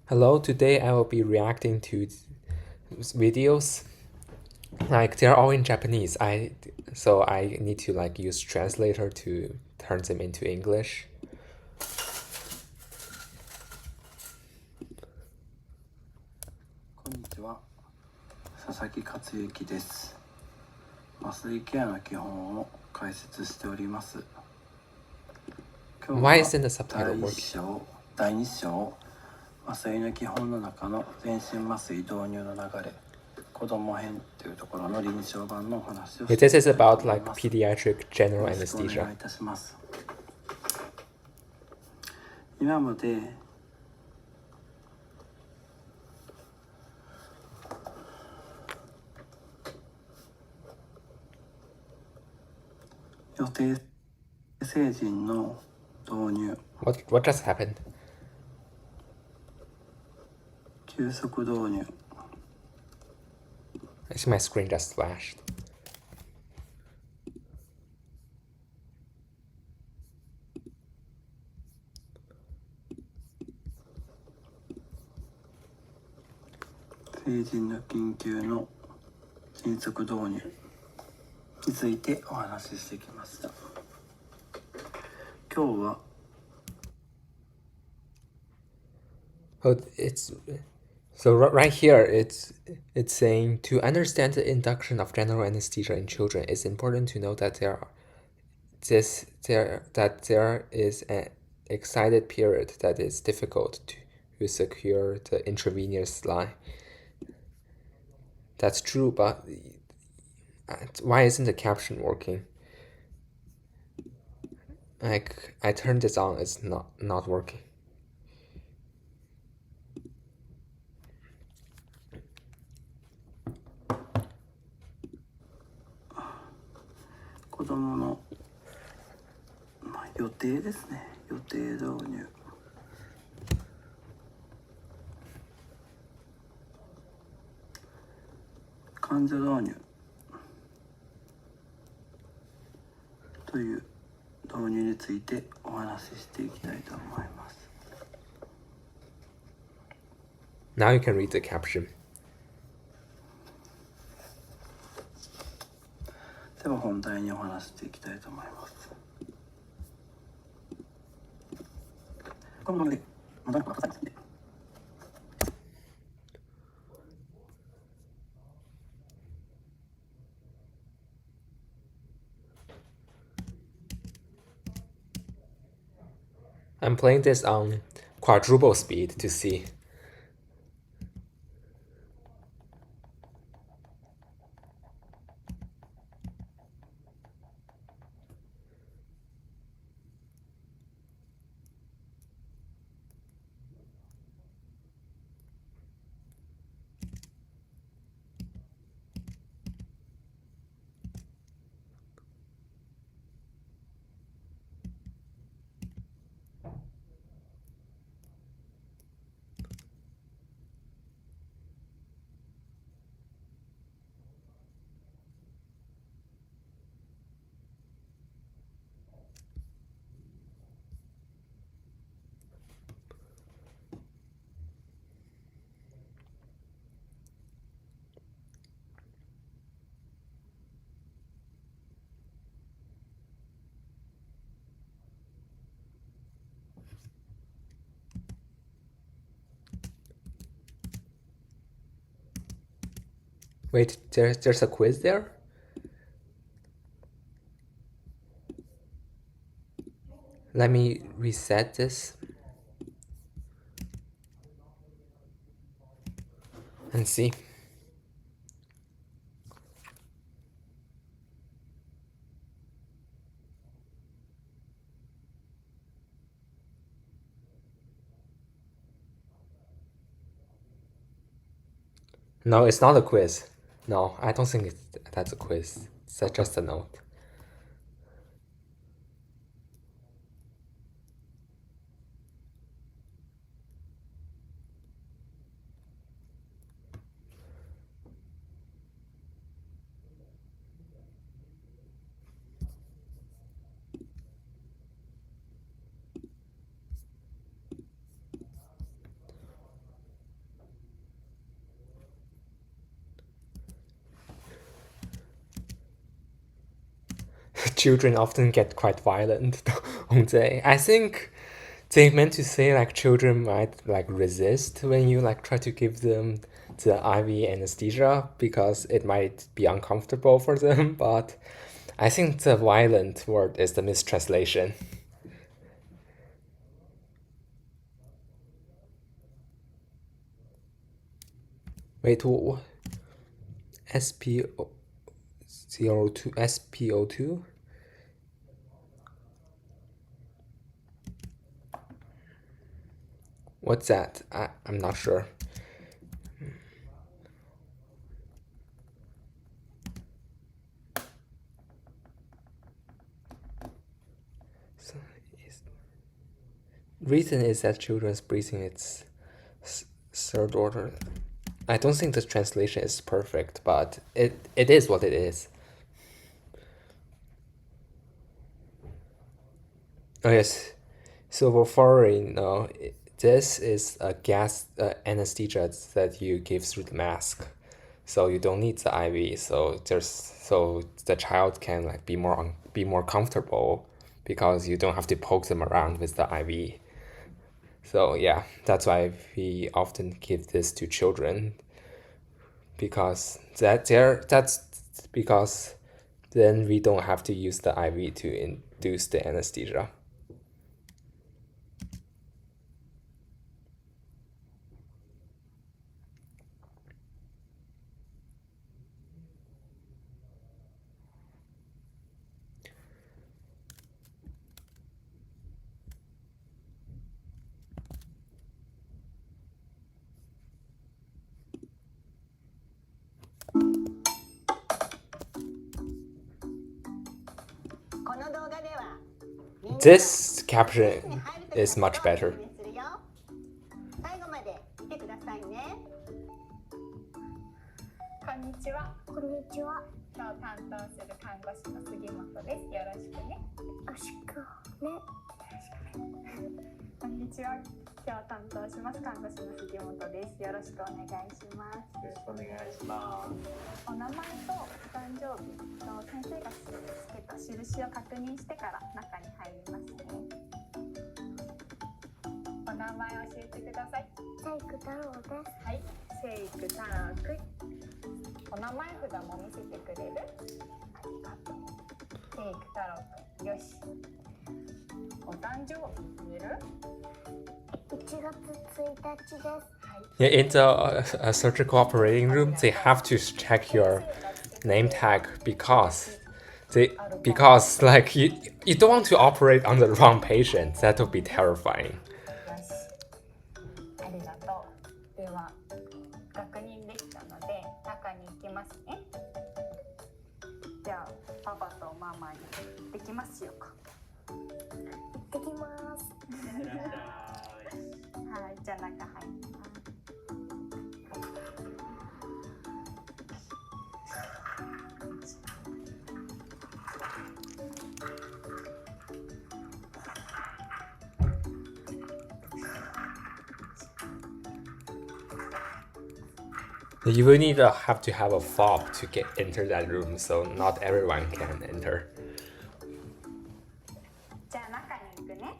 Hello, today I will be reacting to videos. Like they're all in Japanese. So I need to like use translator to turn them into English. こんにちは、佐々木克之です。麻酔ケアの基本を解説しております。今日は Why isn't the subtitle working? 第2章麻酔の基本の中の全身麻酔導入の流れ子供編というところの臨床版のお話を This is about like pediatric general よろしくお願 anesthesia. いいたします。今まで予定成人の導入 What just happened? 急速導入 I see my screen just flashed. 成人の緊急の迅速導入についてお話ししてきました。今日は Right here it's saying to understand the induction of general anesthesia in children, it's important to know that there is an excited period that is difficult to secure the intravenous line. That's true, but why isn't the caption working? Like I turned this on, it's not working.子供の予定ですね。予定導入。患者導入という導入についてお話ししていきたいと思います。Now you can read the caption. では本題にお話していきたいと思います。このままで戻ることがございますね。I'm playing this on quadruple speed to see. Wait, there's a quiz there? Let me reset this. And see. No, it's not a quiz. No, I don't think that's a quiz. It's just a note. Children often get quite violent, don't they? I think they meant to say like children might like resist when you like try to give them the IV anesthesia because it might be uncomfortable for them, but I think the violent word is the mistranslation. Wait, what? SPO02? SPO2? What's that? I'm not sure. So, reason is that children's breathing is third order. I don't think the translation is perfect, but it is what it is. Oh yes, so for foreign, this is a gas anesthesia that you give through the mask, so you don't need the IV. So the child can like be more comfortable because you don't have to poke them around with the IV. So yeah, that's why we often give this to children because that's because then we don't have to use the IV to induce the anesthesia. This caption is much better. 最後まで見てくださいね。こんにちは。こんにちは。今日担当する看護師の杉本です。よろしくね。よろしくね。こんにちは。今日担当します看護師の杉本です。よろしくお願いします。よろしくお願いします。お名前とお誕生日と先生がつけた印を確認してから中に入りますね。お名前教えてください。セイク太郎です。はい、セイク太郎くん。お名前札も見せてくれる？ありがとう。セイク太郎くん、よし。お誕生日言える1月1日です。Yeah, in the surgical operating room, they have to check your name tag because like you don't want to operate on the wrong patient. That would be terrifying. よし。ありがとう。では、確認できたので、中に行きますね。じゃあ、パパとママに行ってきますよか。行ってきます。はい、じゃあ中入ります。You will need to have a fob to enter that room, so not everyone can enter. じゃあ中に行くね。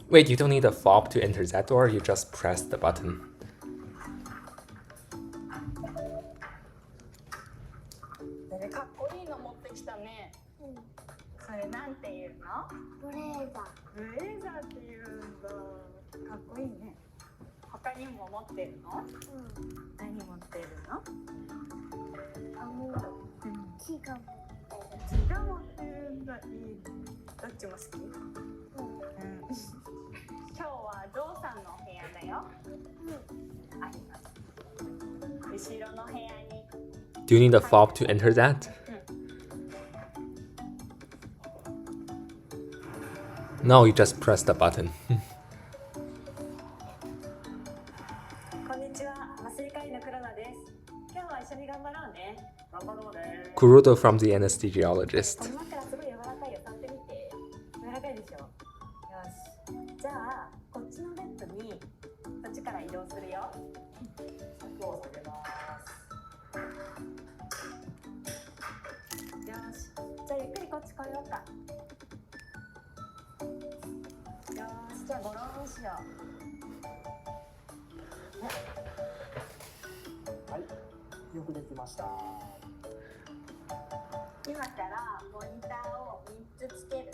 Wait, you don't need a fob to enter that door, you just press the button. 持ってきたね。うん。それなんていうの？ブレーザブレザーっていうんだ。かっこいいね。他にも持ってるの？ー。うん。何持ってるの？木が血が持ってるんだ。いいね。どっちも好き？今日はゾウさんの部屋だよ。あります。後ろの部屋に。Do you need a fob to enter that? No, you just press the button. こんにちは、麻酔科医の黒田です。今日は一緒に頑張ろうね。頑張ろうね。 Kurudo from the こ anesthesiologist. の枕すごい柔らかいよ。触ってみて。柔らかいでしょ。よし。じゃあこっちのベッドにこっちから移動するよ。柵を下げます。よし。じゃあゆっくりこっち来ようか。よし。じゃあゴロンしよう。はい、よくできました。今からモニターを3つつけるね。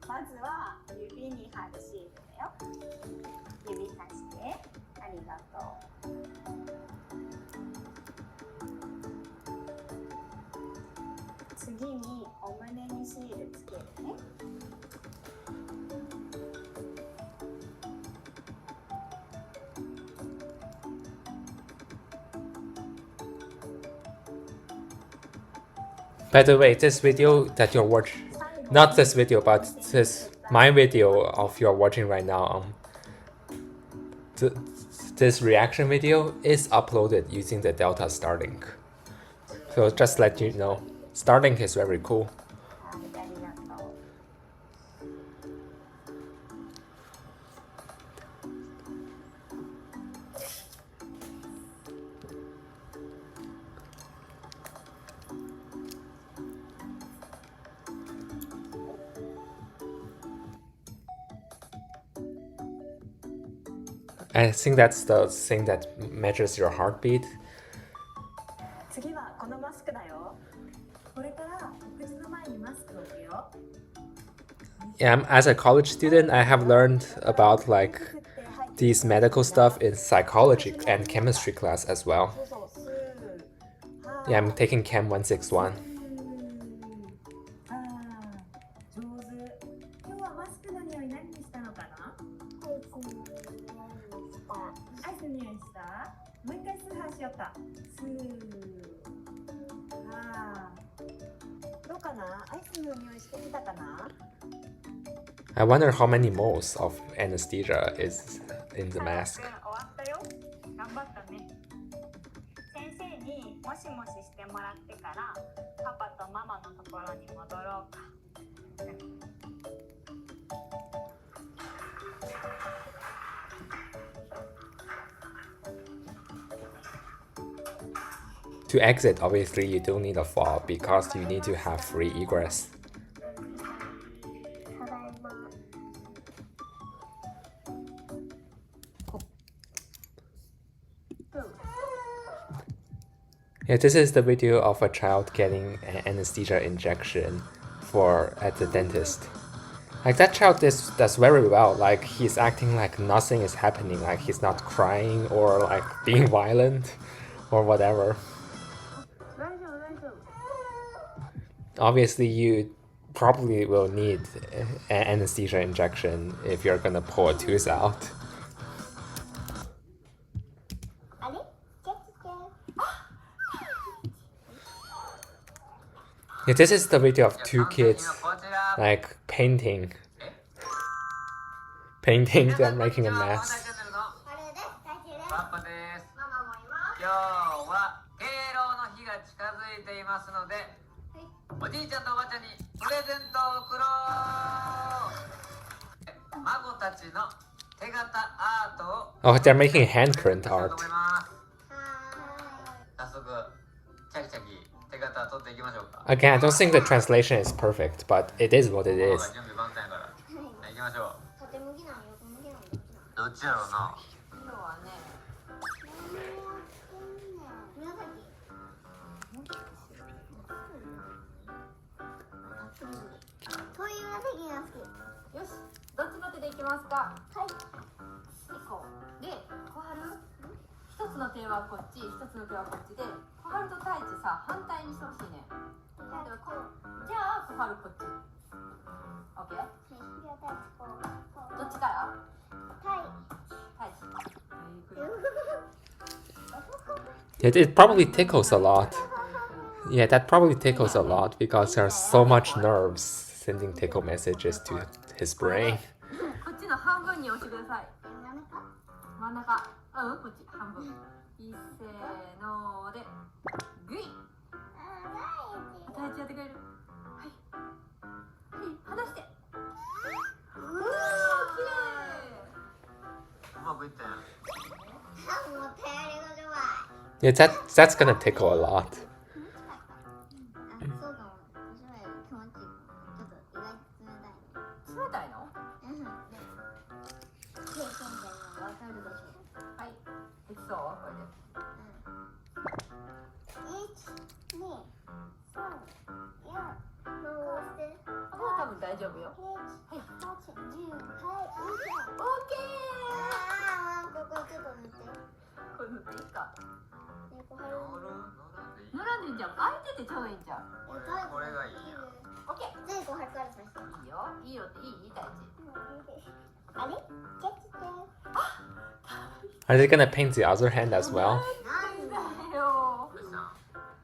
まずは指に貼るシールだよ。指さして。ありがとう。次にお胸にシールつけるね。By the way, this video that you're watching, not this video, but my video of you're watching right now, this reaction video is uploaded using the Delta Starlink. So just let you know, Starlink is very cool. はい、ありがとう。I think that's the thing that measures your heartbeat. 次はこのマスクだよ。これからお口の前にマスクを置くよ。Yeah, as a college student, I have learned about like these medical stuff in psychology and chemistry class as well. そうそう、スー。 Yeah, I'm taking Chem 161. あー、上手。今日はマスクの匂い何にしたのかな？アイスの匂いした？もう一回スーハーしようか。スー。あー。どうかな？アイスの匂いしてきたかな？ I wonder how many moles of anesthesia is in the mask. 終わったよ。頑張ったね。先生にもしもししてもらってからパパとママのところに戻ろうか。To exit, obviously, you don't need a fob because you need to have free egress. ただいま。 Yeah, this is the video of a child getting an anesthesia injection at the dentist. Like that child does very well. Like he's acting like nothing is happening. Like he's not crying or like being violent or whatever. Obviously, you probably will need an anesthesia injection if you're gonna pull a tooth out. あれ？チェック。 Yeah, this is the video of two kids like painting. They're making a mess. あれです。大丈夫です。パパです。ママもいます。今日は敬老の日が近づいていますので、おじいちゃんとおばあちゃんにプレゼントを贈ろう。孫たちの手形アートを Oh, they're making handprint と思 art. います。は早速チャキチャキ手形取っていきましょうか。 Again, I don't think the translation is perfect, but it is what it ママ is. が準備万端やから。行きましょーい。縦向きなの横向きなのう。どっちやろうな。今日はね、紫。番好き。よし、どっちの手でいきますか。はい。行こう。で、小春、一つの手はこっち、一つの手はこっちで、小春と太一さ、反対にしてほしいね。じゃあ、小春こっち。オッケー。どっちから？太一。It probably tickles a lot. Yeah, that probably tickles a lot because there's so much nerves sending tickle messages to his brain. こっちの半分に押してください。真ん中。うん、こっち半分。いっせーので、グイ。太一やってくれる。はい。はい、離して。うわー、綺麗。うまくいったやん。Yeah, that's gonna tickle a lot. 冷たいの？はい。できそうこれで。もう多分大丈夫よ。はい。オッケー。これ塗っていいか。塗らんでいいんじゃん。空いててちょうどいいんじゃん。これがいいやん。オッケー。いいよ。いいよっていい太一。あれ？ Are they gonna paint the other hand as well? なんだよ。どうしたん？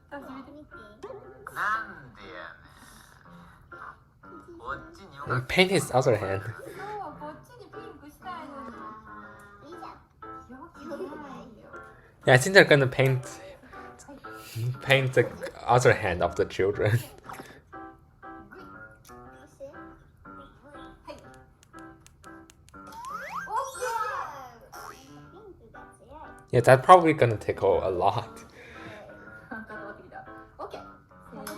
初めて見て。なんでやねん。こっちにも Paint his other hand. そう、こっちにピンクしたいのに。よくないよ。 Yeah, I think they're gonna paint the other hand of the children. Yeah, that's probably gonna tickle a lot. オッケー。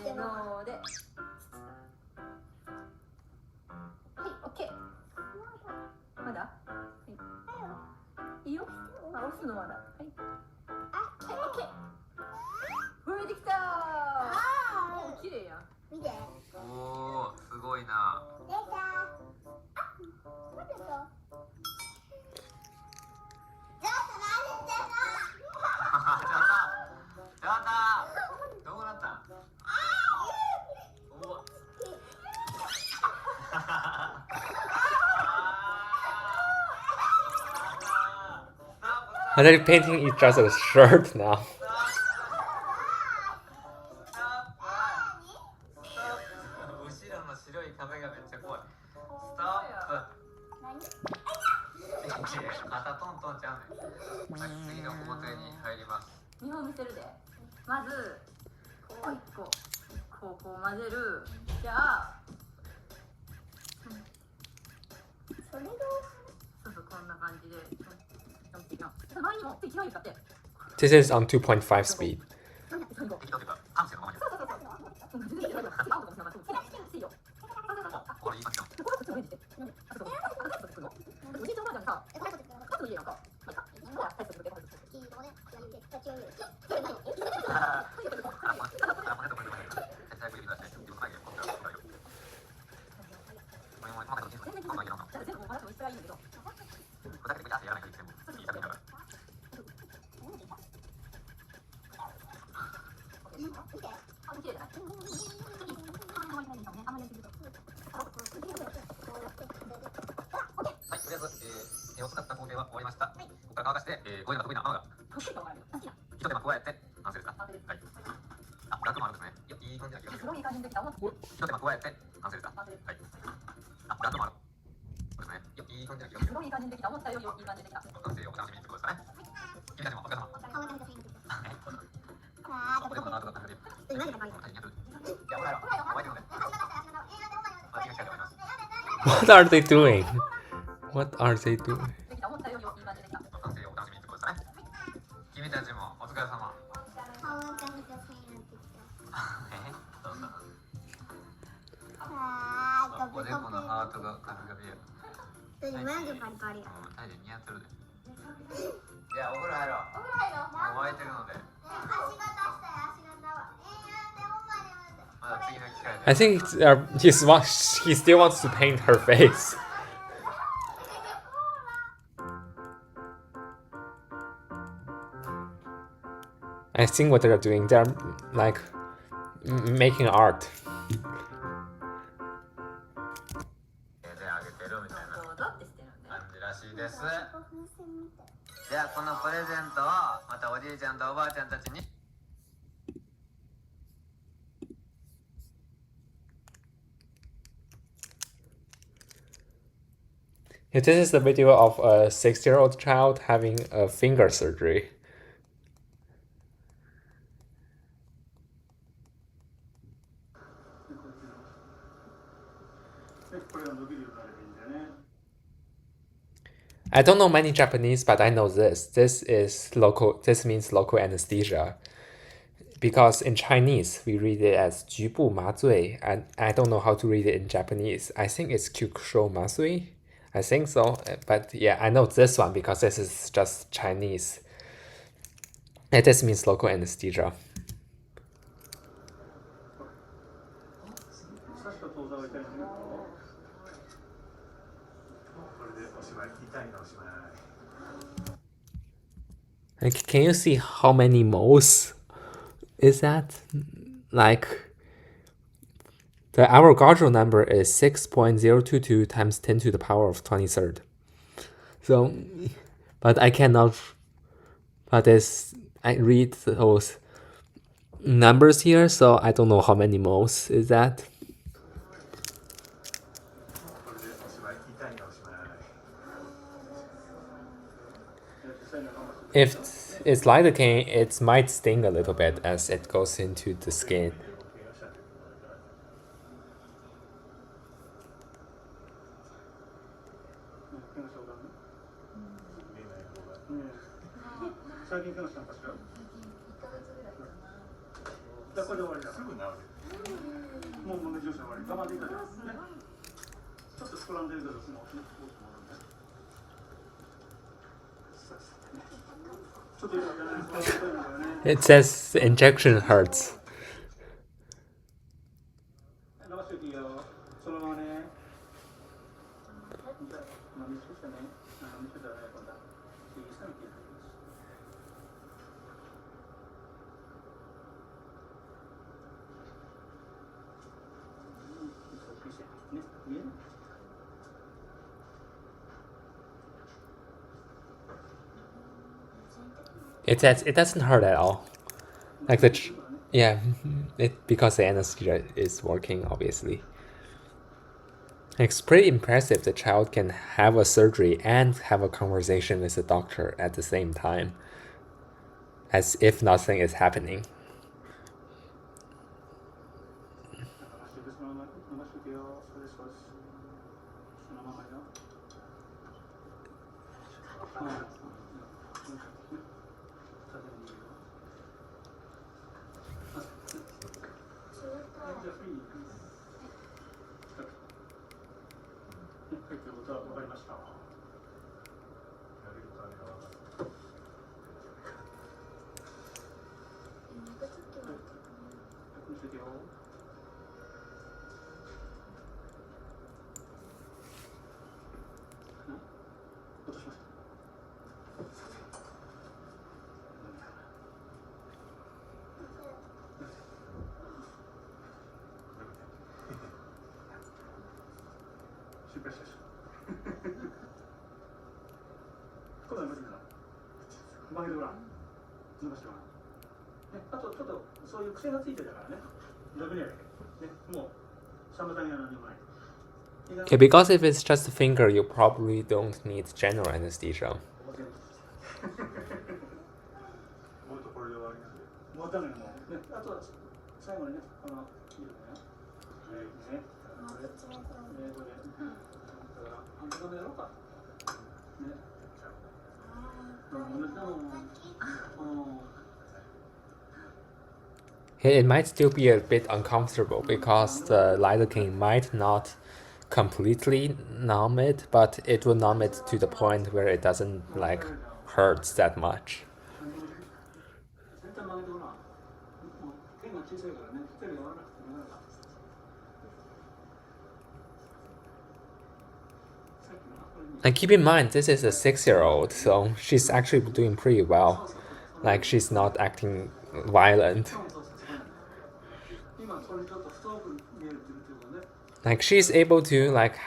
せーので。はい、オッケー。まだ？はい。いいよ。あ、押すのまだ。はい。はい、オッケー。増えてきたー。お、綺麗やん。おー、すごいな。やったどうなったん？お Are they painting each other's shirt now? 後ろの白い壁がめっちゃ怖い。ストップ。肩トントンちゃうねん。次の工程に入ります。見本見せるで。まずこう一個こう混ぜる。じゃあ、そうそう、こんな感じで。前にも違うかって。 This is on 2.5 speed. 適当というか、感性のままに。これいい感じだ。はい、とりあえず、手を使った工程は終わりました。ここから乾かして、こういうのが得意な青が一手間加えて完成ですか？はい。あ、額もあるんですね。いい感じな気がする。一手間加えて完成ですか？はい。あ、額もある。そうですね。いい感じな気がする。完成をお楽しみにということですかね。君たちもお疲れ様。これこの後の感じで。いや、俺ら覚えてるので。間違いたいと思います。What are they doing? What are they doing? 完成をお楽しみにということですかね。君たちもお疲れ様。どうぞ。おでこのハートがガビガビや。タイで似合ってるで。じゃあお風呂入ろう。もう沸いてるので。ま I think he still wants to paint her face. I think what they're doing, they're like making art. じゃあこのプレゼントをまたおじいちゃんとおばあちゃんたちに This is the video of a 6-year-old child having a finger surgery. I don't know many Japanese, but I know this. This means local anesthesia. Because in Chinese, we read it as 局部麻醉, and I don't know how to read it in Japanese. I think it's 局所麻酔. I think so, but yeah, I know this one because this is just Chinese. And this means local anesthesia. Like, can you see how many moles is that? Like, the Avogadro number is 6.022 times 10 to the power of 23rd. So, but I cannot, but I read those numbers here, so I don't know how many moles is that. If it's lidocaine, it might sting a little bit as it goes into the skin. It says injection hurts. It doesn't hurt at all. Like because the anesthesia is working, obviously. It's pretty impressive the child can have a surgery and have a conversation with the doctor at the same time, as if nothing is happening. Yeah, because if it's just a finger, you probably don't need general anesthesia. It might still be a bit uncomfortable because the lidocaine might not completely numb it, but it will numb it to the point where it doesn't like hurt that much. And keep in mind, this is a 6-year-old, so she's actually doing pretty well. Like, she's not acting violent. Like, she's able to, like,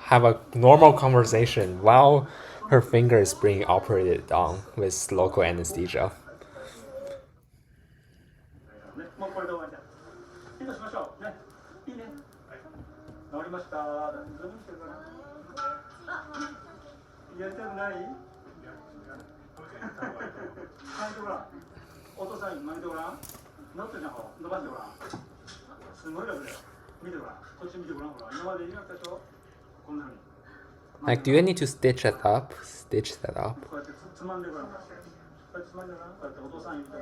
have a normal conversation while her finger is being operated on with local anesthesia. もうこれで終わりだ。ヒットしましょう。ね。いいね。治りました。ずるしてるかな。やりたくない？巻いてごらん。お父さん巻いてごらん。なってるじゃん。伸ばしてごらん。すごい楽だよ。見てごらん。こっち見てごらん。ほら。今までいなかったでしょ。こんなに。Like, do you need to stitch it up? Stitch that up? こうやってつまんでごらん。こうやってつまんでごらん。こうやってお父さん言うと。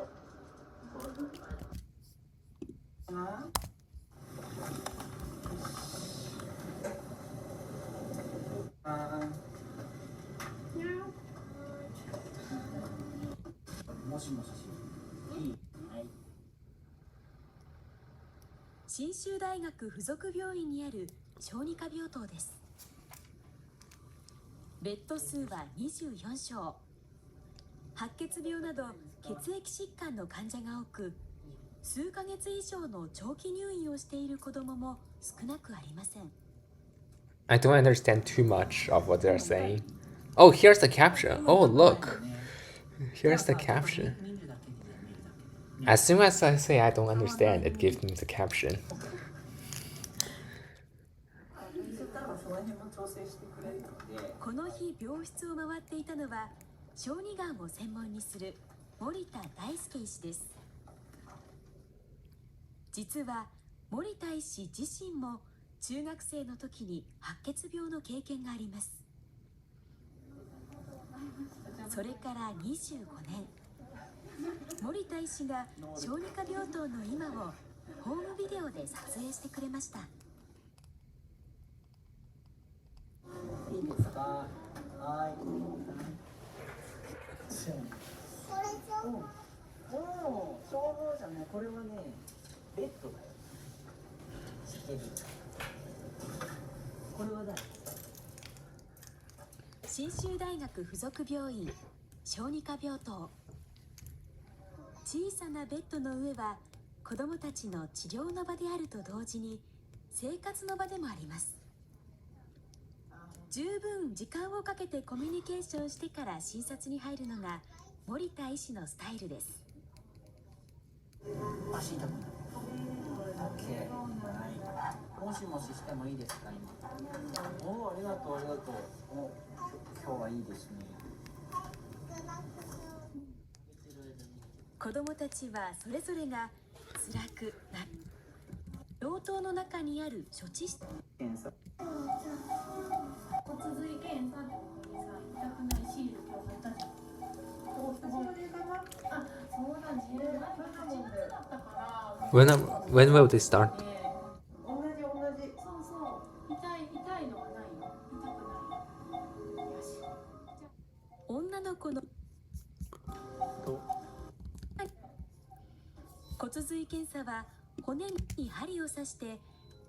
もしもしいい、はい、信州大学附属病院にある小児科病棟です。ベッド数は24床。白血病など血液疾患の患者が多く、数ヶ月以上の長期入院をしている子どもも少なくありません。I don't understand too much of what they're saying. Oh, here's the caption. Oh, look. Here's the caption. As soon as I say I don't understand, it gives me the caption. この日病室を回っていたのは小児がんを専門にする森田大輔医師です。実は森田医師自身も中学生の時に白血病の経験があります。それから25年、森田医師が小児科病棟の今をホームビデオで撮影してくれました。いいですか？はい。もう消防じゃない、これはね、ベッドだよ。知ってる。これは誰？信州大学附属病院小児科病棟。小さなベッドの上は子どもたちの治療の場であると同時に生活の場でもあります。十分時間をかけてコミュニケーションしてから診察に入るのが森田医師のスタイルです。足痛くなる。OK。はい。もしもししてもいいですか今。おお、ありがとうありがとう。お、今日はいいですね。子どもたちはそれぞれが辛くなる。病棟の中にある処置室。検査。骨髄検査ってことにさ、痛くないシール今日貼ったじゃん。あ、そうなんですね。なんか8月だったから。When will they start? 同じ。そうそう。痛いのはないよ。痛くない。よし。女の子の骨髄検査は骨に針を刺して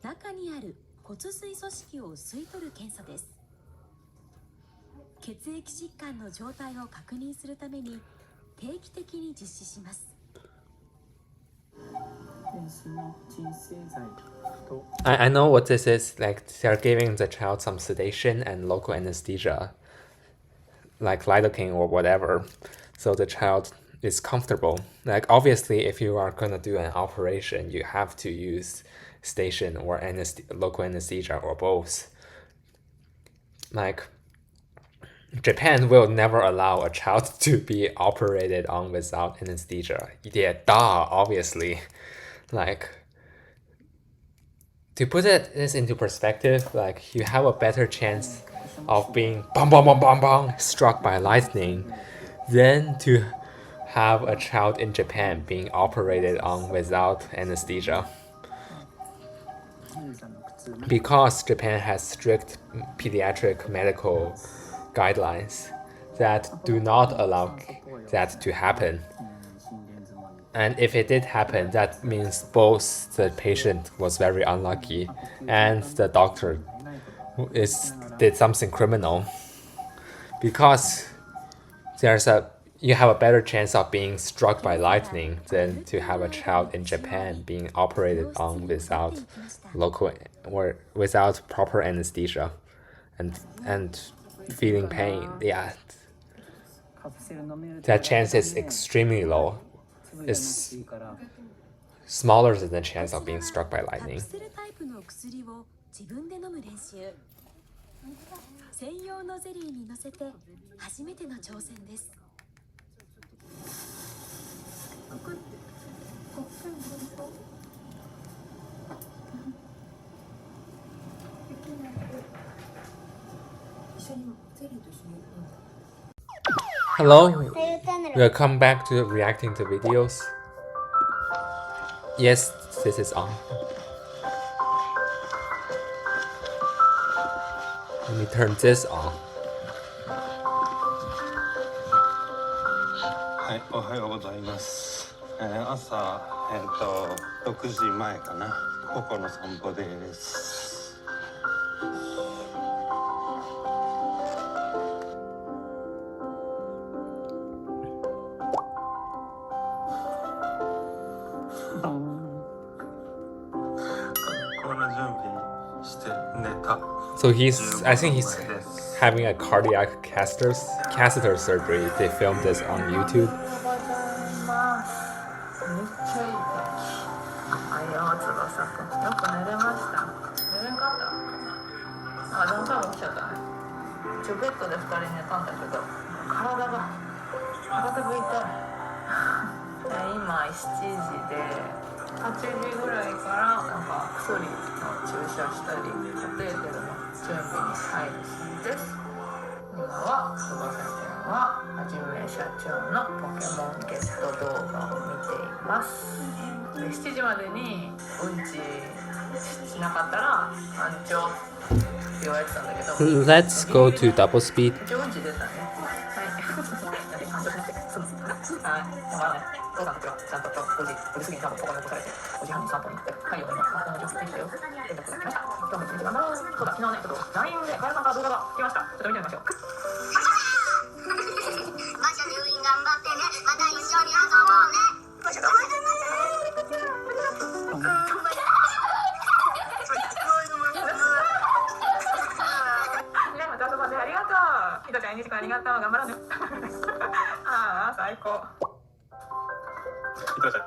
中にある骨髄組織を吸い取る検査です。血液疾患の状態を確認するために定期的に実施します。I know what this is. Like, they're giving the child some sedation and local anesthesia, like lidocaine or whatever, so the child is comfortable. Like, obviously, if you are gonna do an operation, you have to use sedation or local anesthesia or both. Like, Japan will never allow a child to be operated on without anesthesia. Yeah, duh, obviously. Like, to put this into perspective, like, you have a better chance of being bang, bang, bang, bang, bang, struck by lightning than to have a child in Japan being operated on without anesthesia. Because Japan has strict pediatric medical guidelines that do not allow that to happen. And if it did happen, that means both the patient was very unlucky and the doctor did something criminal, because you have a better chance of being struck by lightning than to have a child in Japan being operated on without proper anesthesia and feeling pain. Yeah, that chance is extremely low. It's smaller than the chance of being struck by lightning. 専用のゼリーに乗せて初めての挑戦です。Hello, welcome back to reacting to videos. Yes, this is on. Let me turn this on. はい、おはようございます。朝、6時前かな。ここの散歩です。この準備して寝た。So I think he's having a cardiac catheter surgery. They filmed this on YouTube. よく寝れました。寝れんかった。何回も起きちゃったね。ベッドで2人寝たんだけど、体が痛い。今7時で、8時ぐらいからなんか薬の注射したり、カテーテルの準備に入るしです。今は翼ちゃんははじめ社長のポケモンゲット動画を見ています。で7時までにうんちしなかったら班長って言われてたんだけど。Let's go to double speed. 一応うんち出たね。はい。班長しなくて済む。はい。でもね、父さんたちはちゃんと5時過ぎに多分ポケモン起こされて5時半に散歩に行って太陽が今この状況できたよ。連絡が来ました。今日も一日頑張ろう。そうだ、昨日ね、ちょっと LINE でカエルさんから動画が来ました。ちょっと見てみましょう。マシャ入院頑張ってね。また一緒に遊ぼうね。マシャ頑張ってね。ね、また遊ぼうね。ありがとう。ひとちゃん、2時間ありがとう。頑張ろうね。ああ、最高。ひとちゃん。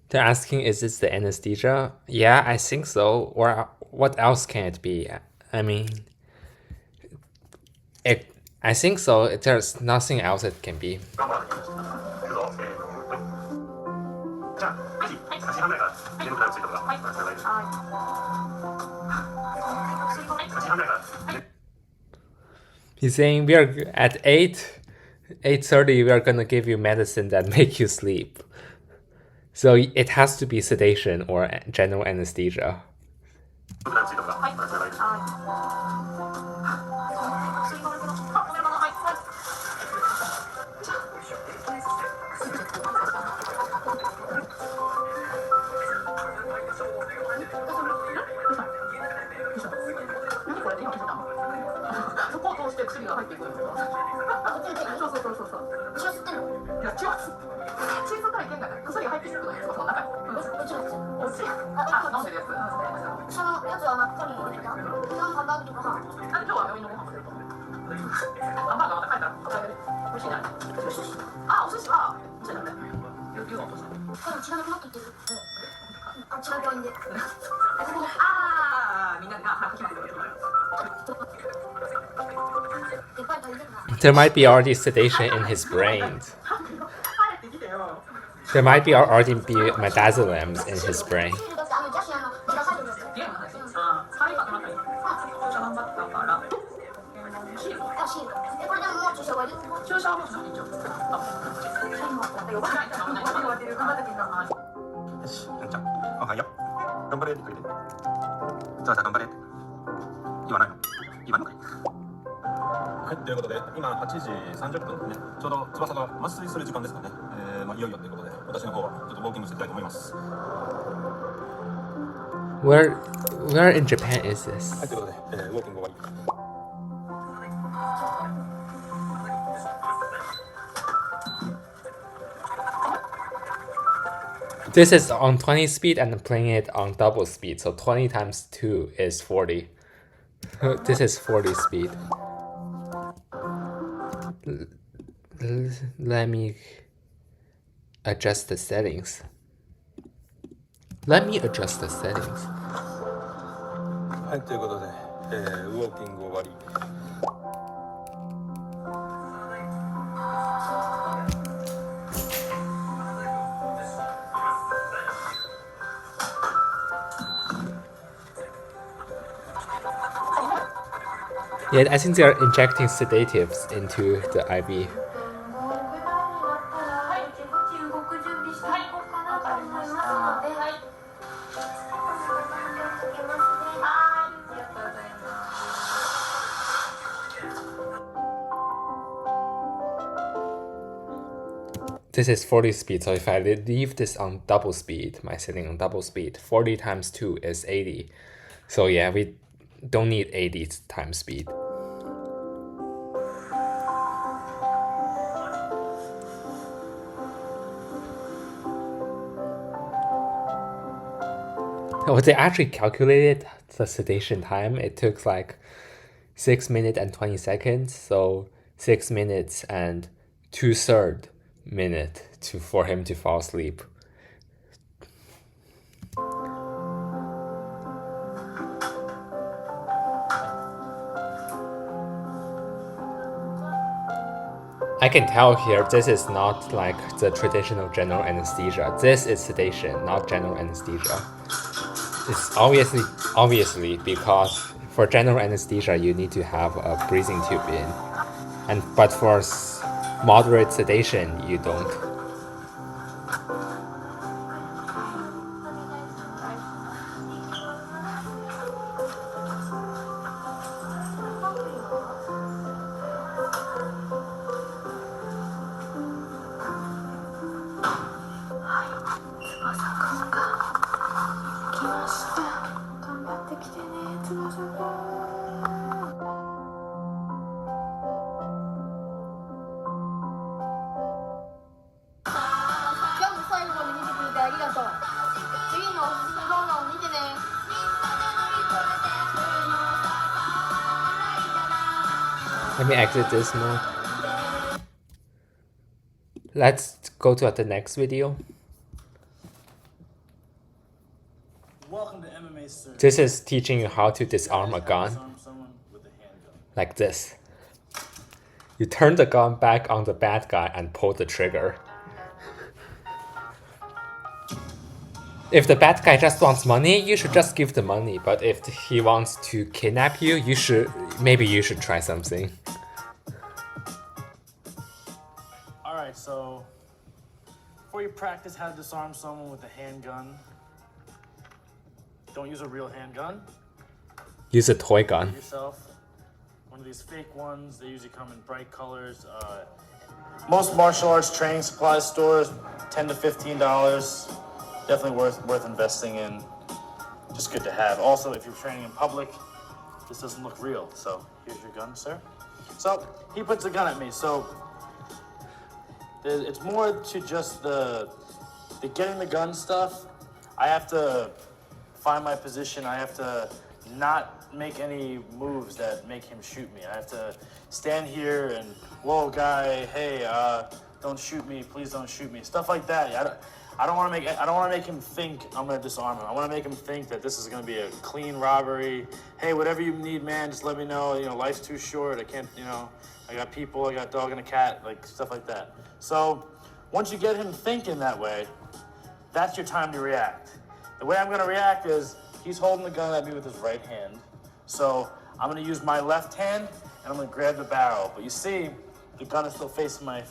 They're asking, is this the anesthesia? Yeah, I think so. Or what else can it be? I mean, I think so. There's nothing else it can be. He's saying we are at 8:30. We are gonna give you medicine that make you sleep. So it has to be sedation or general anesthesia. There might be already sedation in his brain. There might be already be midazolam in his brain. よし、やんちゃん。おはよう。頑張れってくれて。じゃあ頑張れって。言わないの？言わんのかい。はい、ということで、今8時30分ね。ちょうど翼が麻酔する時間ですかね。いよいよということで、私の方はちょっとウォーキングしていきたいと思います。Where in Japan is this? はい、ということで、ウォーキング終わり。This is on 20 speed and I'm playing it on double speed, so 20 times 2 is 40. This is 40 speed. Let me adjust the settings. Let me adjust the settings. はい、ということで、ウォーキング終わり。Yeah, I think they are injecting sedatives into the IV. This is 40 speed, so if I leave this on double speed, my setting on double speed, 40 times 2 is 80. So yeah, we don't need 80 times speed. Oh, they actually calculated the sedation time. It took like 6 minutes and 20 seconds, so 6 minutes and 2/3 minute for him to fall asleep. I can tell here this is not like the traditional general anesthesia. This is sedation, not general anesthesia. It's obviously because for general anesthesia you need to have a breathing tube in, but for moderate sedation you don't. Let me exit this mode. Let's go to the next video. Welcome to MMA, sir. This is teaching you how to disarm a gun. Disarm someone with a handgun. Like this. You turn the gun back on the bad guy and pull the trigger. If the bad guy just wants money, you should just give the money. But if he wants to kidnap you, maybe you should try something. Alright, so before you practice how to disarm someone with a handgun, don't use a real handgun. Use a toy gun. Yourself one of these fake ones. They usually come in bright colors. Most martial arts training supply stores, $10 to $15. Definitely worth investing in. Just good to have. Also, if you're training in public, this doesn't look real. So here's your gun, sir. So he puts a gun at me. So it's more to just the getting the gun stuff. I have to find my position. I have to not make any moves that make him shoot me. I have to stand here and, whoa, guy, hey, don't shoot me. Please don't shoot me. Stuff like that. I don't want to make him think I'm gonna disarm him. I want to make him think that this is gonna be a clean robbery. Hey, whatever you need, man, just let me know. You know, life's too short. I can't, you know, I got people, I got a dog and a cat, like stuff like that. So once you get him thinking that way, that's your time to react. The way I'm gonna react is he's holding the gun at me with his right hand. So I'm gonna use my left hand and I'm gonna grab the barrel. But you see, the gun is still facing my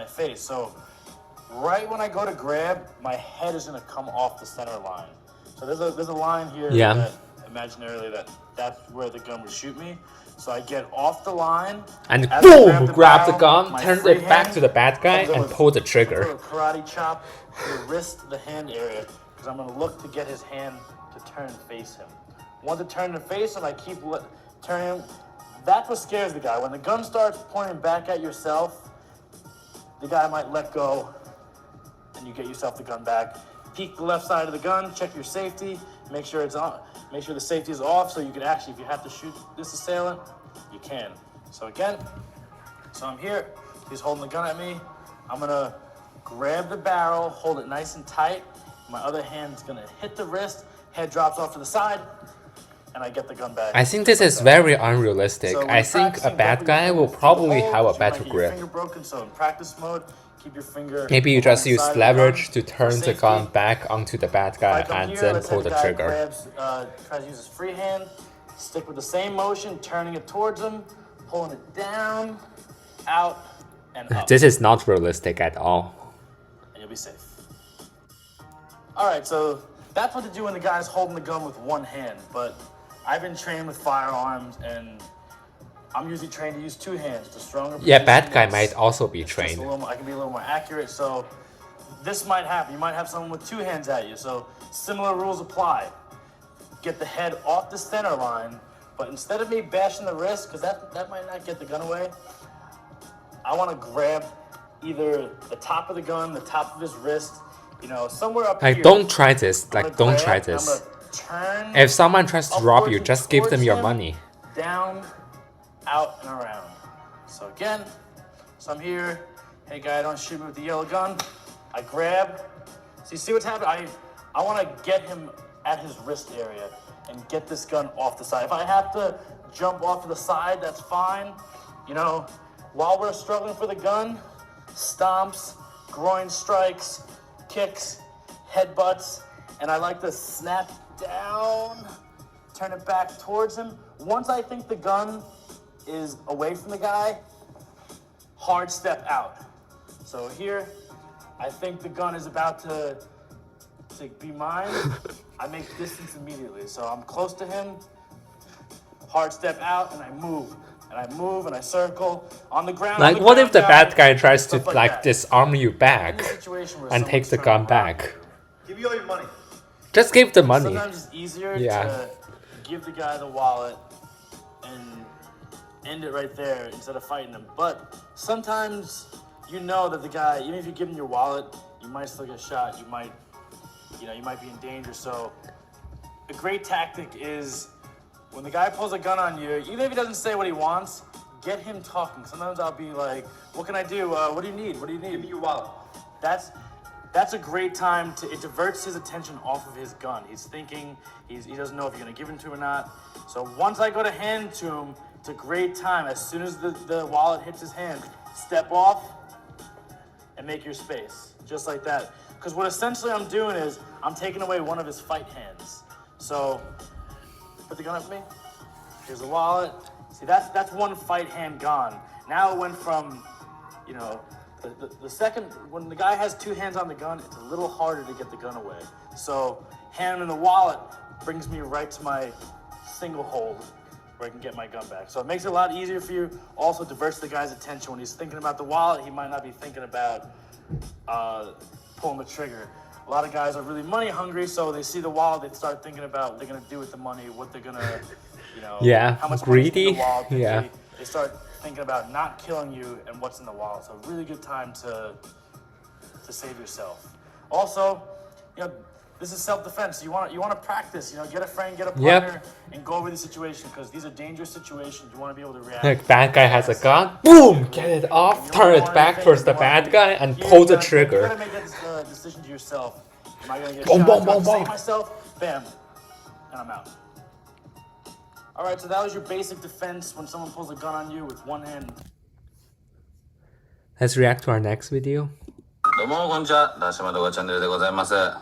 face. So right when I go to grab, my head is gonna come off the center line. So there's a line here that imaginarily that's where the gun would shoot me. So I get off the line and boom, grab the gun, turn it back to the bad guy, and pull the trigger. A karate chop to the wrist, the hand area, because I'm gonna look to get his hand to turn and face him. Once it turn and face him, I keep turning him. That's what scares the guy. When the gun starts pointing back at yourself, the guy might let go, and you get yourself the gun back. Peek the left side of the gun, check your safety, make sure it's on, make sure the safety is off, so you can actually, if you have to shoot this assailant, you can. So again, so I'm here, he's holding the gun at me. I'm gonna grab the barrel, hold it nice and tight. My other hand's gonna hit the wrist, head drops off to the side, and I get the gun back. I think this is very unrealistic. So I think a bad guy will probably have a better grip. Finger broken, so in practice mode, keep your finger. Maybe you just use leverage to turn the gun back onto the bad guy and then pull the trigger. Tries to use his free hand, stick with the same motion, turning it towards him, pulling it down, out, and up. This is not realistic at all. And you'll be safe. All right, so that's what to do when the guy's holding the gun with one hand, but I've been trained with firearms, and I'm usually trained to use two hands. The stronger yeah, bad guy might also be trained. I can be a little more accurate, so this might happen. You might have someone with two hands at you, so similar rules apply. Get the head off the center line, but instead of me bashing the wrist, because that might not get the gun away, I want to grab either the top of the gun, the top of his wrist, you know, somewhere up here. Don't try this. Don't try this. If someone tries to rob you, just give them your money. Down, out, and around. So again, so I'm here. Hey guy, don't shoot me with the yellow gun. I grab. So you see what's happening? I want to get him at his wrist area and get this gun off the side. If I have to jump off to the side, that's fine. You know, while we're struggling for the gun, stomps, groin strikes, kicks, headbutts, and I like to snap down, turn it back towards him. Once I think the gun is away from the guy, hard step out. So here, I think the gun is about to be mine. I make distance immediately. So I'm close to him, hard step out, and I move. And I move and I circle on the ground. Like, what if the bad guy tries to like disarm you back and take the gun back? Give you all your money. Just give the money. Sometimes it's easier to give the guy the wallet and end it right there instead of fighting him. But sometimes you know that the guy, even if you give him your wallet, you might still get shot. You might be in danger. So a great tactic is when the guy pulls a gun on you, even if he doesn't say what he wants, get him talking. Sometimes I'll be like, what can I do? What do you need? What do you need? Give me your wallet. That's a great time it diverts his attention off of his gun. He's thinking, he doesn't know if you're gonna give him to him or not. So once I go to hand to him, it's a great time. As soon as the wallet hits his hand, step off and make your space, just like that. Because what essentially I'm doing is, I'm taking away one of his fight hands. So, put the gun up for me. Here's the wallet. See, that's one fight hand gone. Now it went from, you know, the second, when the guy has two hands on the gun, it's a little harder to get the gun away. So, hand in the wallet brings me right to my single hold where I can get my gun back. So it makes it a lot easier for you. Also diverts the guy's attention. When he's thinking about the wallet, he might not be thinking about pulling the trigger. A lot of guys are really money hungry, so they see the wallet, they start thinking about what they're gonna do with the money, what they're gonna, you know, how much greedy. The wallet. They start thinking about not killing you and what's in the wallet. So a really good time to save yourself. Also, you know, this is self-defense. You want to practice. You know, get a friend, get a partner, and go over the situation because these are dangerous situations. You want to be able to react. Like, bad guy has a gun, boom, get it off, turn it back towards the bad guy, and pull the trigger. You gotta make that decision to yourself. Am I going to get Boom, shot? boom, Do I boom, save boom. myself? Bam. And I'm out. All right, so that was your basic defense when someone pulls a gun on you with one hand. Let's react to our next video. どうもこんにちは、ダッシュマ動画チャンネルでございます。I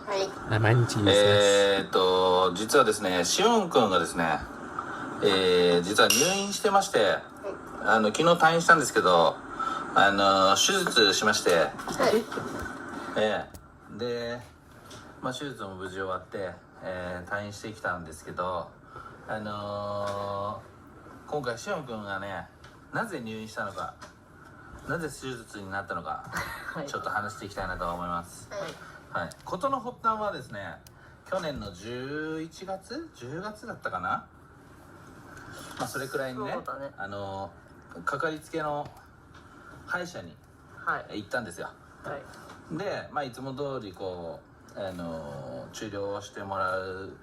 might need to use this. 実はですね、しおんくんがですね、実は入院してまして、昨日退院したんですけど、手術しまして、で、まあ手術も無事終わって、退院してきたんですけど、今回しおんくんがね、なぜ入院したのか、なぜ手術になったのか、ちょっと話していきたいなと思います。はい。事の発端はですね、去年の11月10月だったかな。まあそれくらいにね、かかりつけの歯医者に行ったんですよ。で、まあいつも通りこう治療をしてもらう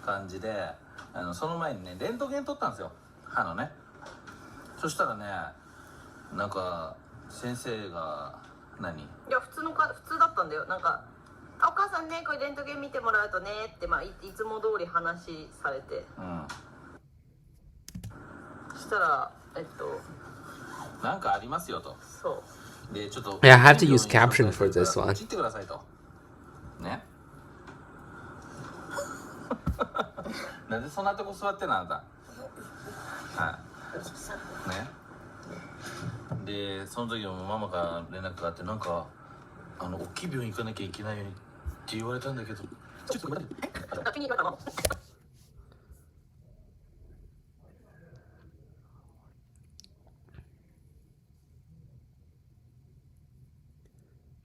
感じで、その前にねレントゲン取ったんですよ、歯のね。そしたらね、なんか先生がいや普通だったんだよ。なんかお母さんね、これレントゲン見てもらうとねって、まあ、いつも通り話されて、そしたらなんかありますよと。そうでちょっと Yeah, I have to use caption for this one. 切ってくださいとね。なんでそんなとこ座ってんのあなた。はいね。でその時もママから連絡があって、なんか大きい病院行かなきゃいけないようにって言われたんだけど、ちょっと待って。気に入らなかった。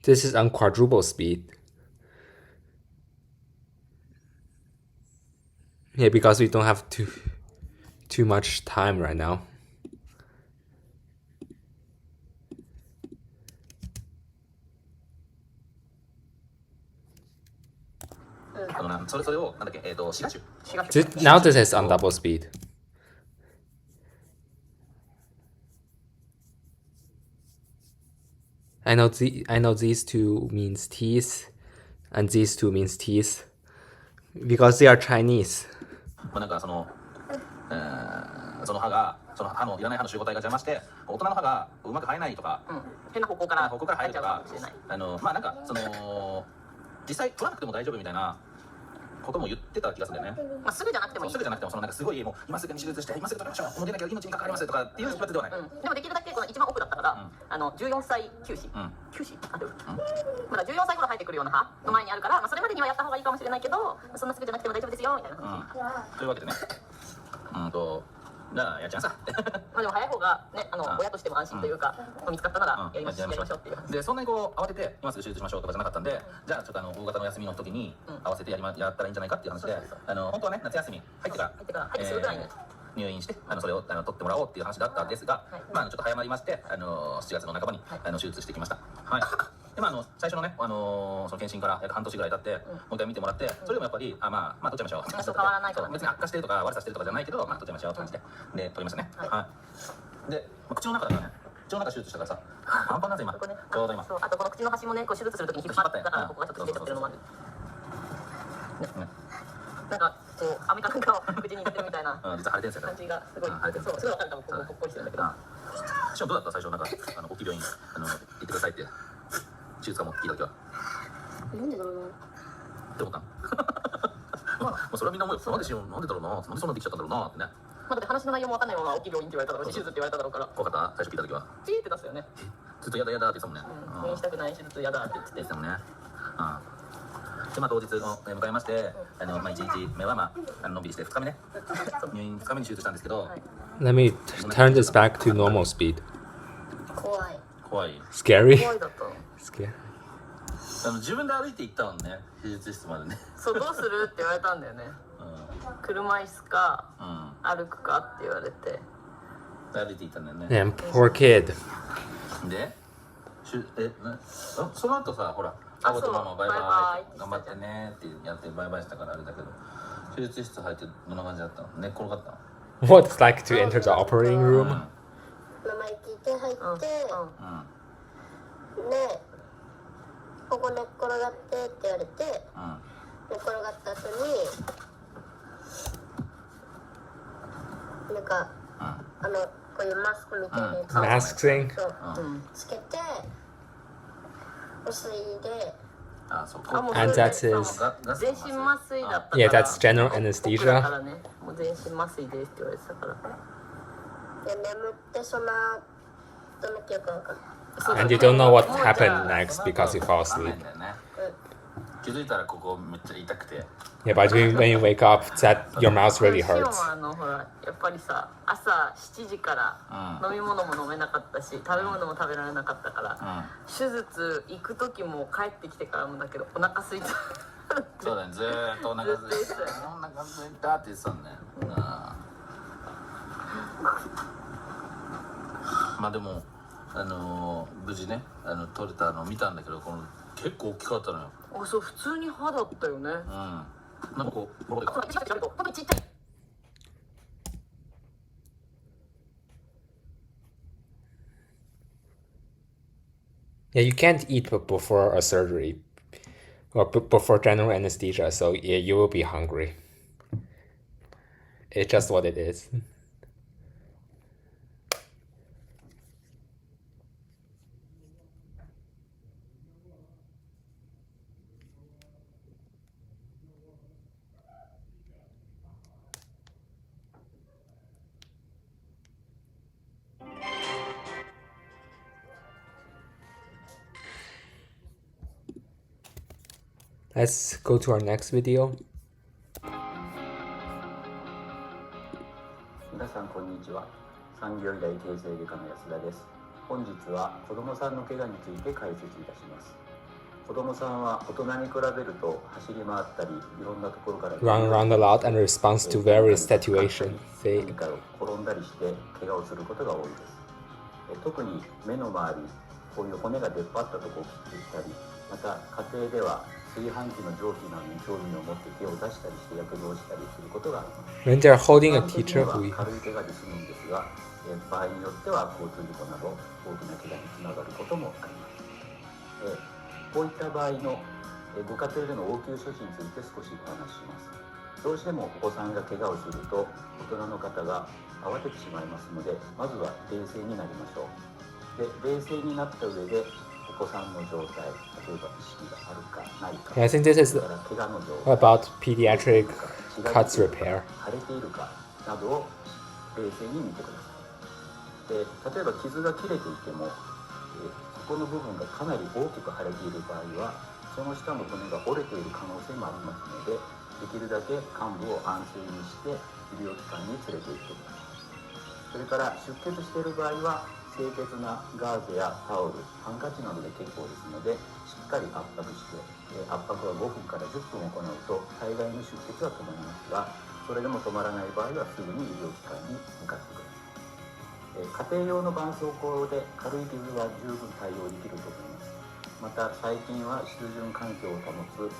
This is on quadruple speed. Yeah, because we don't have too much time right now. それをなんだっけ、シガシュ。Now this is on double speed. I know these two means teeth, and these two means teeth, because they are Chinese. なんかその歯が歯のいらない歯の集合体が邪魔して、大人の歯がうまく生えないとか、変な方向から生えるとか、まあなんか実際取らなくても大丈夫みたいなことも言ってた気がするんだよね。まあすぐじゃなくてもいい。すぐじゃなくても、なんかすごいもう今すぐに手術して今すぐ取りましょう、もう出なきゃ命に関わりますとかっていうやつではない。でもできるだけこの一番奥だったから、14歳休止、まだ14歳頃生えてくるような歯の前にあるから、まあそれまでにはやった方がいいかもしれないけど、そんなすぐじゃなくても大丈夫ですよみたいな話。というわけでね、じゃあやっちゃいなさまあでも早い方がね、親としても安心というか、見つかったならやりましょうっていう。でそんなにこう慌てて今すぐ手術しましょうとかじゃなかったんで、じゃあちょっと大型の休みの時に合わせてやったらいいんじゃないかっていう話で、本当はね夏休み入ってからすぐぐらいに入院してそれを取ってもらおうっていう話だったんですが、まあちょっと早まりまして、7月の半ばに手術してきました。はい。で最初のね、その検診から約半年ぐらい経って、もう一回見てもらって、それでもやっぱりまあ取っちゃいましょう。変わらないから、別に悪化してるとか悪さしてるとかじゃないけど、まあ取っちゃいましょうって感じで取りましたね。はい。で口の中だからね、口の中手術したからさ、パンパンなんです今。ちょうど今。あとこの口の端もね、こう手術するときに引っ張ったからここがちょっと出ちゃってるのもある。なんかこう飴かなんかを口に入れてるみたいな実は腫れてるんですよ。感じがすごい。そうすごいわかる。多分ここっぽいしてるんだけど。しかもどうだった最初、なんか大きい病院行ってくださいって手術かも聞いた時は。なんでだろうな。って思った。まあそれはみんな思うよ。なんでだろうな。なんでそんなできちゃったんだろうなってね。まあだって話の内容もわかんないまま大きい病院って言われただろうし、手術って言われただろうから。怖かった最初聞いた時は。チーって出すよね。ずっとやだやだって言ってたもんね。入院したくない手術やだって言ってたもんね。でまあ当日を迎えまして、まあ1日目はまあのんびりして、2日目ね、入院2日目に手術したんですけど。Let me turn this back to normal speed. 怖い。Scary? 怖いだった。Scary. 自分で歩いて行ったもんね、手術室までね。そうどうするって言われたんだよね。車椅子か歩くかって言われて。歩いて行ったんだよね。Damn, poor kid. で、その後さ、ほら。パパとママバイバイ頑張ってねってやってバイバイしたからあれだけど、手術室入ってどんな感じだったの？寝っ転がったの？ What it's like to enter the operating room? 名前聞いて入って、でここ寝っ転がってって言われて、寝っ転がった後になんか、こういうマスクみたいなやつ、Mask thing? そう、つけて麻酔で。And that is, 全身麻酔だったから。yeah, that's general anesthesia. だからね、もう全身麻酔ですって言われてたから。で、眠ってその後の記憶が分かる。And you don't know what happened next because you fall asleep. 気づいたらここめっちゃ痛くて。Yeah, but when you wake up, that your mouth really シオン hurts. はほらやっぱりさ、朝7時から飲み物も飲めなかったし、食べ物も食べられなかったから、手術行く時も帰ってきてからもだけどお腹空いた。そうだね、ずーっとお腹空いて、お腹空いたって言ってたんだよ。まあでも無事ね取れたのを見たんだけど、この結構大きかったのよ。あ、そう、普通に歯だったよね。なんかこうボロでかい。Yeah, you can't eat before a surgery or before general anesthesia, so yeah, you will be hungry. It's just what it is. Let's go to our next video. 皆さんこんにちは。産業医大形成外科の安田です。本日は子どもさんの怪我について解説いたします。子どもさんは大人に比べると走り回ったりいろんなところから Run around a lot and responds to various situations. 何かを転んだりして怪我をすることが多いです。特に目の周り、こういう骨が出っ張ったところを切っていったり、また家庭では炊飯器の蒸気などに興味を持って手を出したりして躍動したりすることがあります。When they're holding a teacher who 軽い怪我で済むんですが、場合によっては交通事故など大きな怪我につながることもあります。こういった場合のご家庭での応急処置について少しお話しします。どうしてもお子さんが怪我をすると大人の方が慌ててしまいますので、まずは冷静になりましょう。で、冷静になった上でお子さんの状態、例えば意識があるかないか、 I think this is 怪我の状態 about pediatric cuts repair. 腫れているかなどを冷静に見てください。で、例えば傷が切れていても、そこの部分がかなり大きく腫れている場合は、その下の骨が折れている可能性もありますので、できるだけ患部を安静にして医療機関に連れて行ってください。それから出血している場合は清潔なガーゼやタオル、ハンカチなどで結構ですので、しっかり圧迫して、圧迫は5分から10分行うと大概の出血は止まりますが、それでも止まらない場合はすぐに医療機関に向かってください。家庭用の絆創膏で軽い傷は十分対応できると思います。また最近は湿潤環境を保つ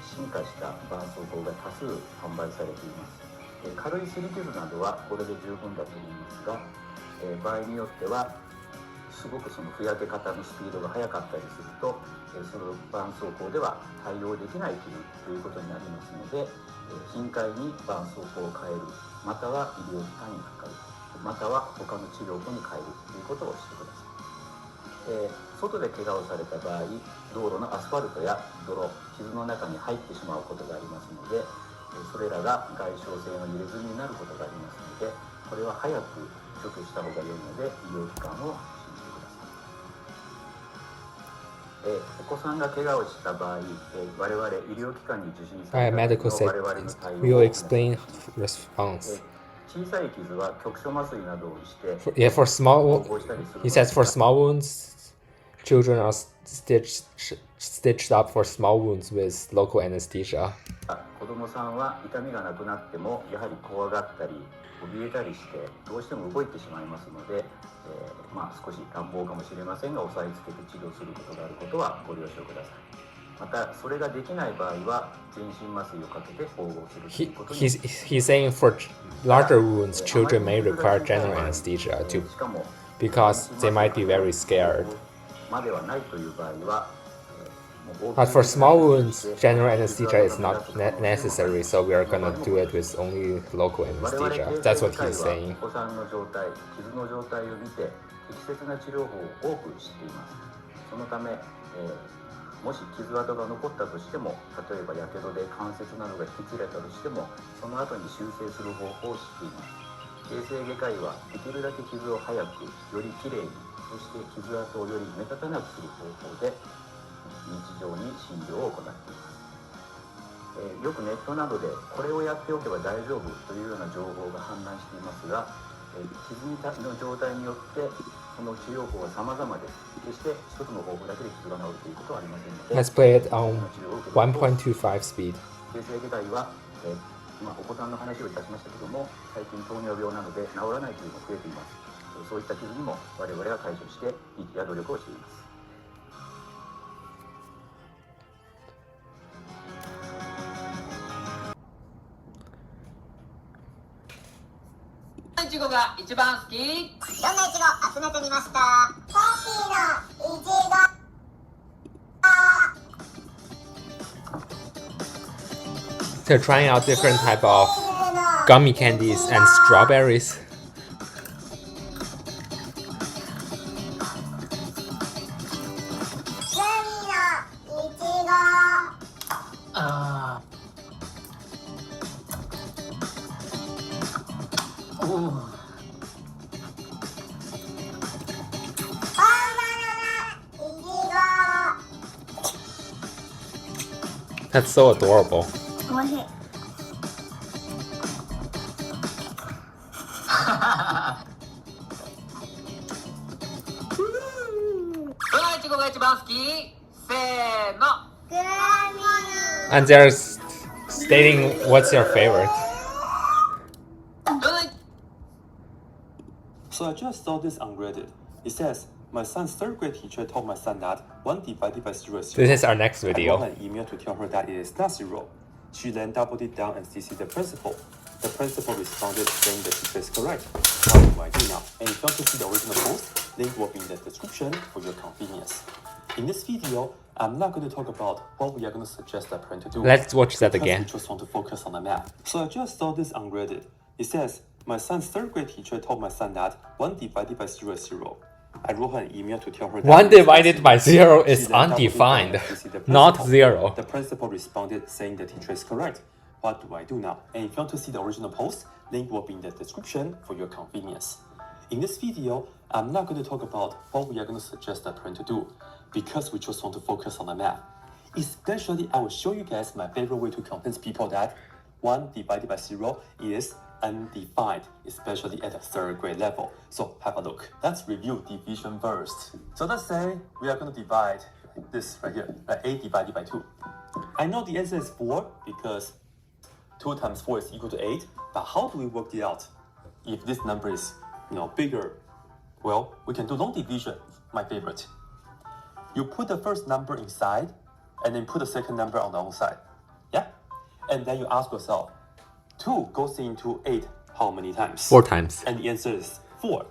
進化した絆創膏が多数販売されています。軽い擦り傷などはこれで十分だと思いますが、場合によってはすごくそのふやけ方のスピードが速かったりすると、その絆創膏では対応できない傷ということになりますので、頻回に絆創膏を変える、または医療機関にかかる、または他の治療法に変えるということをしてください。外で怪我をされた場合、道路のアスファルトや泥、傷の中に入ってしまうことがありますので、それらが外傷性の入れ墨になることがありますので、これは早く除去した方が良いので医療機関を受診してください。お子さんが怪我をした場合、我々医療機関に受診された時の我々の対応を We will explain response. 小さい傷は局所麻酔などをして、Yeah, for small, he says for small wounds, children are stitched up for small wounds with local anesthesia. 子どもさんは痛みがなくなってもやはり怖がったり怯えたりしてどうしても動いてしまいますので、少し乱暴かもしれませんが押さえつけて治療することがあることはご了承ください。またそれができない場合は全身麻酔をかけて縫合するということに。He's saying for larger wounds, children may require general anesthesia too, because they might be very scared. まではないという場合は、But for small wounds, general anesthesia is not necessary, so we are gonna do it with only local anesthesia. That's what he's saying. お子さんの状態、傷の状態を見て適切な治療法を多く知っています。そのため、もし傷跡が残ったとしても、例えばやけどで関節などが引きつれたとしても、その後に修正する方法を知っています。形成外科医はできるだけ傷を早く、よりきれいに、そして傷跡をより目立たなくする方法で日常に診療を行っています。よくネットなどでこれをやっておけば大丈夫というような情報が氾濫していますが、傷の状態によってその治療法は様々です。決して一つの方法だけで傷が治るということはありませんので。Let's play it on 1.25 speed. 形成外科医は、今お子さんの話をいたしましたけども、最近糖尿病なので治らない傷も増えています。そういった傷にも我々は対処して日々や努力をしています。いちごが一番好き。どんないちご集めてみました。コーヒーのいちご。They're trying out different type of gummy candies and strawberries. That's so adorable. おいしい。どのいちごが一番好き？せーの。グラミー。 And they're stating what's your favorite. So I just saw this on Reddit. It says, my son's third grade teacher told my son that 1 divided by 0 is 0. This is our next video. I wrote an email to tell her that it is not 0. She then doubled it down and CC'd the principal. The principal responded saying the teacher is correct. What do I do now? And if you want to see the original post, link will be in the description for your convenience. In this video, I'm not going to talk about what we are going to suggest the parent to do. Let's watch that again. We just want to focus on the math. So I just saw this on Reddit. It says, my son's third grade teacher told my son that 1 divided by 0 is 0. I wrote her an email to tell her that 1 divided by 0 is undefined, not 0. The principal responded saying the teacher is correct. What do I do now? And if you want to see the original post, link will be in the description for your convenience. In this video, I'm not going to talk about what we are going to suggest the parent to do, because we just want to focus on the math. Especially, I will show you guys my favorite way to convince people that 1 divided by 0 is undefined, especially at the third grade level. So have a look. Let's review division first. So let's say we are going to divide this right here, 8 divided by 2. I know the answer is 4 because 2 times 4 is equal to 8, but how do we work it out? If this number is, bigger, well, we can do long division, my favorite. You put the first number inside, and then put the second number on the outside. Yeah? And then you ask yourself, 2 goes into 8 how many times? 4 times. And the answer is 4.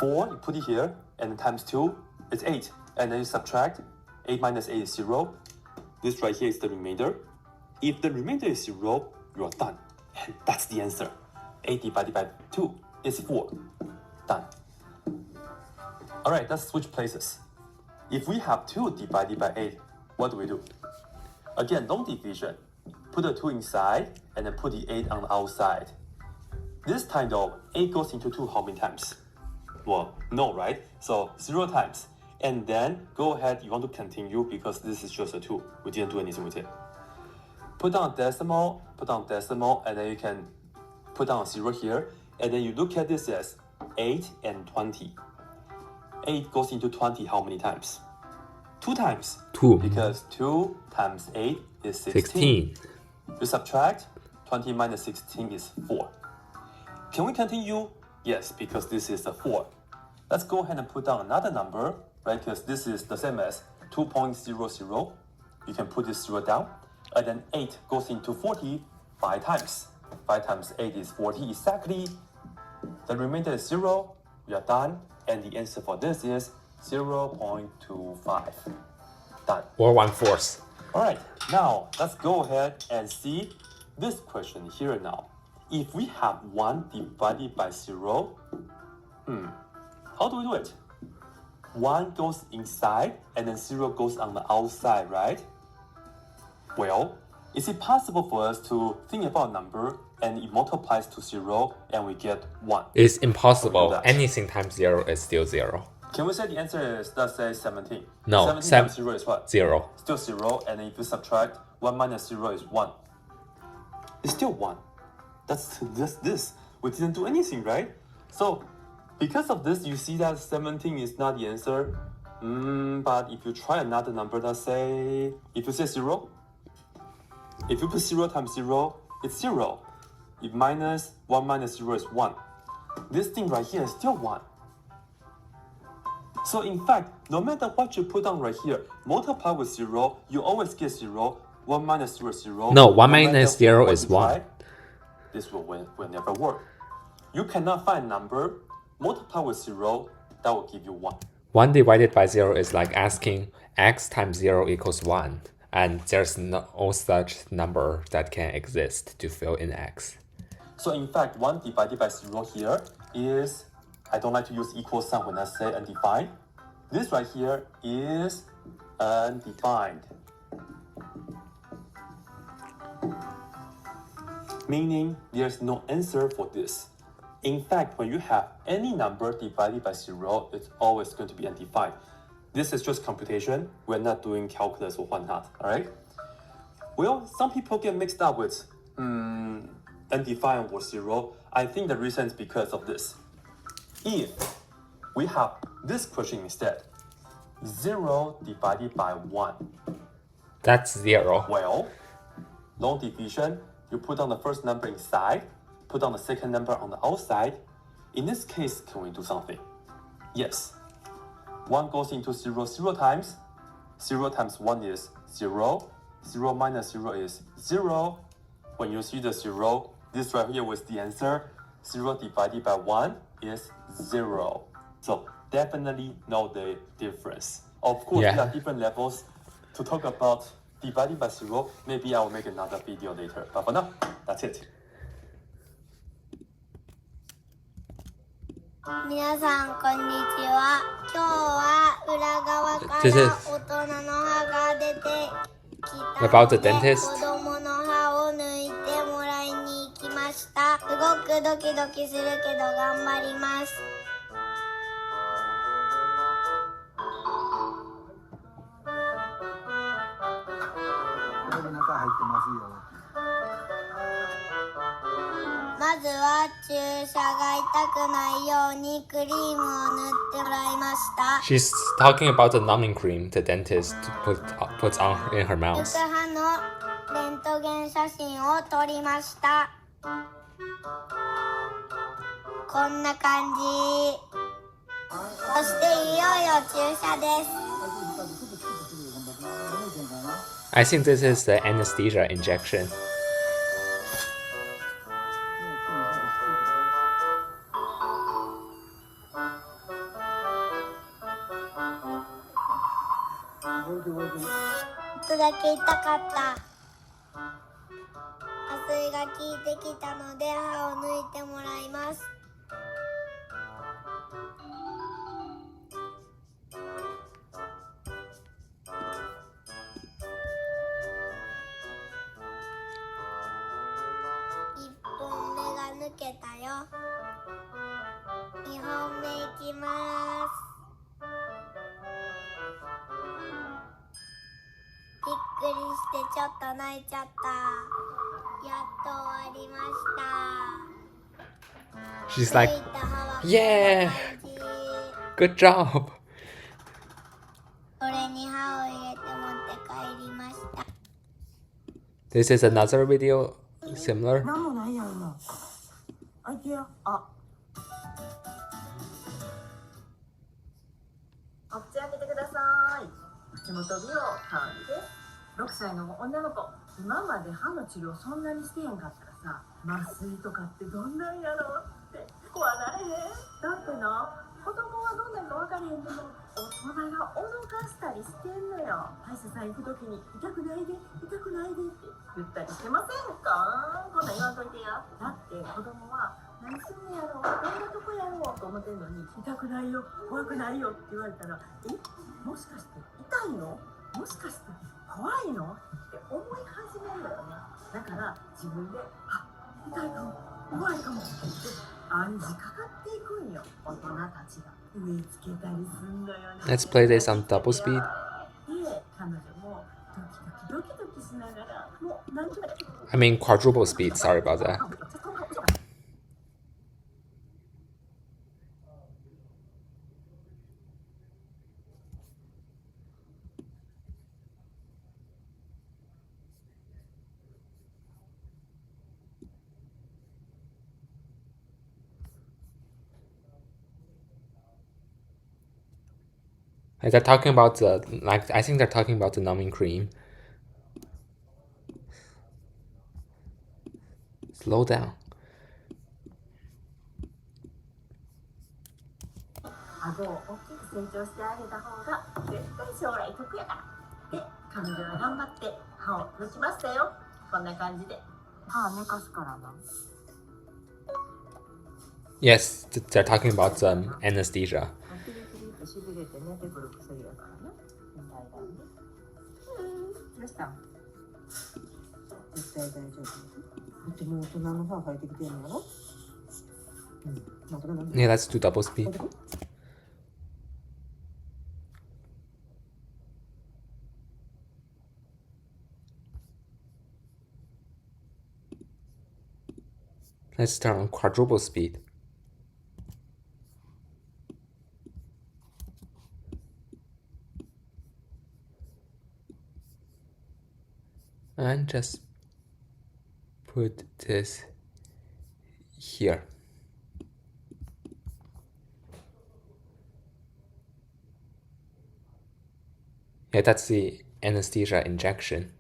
4, you put it here, and then times 2 is 8. And then you subtract, 8 minus 8 is 0. This right here is the remainder. If the remainder is 0, you are done. And that's the answer. 8 divided by 2 is 4. Done. Alright, let's switch places. If we have 2 divided by 8, what do we do? Again, long division. Put the 2 inside, and then put the 8 on the outside. This time though, 8 goes into 2 how many times? Well, no, right? So 0 times. And then go ahead, you want to continue because this is just a 2. We didn't do anything with it. Put down decimal, and then you can put down a 0 here. And then you look at this as 8 and 20. 8 goes into 20 how many times? 2 times. 2. Because 2 times 8 is 16. You subtract, 20 minus 16 is 4. Can we continue? Yes, because this is a 4. Let's go ahead and put down another number, right? Because this is the same as 2.00. You can put this 0 down. And then 8 goes into 40 5 times. 5 times 8 is 40 exactly. The remainder is 0. We are done. And the answer for this is 0.25. Done. Or 1/4. Alright, now let's go ahead and see this question here now. If we have 1 divided by 0, how do we do it? 1 goes inside and then 0 goes on the outside, right? Well, is it possible for us to think about a number and it multiplies to 0 and we get 1? It's impossible. Anything times 0 is still 0. Can we say the answer is, let's say, 17? No, 17 times 0 is what? 0. Still 0, and if you subtract 1 minus 0 is 1. It's still 1. That's just this. We didn't do anything, right? So, because of this, you see that 17 is not the answer. But if you try another number, let's say, if you say 0, if you put 0 times 0, it's 0. If 1 minus 0 is 1. This thing right here is still 1. So in fact, no matter what you put down right here, multiply with 0, you always get 0. 1 minus 0 is 0. No, 1 minus 0 is 1. This will never work. You cannot find a number, multiply with 0, that will give you 1. 1 divided by 0 is like asking x times 0 equals 1. And there's no such number that can exist to fill in x. So in fact, 1 divided by 0 here is, I don't like to use equal sign when I say undefined. This right here is undefined. Meaning there's no answer for this. In fact, when you have any number divided by 0, it's always going to be undefined. This is just computation. We're not doing calculus or whatnot, alright? Well, some people get mixed up with undefined or 0. I think the reason is because of this. If we have this question instead, 0 divided by 1. That's 0. Well, long division, you put down the first number inside, put down the second number on the outside. In this case, can we do something? Yes. 1 goes into 0 times. 0 times 1 is 0. 0 minus 0 is 0. When you see the 0, this right here was the answer. 0 divided by 1 is 0. So definitely know the difference. Of course, there are different levels to talk about dividing by 0. Maybe I will make another video later. But for now, that's it. 皆さんこんにちは。今日は裏側から大人の歯が出てきた About the ので dentist. 子供の歯を抜いてもらいに行きました。すごくドキドキするけど頑張ります。これで中入ってますよ。まずは注射が痛くないようにクリームを塗ってもらいました。 She's talking about the numbing cream the dentist puts on in her 抜 mouth. く歯のレントゲン写真を撮りました。こんな感じ。そしていよいよ注射です。 I think this is the anesthesia injection. ちょっとだけ痛かった。麻酔が効いてきたので歯を抜いてもらいます。1本目が抜けたよ。2本目いきます。びっくりしてちょっと泣いちゃった。やっと終わりました。 She's like, yeah, good job. これに歯を入れて持って帰りました。 This is another video similar. なんもないやん今。あ、いけよ。あ。お口開けてください。口元美容香りです。6歳の女の子。今まで歯の治療そんなにしてへんかったらさ、麻酔とかってどんなんやろって怖なれへん。だってな、子供はどんなんか分かれへんけど、大人が脅かしたりしてんのよ。歯医者さん行くときに痛くないで痛くないでって言ったりしてませんか？こんなん言わんといてや。だって子供は何すんのやろう、どんなとこやろうと思ってんのに、痛くないよ怖くないよって言われたら、もしかして痛いの？もしかして怖いの？って思い始めるのよね。だから自分で痛いかも怖いかもって暗示かかっていくんよ。大人たちが植え付けたりすんのよね。 Let's play this on double speed. で彼女もドキドキしながらもう何十回 I mean quadruple speed, sorry about that. They're talking about the, like, I think they're talking about the numbing cream. Slow down. 顎を大きく成長してあげた方が絶対将来得やからで、彼女は頑張って歯を抜きましたよ。こんな感じで歯寝かすからな。 Yes, they're talking about anesthesia. しびれて寝てくる薬やからね。どうしたん？絶対大丈夫。だってもう大人の歯生えてきてるんやろ。Yeah, let's do double speed. Let's turn on quadruple speed. And just put this here. Yeah, that's the anesthesia injection.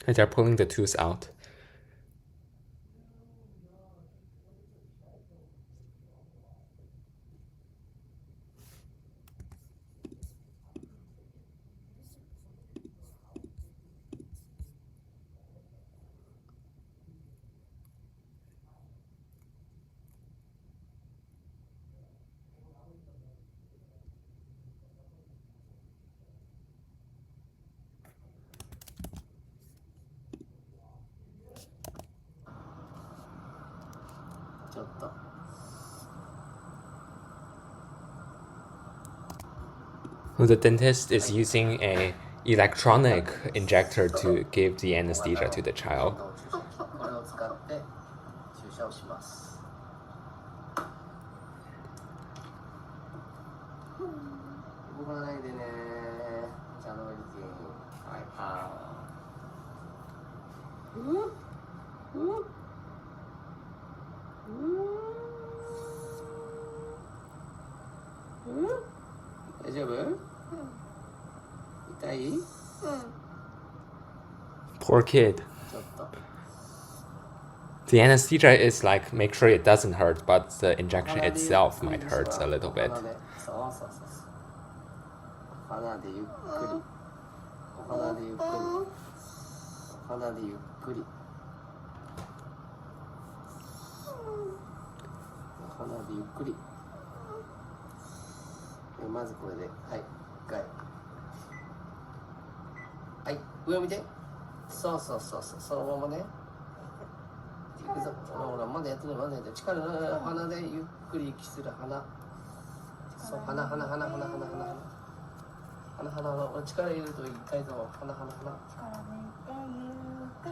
And they're pulling the tooth out. The dentist is using a electronic injector to give the anesthesia to the child. これを使って注射をします。動かないでね。じゃあノイズはい大丈夫？痛い？Poor kid. The anesthesia is like, make sure it doesn't hurt, but the injection itself might hurt a little bit. 鼻でゆっくり。鼻でゆっくり。鼻でゆっくり。鼻でゆっくり。まずこれで、はい、一回。はい、上を見て。そうそうそうそう、そのままね。いくぞ。ほら、まだやってない、まだやってない。力の鼻でゆっくり息する鼻。そう、鼻。鼻、力入れると痛いぞ。鼻。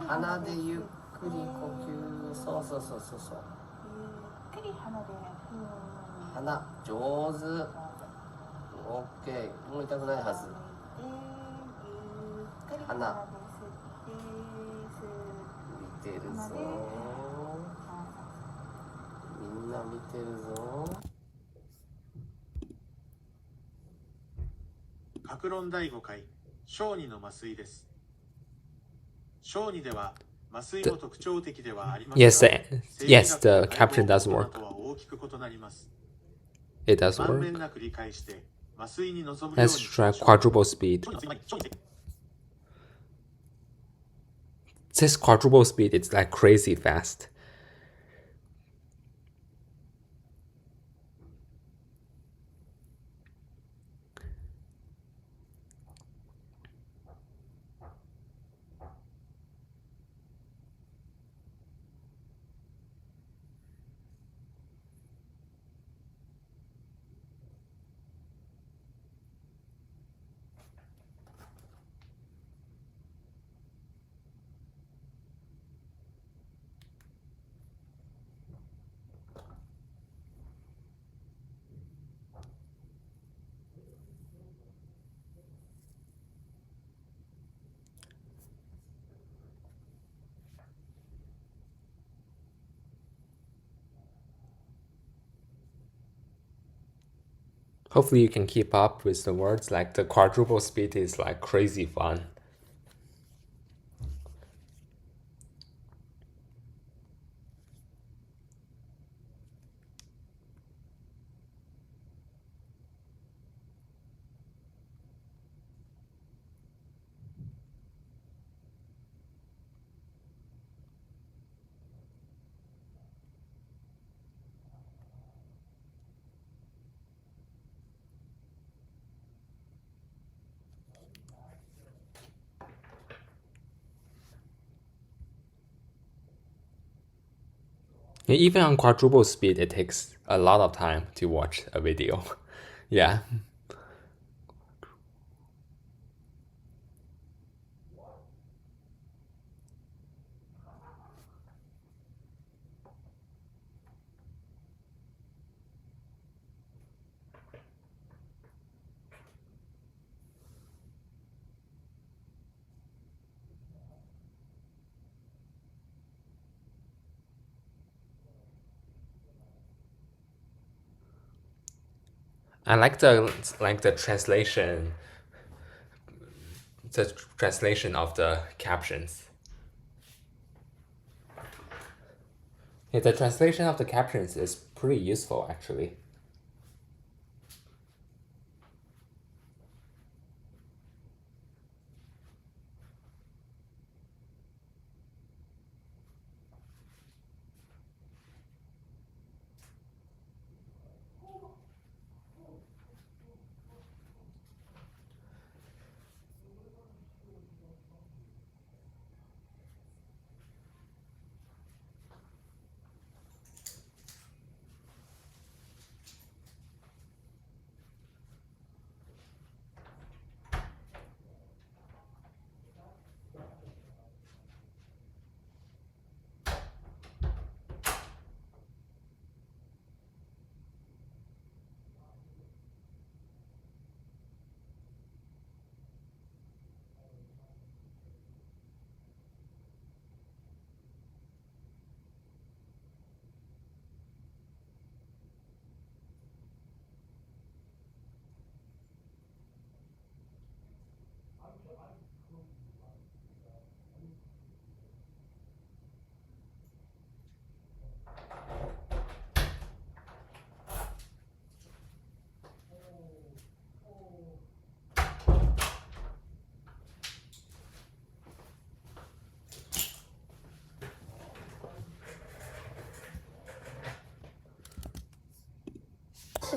鼻でゆっくり呼吸。そう。ゆっくり鼻で。鼻、上手。オッケー。もう痛くないはず。鼻。見てるぞ。みんな見てるぞ。各論第5回小児の麻酔です。小児では麻酔も特徴的ではありますが、yes, the caption does work. とは大きく異なります。It does まん work. べんなく理解して麻酔に臨むように Let's try quadruple speed. This quadruple speed, it's like crazy fast. Hopefully you can keep up with the words, like the quadruple speed is like crazy fun. Even on quadruple speed, it takes a lot of time to watch a video. Yeah. I like the translation of the captions. Yeah, the translation of the captions is pretty useful actually.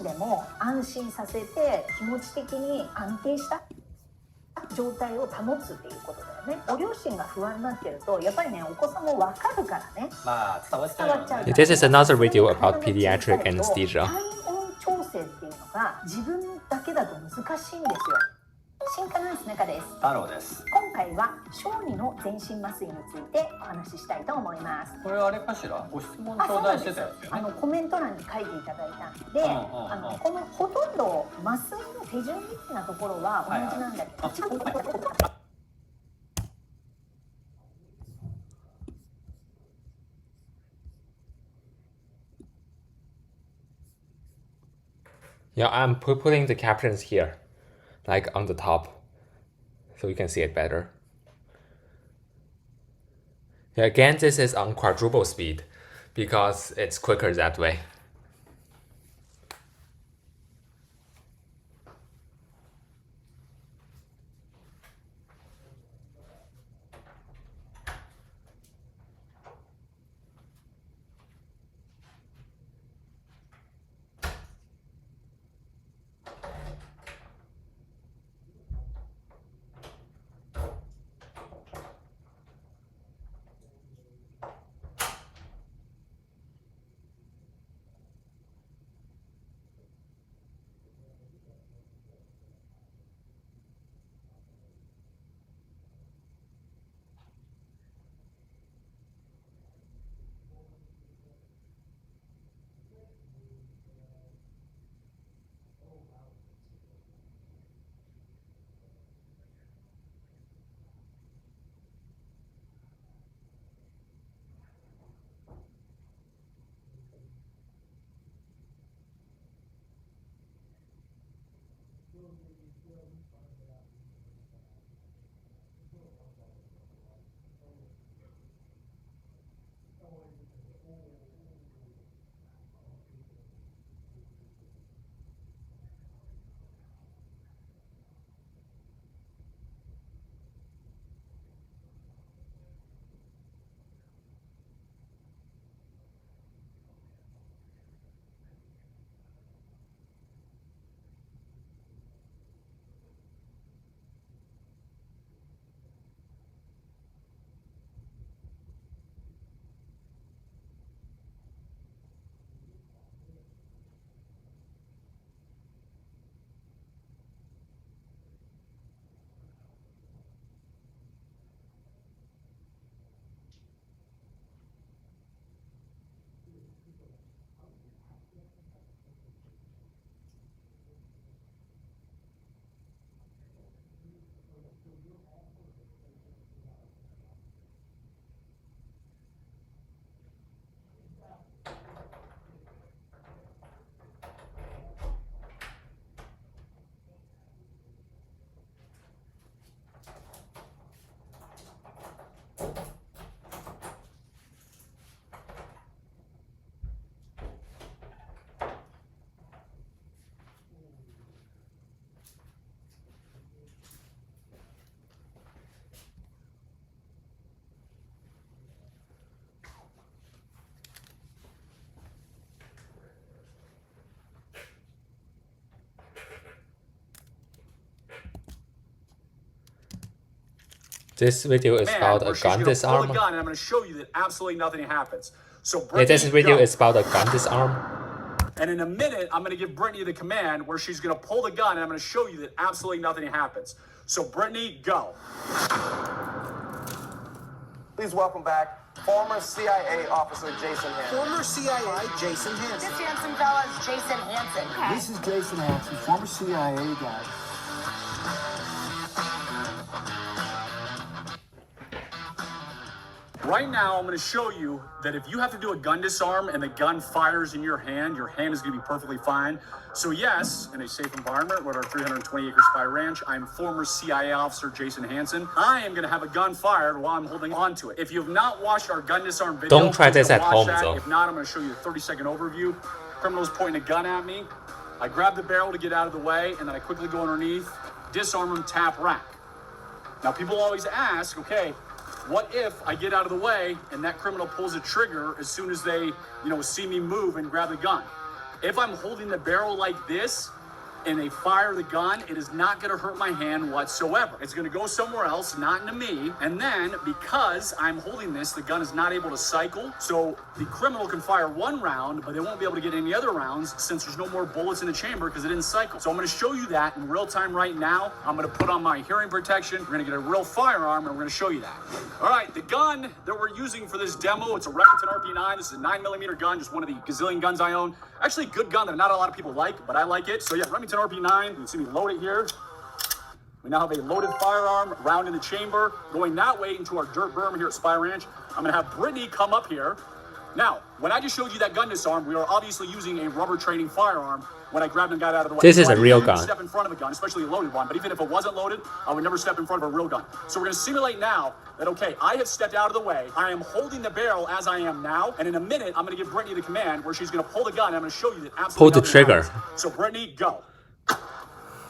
でも安心させて気持ち的に安定した状態を保つっていうことだよね。ご両親が不安になってるとやっぱりねお子さんも分かるからね。まあ伝わっちゃうからね。This is another video about pediatric anesthesia. 体温調整っていうのが自分だけだと難しいんですよ。新科ナンス中です。太郎です。今回は小児の全身麻酔についてお話ししたいと思います。これはあれかしら、ご質問頂戴してたやつよね。コメント欄に書いていただいたんで、このほとんど麻酔の手順みたいなところは同じなんだけど、Yeah, I'm putting the captions here, like on the top, so you can see it better. Yeah, again, this is on quadruple speed because it's quicker that way. This video is about a gun disarm. Pull a gun, and I'm going to show you that absolutely nothing happens. So Yeah, this video is about a gun disarm. And in a minute, I'm going to give Brittany the command where she's going to pull the gun, and I'm going to show you that absolutely nothing happens. So Brittany, go. Please welcome back former CIA officer Jason Hansen. Former CIA Jason Hansen. This handsome fella is Jason Hansen. Okay. This is Jason Hansen, former CIA guy. Right now, I'm going to show you that if you have to do a gun disarm and the gun fires in your hand is going to be perfectly fine. So yes, in a safe environment with our 320-acre spy ranch, I'm former CIA officer Jason Hansen. I am going to have a gun fired while I'm holding on to it. If you have not watched our gun disarm video, don't try this at home, though. If not, I'm going to show you a 30-second overview. Criminal's pointing a gun at me. I grab the barrel to get out of the way, and then I quickly go underneath, disarm him, tap rack. Now, people always ask, okay, what if I get out of the way and that criminal pulls a trigger as soon as they, see me move and grab the gun? If I'm holding the barrel like this, and they fire the gun, it is not going to hurt my hand whatsoever. It's going to go somewhere else, not into me. And then, because I'm holding this, the gun is not able to cycle. So the criminal can fire one round, but they won't be able to get any other rounds since there's no more bullets in the chamber because it didn't cycle. So I'm going to show you that in real time right now. I'm going to put on my hearing protection. We're going to get a real firearm, and we're going to show you that. All right, the gun that we're using for this demo, it's a Remington RP9. This is a 9mm gun, just one of the gazillion guns I own. Actually, a good gun that not a lot of people like, but I like it. So yeah, Remington RP9. You can see me load it here. We now have a loaded firearm, round in the chamber, going that way into our dirt berm here at Spy Ranch. I'm going to have Brittany come up here. Now, when I just showed you that gun disarm, we are obviously using a rubber training firearm when I grabbed and got out of the way. This is a real gun. Step in front of a gun, especially a loaded one, but even if it wasn't loaded, I would never step in front of a real gun. So we're going to simulate now that, okay, I have stepped out of the way. I am holding the barrel as I am now, and in a minute, I'm going to give Brittany the command where she's going to pull the gun, and I'm going to show you that absolutely pull the trigger. Happens. So Brittany, go.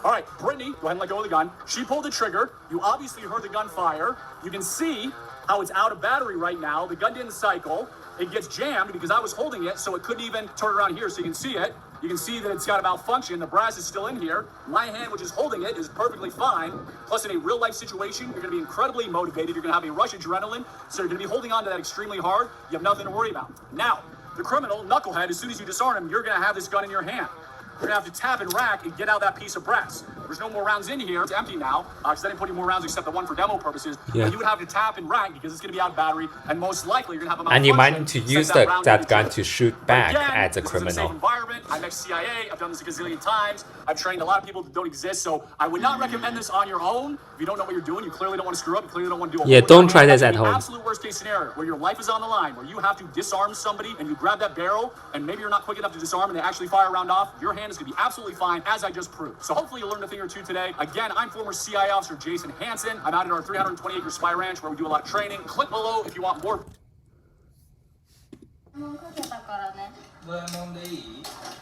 All right, Brittany, go ahead and let go of the gun. She pulled the trigger. You obviously heard the gun fire. You can see how it's out of battery right now. The gun didn't cycle. It gets jammed because I was holding it, so it couldn't even turn around here so you can see it. You can see that it's got a malfunction. The brass is still in here. My hand, which is holding it, is perfectly fine. Plus, in a real-life situation, you're going to be incredibly motivated. You're going to have a rush of adrenaline, so you're going to be holding on to that extremely hard. You have nothing to worry about. Now, the criminal, knucklehead, as soon as you disarm him, you're going to have this gun in your hand. You're going to have to tap and rack and get out that piece of brass. There's no more rounds in here. It's empty now, because I didn't put any more rounds except the one for demo purposes. Yeah. But you would have to tap and rack because it's going to be out of battery, and most likely you're going to have a malfunction. And you might need to use that gun to shoot back again, at the this is a safe criminal. environment. I'm ex-CIA. I've done this a gazillion times. I've trained a lot of people that don't exist, so I would not recommend this on your own. If you don't know what you're doing, you clearly don't want to screw up. You clearly don't want to do a Yeah, don't try this at home. Absolute worst case scenario where your life is on the line, where you have to disarm somebody and you grab that barrel, and maybe you're not quick enough to disarm and they actually fire a round off. Your hand is going to be absolutely fine, as I just proved. So hopefully you learned a thing or two today. Again, I'm former CIA officer Jason Hansen. I'm out at our 320-acre spy ranch where we do a lot of training. Click below if you want more.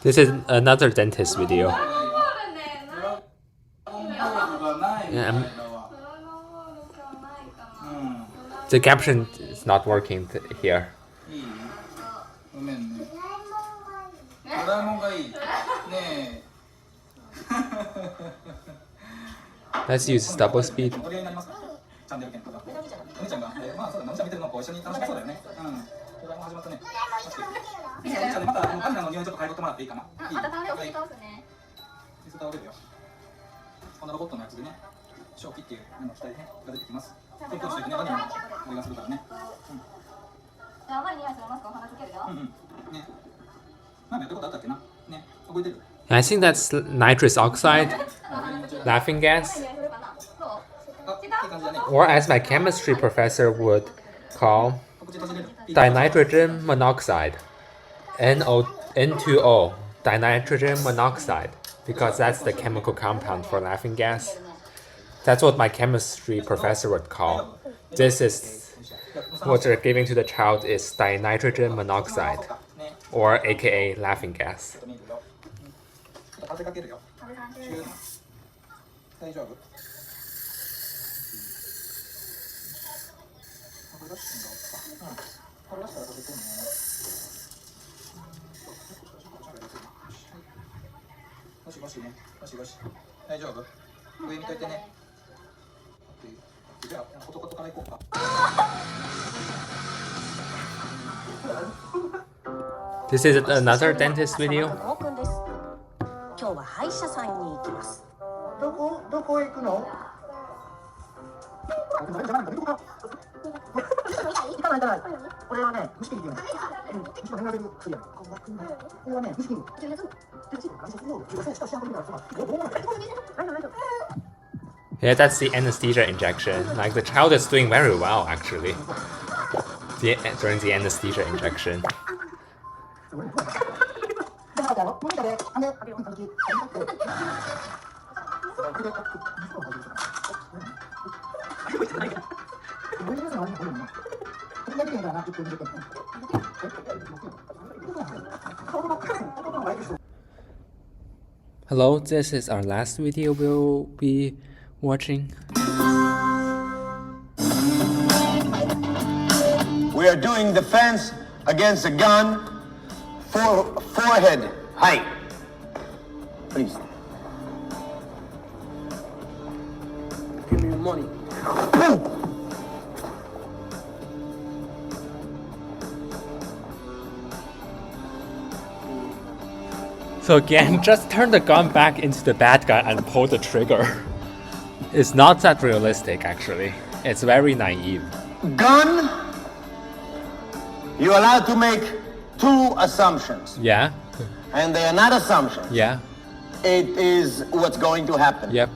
This is another dentist video. Yeah, the caption is not working here. Let's use double speed. I think that's nitrous oxide, laughing gas, or as my chemistry professor would call, dinitrogen monoxide, N2O, dinitrogen monoxide, because that's the chemical compound for laughing gas. That's what my chemistry professor would call. This is what they're giving to the child is dinitrogen monoxide, or aka laughing gas. This is another dentist video. 今日は歯医者さんに行きます。どこへ行くの？行かない。これはね、虫切りっていうの。虫の年が出る薬や。これはね、虫切り。Yeah, that's the anesthesia injection. Like the child is doing very well actually. During the anesthesia injection. Hello, this is our last video we'll be watching. We are doing defense against a gun, forehead height. Please. こにボン So again, just turn the gun back into the bad guy and pull the trigger. It's not that realistic, actually. It's very naive. Gun, you're allowed to make 2 assumptions. Yeah. And they are not assumptions. Yeah. It is what's going to happen. Yep.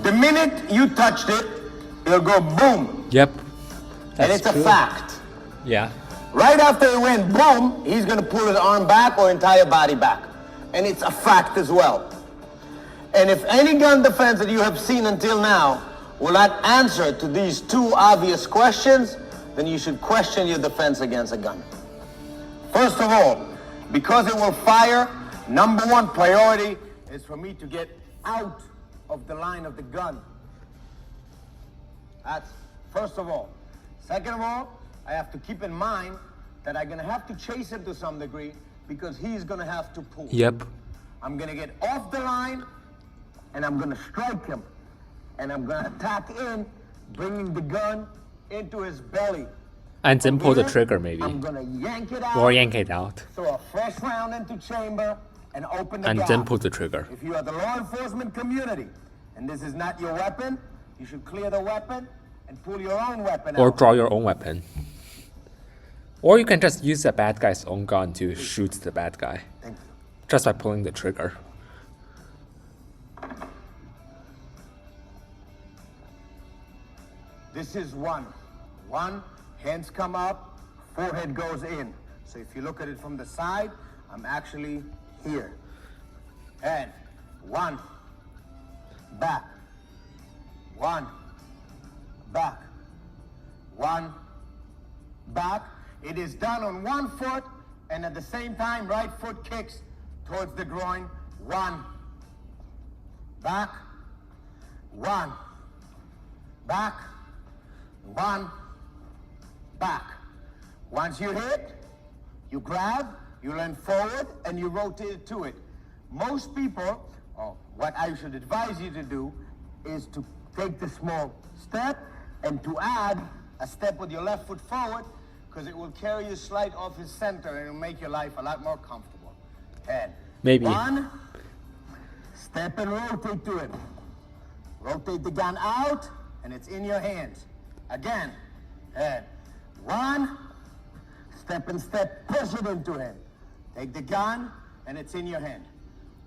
The minute you touched it, it'll go boom. Yep. And it's true. a fact. Yeah. Right after it went boom, he's going to pull his arm back or entire body back. And it's a fact as well. And if any gun defense that you have seen until now will not answer to these 2 obvious questions, then you should question your defense against a gun. First of all, because it will fire, number 1 priority is for me to get out of the line of the gun. That's first of all. Second of all, I have to keep in mind that I'm going to have to chase him to some degree because he's going to have to pull. Yep. I'm going to get off the line and I'm going to strike him. And I'm going to attack in, bringing the gun into his belly. And then pull the trigger, maybe. I'm going to yank it out. Or yank it out. Throw a fresh round into chamber and open the And gap. then pull the trigger. If you are the law enforcement community and this is not your weapon, you should clear the weapon and pull your own weapon Or out. draw your own weapon. Or you can just use the bad guy's own gun to shoot the bad guy. Thank you. Just by pulling the trigger. This is 1. 1, hands come up, forehead goes in. So if you look at it from the side, I'm actually here. And 1, back, 1, back, 1, back. It is done on 1 foot, and at the same time, right foot kicks towards the groin. 1, back, 1, back, 1, back. Once you hit, you grab, you lean forward, and you rotate to it. Most people, what I should advise you to do is to take the small step and to add a step with your left foot forward, because it will carry you slight off his center and it'll make your life a lot more comfortable. Head. Maybe. 1, step and rotate to it. Rotate the gun out, and it's in your hands. Again, head. 1, step and step, push it into him. Take the gun, and it's in your hand.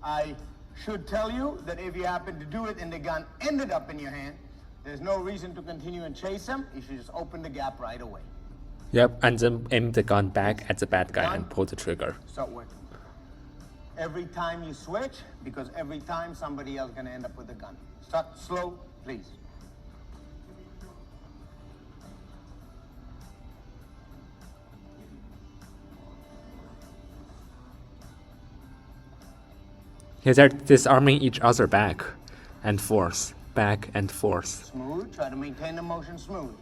I should tell you that if you happen to do it and the gun ended up in your hand, there's no reason to continue and chase him. You should just open the gap right away. Yep, and then aim the gun back at the bad guy and pull the trigger. Start working. Every time you switch, because every time somebody else is going to end up with a gun. Start slow, please. Yeah, they're disarming each other back and forth, back and forth. Smooth. Try to maintain the motion smooth.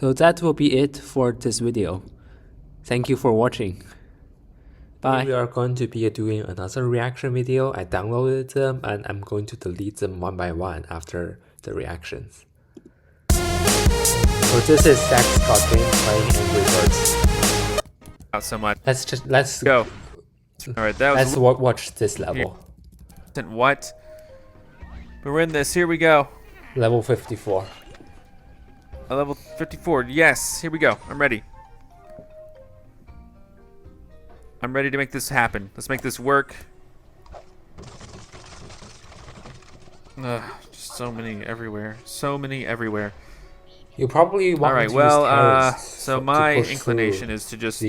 So that will be it for this video. Thank you for watching. Bye. We are going to be doing another reaction video. I downloaded them and I'm going to delete them one by one after the reactions. So this is Zach Scott Game playing Angry Birds. Not so much. Let's go. All right, that was. Let's watch this level. What? But we're in this. Here we go. Level 54. Level 54. Yes. Here we go. I'm ready. I'm ready to make this happen. Let's make this work. Just so many everywhere. So many everywhere. You probably want to use terrorists so my inclination is to just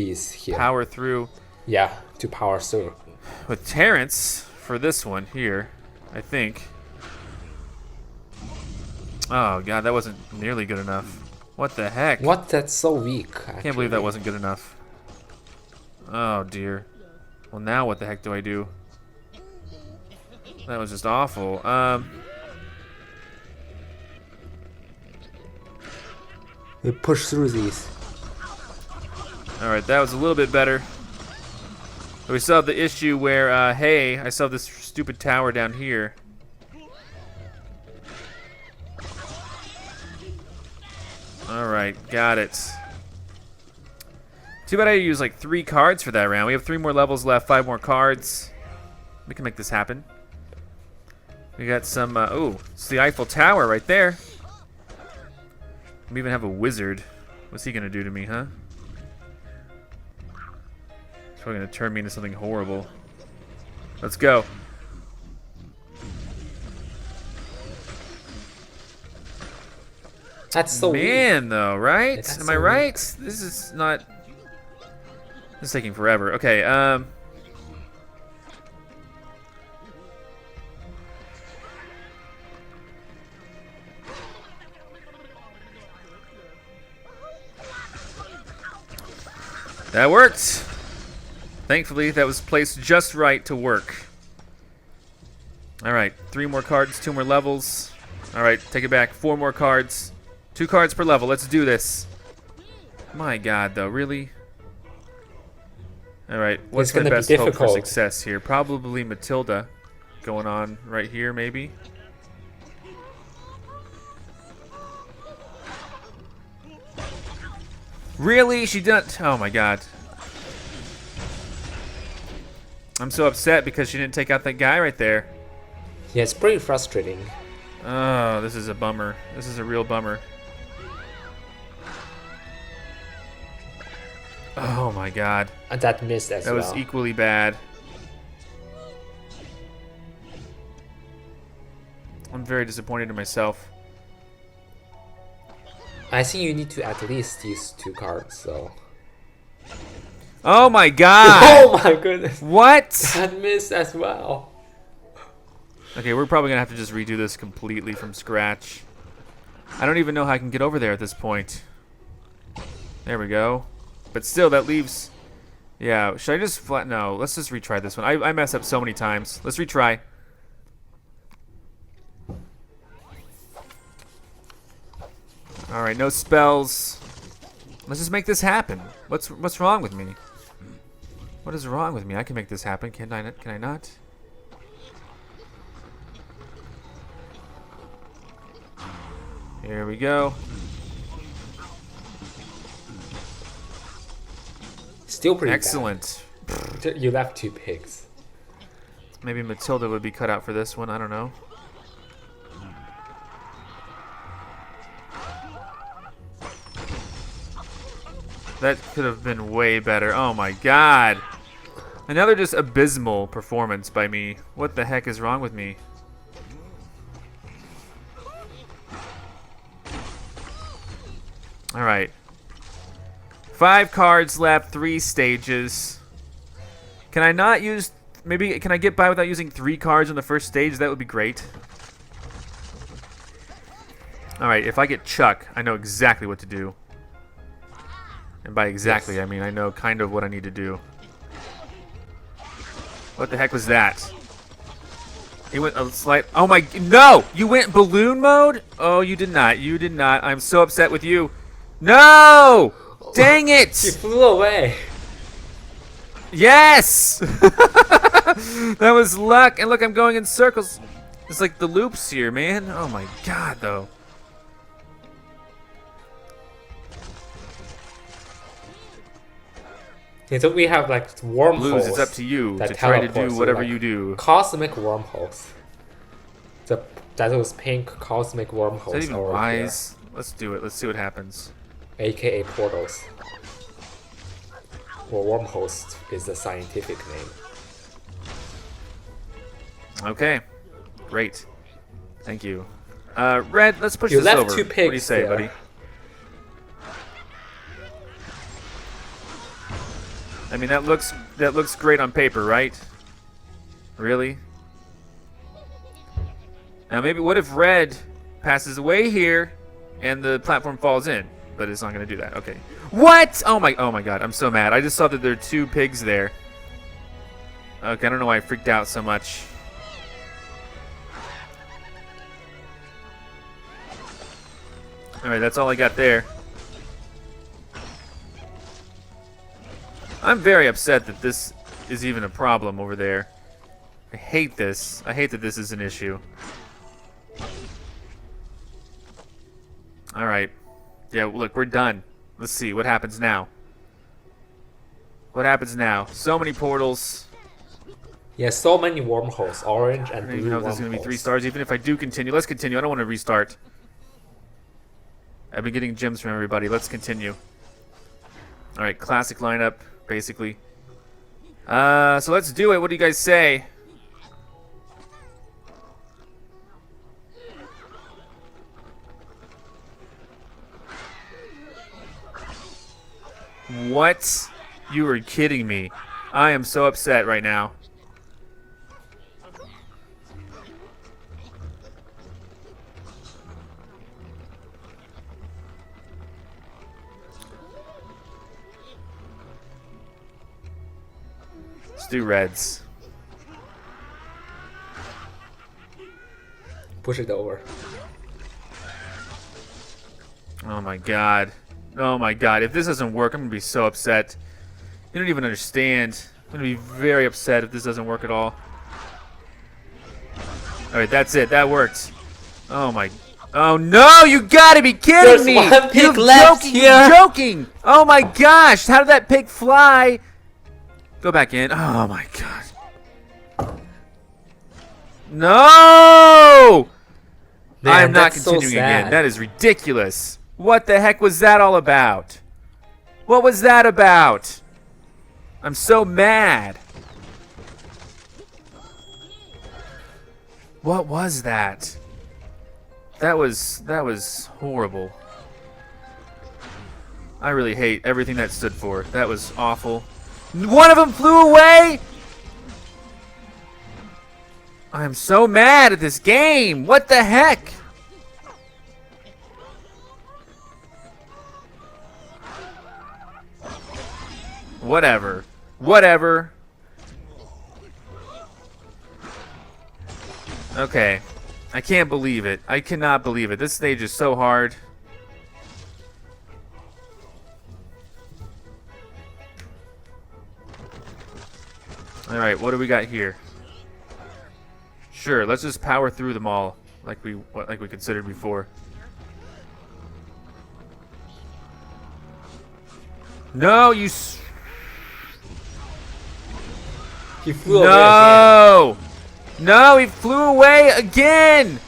power through. Yeah, to power through. With Terrence for this one here, I think. Oh god, that wasn't nearly good enough. What the heck? What? That's so weak. I can't believe that wasn't good enough. Oh dear. Well, now what the heck do I do? That was just awful. We push through these. Alright, that was a little bit better. But we still have the issue where, hey, I still have this stupid tower down here. Alright, got it. Too bad I used like 3 cards for that round. We have 3 more levels left, 5 more cards. We can make this happen. We got some, oh, it's the Eiffel Tower right there. We even have a wizard. What's he gonna do to me, huh? He's probably gonna turn me into something horrible. Let's go. That's so man, though, right? That's Am so I right? This is not. This is taking forever. Okay. That worked. Thankfully, that was placed just right to work. All right, 3 more cards, 2 more levels. All right, take it back. 4 more cards. 2 cards per level. Let's do this. My God, though, really? All right, what's my best hope for success here? Probably Matilda going on right here, maybe. Really? She didn't? Oh my god. I'm so upset because she didn't take out that guy right there. Yeah, it's pretty frustrating. Oh, this is a bummer. This is a real bummer. Oh my god. And that missed as well. That was equally bad. I'm very disappointed in myself. I think you need to at least use 2 cards, so. Oh my god! Oh my goodness! What? That missed as well. Okay, we're probably gonna have to just redo this completely from scratch. I don't even know how I can get over there at this point. There we go. But still, that leaves. Yeah, should I just flat? No, let's just retry this one. I mess up so many times. Let's retry. Alright, no spells. Let's just make this happen. What's wrong with me? What is wrong with me? I can make this happen. Can I not? Here we go. Still pretty excellent. Bad. You left 2 pigs. Maybe Matilda would be cut out for this one. I don't know. That could have been way better. Oh my god. Another just abysmal performance by me. What the heck is wrong with me? Alright. 5 cards left, 3 stages. Can I not use... Maybe, can I get by without using 3 cards on the first stage? That would be great. Alright, if I get Chuck, I know exactly what to do. And by exactly, I mean I know kind of what I need to do. What the heck was that? He went a slight... Oh my... No! You went balloon mode? Oh, you did not. You did not. I'm so upset with you. No! Dang it! He flew away. Yes! That was luck. And look, I'm going in circles. It's like the loops here, man. Oh my god, though. Yeah, so we have like wormholes. Blues, it's up to you that to try to teleport, do so, whatever like, you do. Cosmic wormholes. That was pink cosmic wormholes. Is that even over wise? here. Let's do it. Let's see what happens. AKA portals. Or wormholes is the scientific name. Okay. Great. Thank you. Red, let's push You this left over. two What do you pigs say, there. buddy? I mean, that looks great on paper, right? Really? Now maybe what if red passes away here and the platform falls in? But it's not going to do that. Okay. What? Oh my god, I'm so mad. I just saw that there are two pigs there. Okay, I don't know why I freaked out so much. Alright, that's all I got there. I'm very upset that this is even a problem over there. I hate this. I hate that this is an issue. Alright. Yeah, look, we're done. Let's see, what happens now? What happens now? So many portals. Yeah, so many wormholes. Orange and I don't blue even know if there's going to be 3 stars, even if I do continue. Let's continue. I don't want to restart. I've been getting gems from everybody. Let's continue. Alright, classic lineup, basically. So let's do it. What do you guys say? What? You are kidding me. I am so upset right now. Let's do reds. Push it over. Oh my god. Oh my god. If this doesn't work, I'm going to be so upset. You don't even understand. I'm going to be very upset if this doesn't work at all. Alright, that's it. That worked. Oh my... Oh no! You gotta be kidding me! There's one pig You're left joking! here. You're joking! Oh my gosh! How did that pig fly? Go back in. Oh my god. No! Man, I'm not that's so continuing again. sad. That is ridiculous. What the heck was that all about? What was that about? I'm so mad. What was that? That was horrible. I really hate everything that stood for. That was awful. One of them flew away? I'm so mad at this game. What the heck? Whatever. Whatever. Okay. I can't believe it. I cannot believe it. This stage is so hard. Alright, what do we got here? Sure, let's just power through them all like we considered before. No, you He flew away No! No, he flew away again!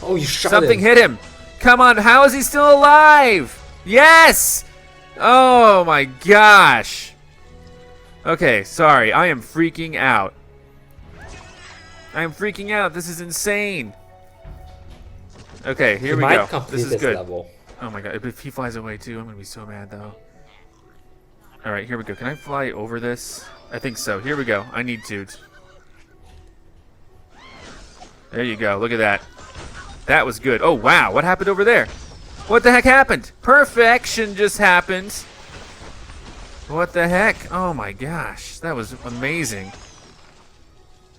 Oh, you shot Something him. hit him. Come on, how is he still alive? Yes! Oh my gosh. Okay, sorry. I am freaking out. I am freaking out. This is insane. Okay, here we go. This is good. Level. Oh my god, if he flies away too, I'm gonna be so mad though. Alright, here we go. Can I fly over this? I think so. Here we go. I need to. There you go. Look at that. That was good. Oh, wow. What happened over there? What the heck happened? Perfection just happened. What the heck? Oh my gosh. That was amazing.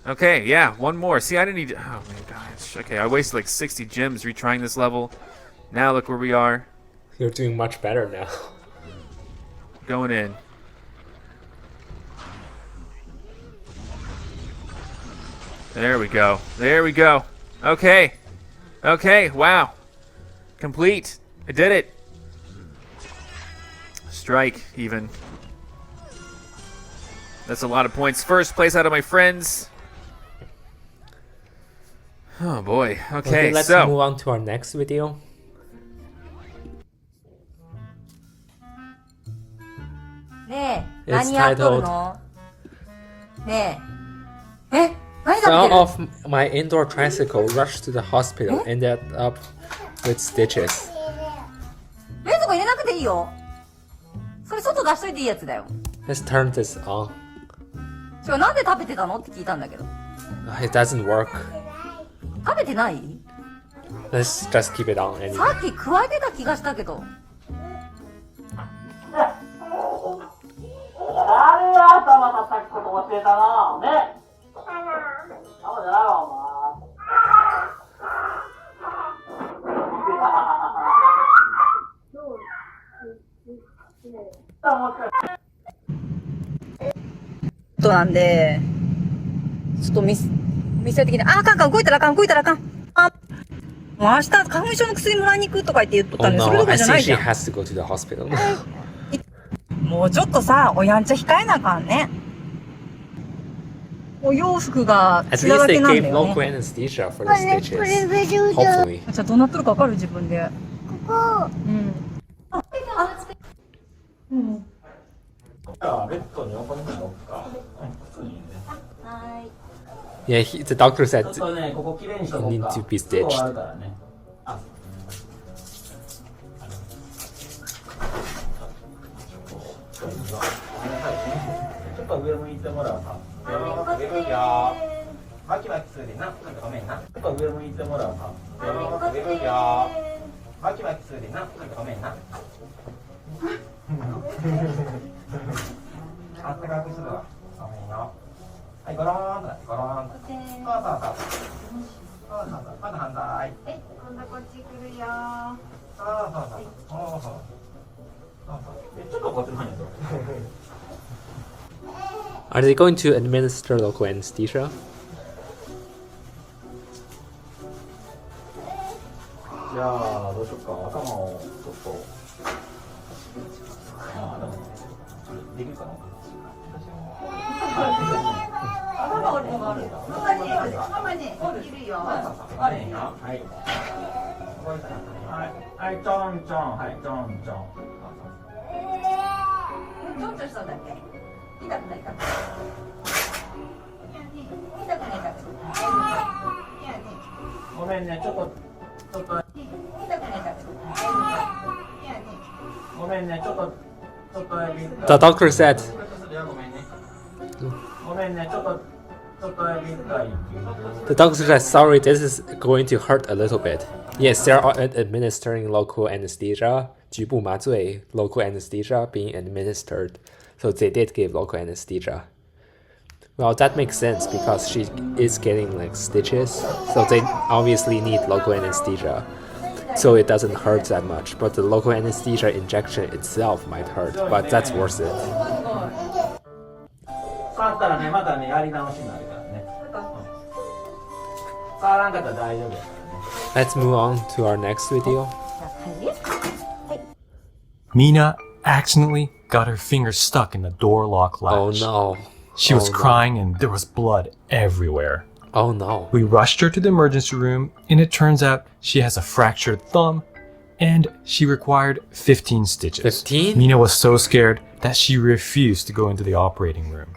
Okay, yeah. One more. See, I didn't need... Oh my gosh. Okay, I wasted like 60 gems retrying this level. Now look where we are. You're doing much better now. Going in. There we go. There we go. Okay. Okay, wow. Complete. I did it. Strike, even. That's a lot of points. First place out of my friends. Oh boy. Okay, let's so move on to our next video. It's titled Fell off my indoor tricycle, rushed to the hospital, ended up with stitches. 冷蔵庫入れなくていいよ。それ外出しといていいやつだよ。 Let's turn this on. なんで食べてたのって聞いたんだけど。 It doesn't work. 食べてない？ Let's just keep it on anyway. さっき加えてた気がしたけど。誰が頭叩くこと教えたのね。そうじゃないわお前。なんで、ちょっと店的に、あかんかん、動いたらあかん、動いたらあかん。あ、もう明日花粉症の薬もらいに行くとか言って言っとったんで、それどころじゃないじゃん。I think she has to go to the hospital. もうちょっとさ、おやんちゃ控えなあかんね。お洋服が血だらけなんだよね。At least they gave local anesthesia for the stitches. Hopefully. じゃあどうなってるかわかる自分で。ここ。うん。うん。じゃあベッドに横になろうか。はい。Yeah, the doctor said ちょっとね、ここきれいにしとこう need か。 to be 今日ある stitched. からね。あ。ちょっと上向いてもらおうか。上向いよ。マキマキするでな。ごめんな。ちょっと上向いてもらおうか。上向いよ。マキマキするでな。ごめんな。あったかくするわ。ごめんよ。はい、ゴローンとなってゴローンと。そうそうそう。そうそうそう。まだ反対。今度こっち来るよ。そうそうそう。そうそう。ちょっとこっちの方にどう？ Are they going to administer local anesthesia? じゃあどうしようか。頭をちょっと。ああでもできるかな。頭折るのがある。ママね、いるよ。あれよ。はい。はい、ちょんちょん、はい、ちょんちょん。ちょんちょんしたんだっけ？痛くないか。痛くないか。ごめんね、ちょっと。痛くないか。ごめんね、ちょっと。The doctor said. ごめんね、ちょっと。The doctor said, sorry, this is going to hurt a little bit. Yes, they are administering local anesthesia. 局部麻醉 local anesthesia being administered. So they did give local anesthesia. Well, that makes sense because she is getting like stitches. So they obviously need local anesthesia. So it doesn't hurt that much. But the local anesthesia injection itself might hurt. But that's worth it. 触ったらね、またね、やり直しになるからね。触らんかったら大丈夫やからね。 Let's move on to our next video. Mina accidentally got her finger stuck in the door lock latch. Oh no. She was crying and there was blood everywhere. Oh no. We rushed her to the emergency room and it turns out she has a fractured thumb and she required 15 stitches. 15? Mina was so scared that she refused to go into the operating room.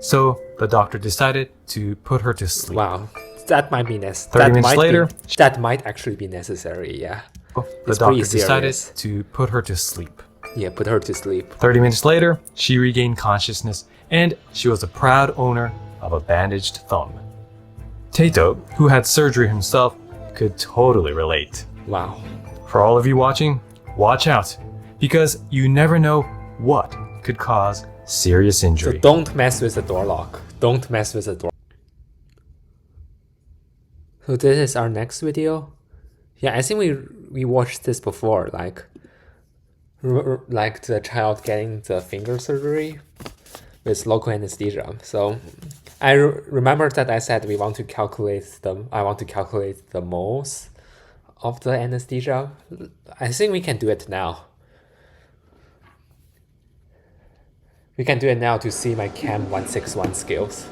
So the doctor decided to put her to sleep. Wow. That might be 30 minutes later, that might actually be necessary, yeah. The doctor decided to put her to sleep. Yeah, put her to sleep. 30 minutes later, she regained consciousness and she was a proud owner of a bandaged thumb. Tato, who had surgery himself, could totally relate. Wow. For all of you watching, watch out, because you never know what could cause serious injury. So don't mess with the door lock. Don't mess with the door. So this is our next video. Yeah, I think we we watched this before, like the child getting the finger surgery with local anesthesia. So I remember that I said I want to calculate the moles of the anesthesia. I think we can do it now. We can do it now to see my Chem 161 skills.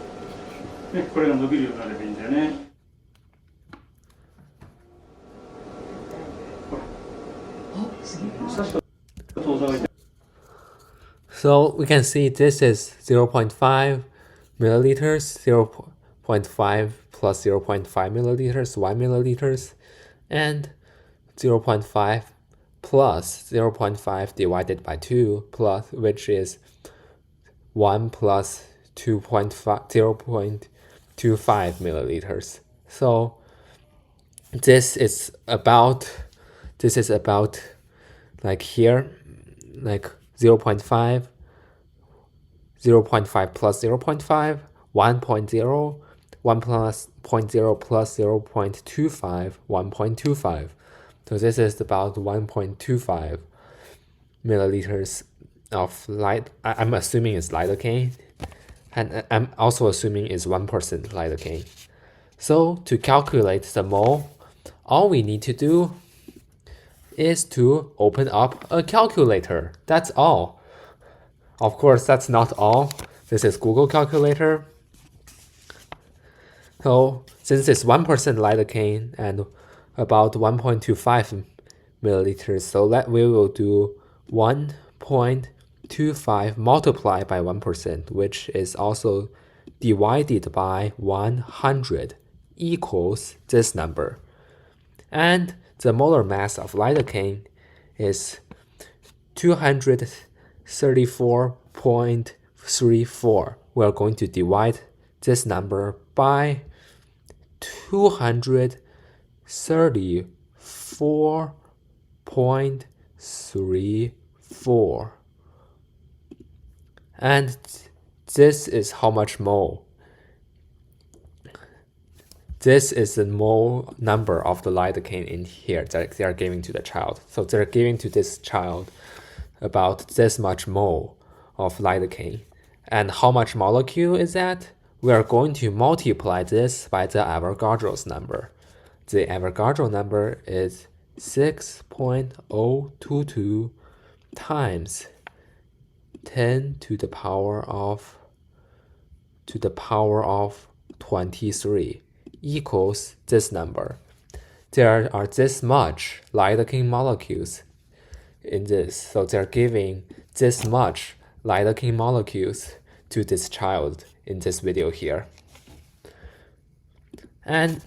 これが伸びるようになればいいんだよね。 So we can see this is 0.5 milliliters, 0.5 plus 0.5 milliliters, 1 milliliters, and 0.5 plus 0.5 divided by 2 plus, which is 1 plus 0.25 milliliters. So this is about like here, like 0.5, 0.5 plus 0.5, 1.0, 1 plus 0.0 plus 0.25, 1.25. So this is about 1.25 milliliters of light. I'm assuming it's lidocaine, and I'm also assuming it's 1% lidocaine. So to calculate the mole, all we need to do is to open up a calculator. That's all. Of course, that's not all. This is Google Calculator. So since it's 1% lidocaine and about 1.25 milliliters, so we will do 1.25 multiplied by 1%, which is also divided by 100 equals this number. And the molar mass of lidocaine is 234.34. We're going to divide this number by 234.34. And this is how much mole. This is the mole number of the lidocaine in here that they are giving to the child. So they're giving to this child about this much mole of lidocaine. And how much molecule is that? We are going to multiply this by the Avogadro's number. The Avogadro number is 6.022 times 10 to the power of 23 equals this number. There are this much lidocaine molecules in this, so they're giving this much lidocaine molecules to this child in this video here. And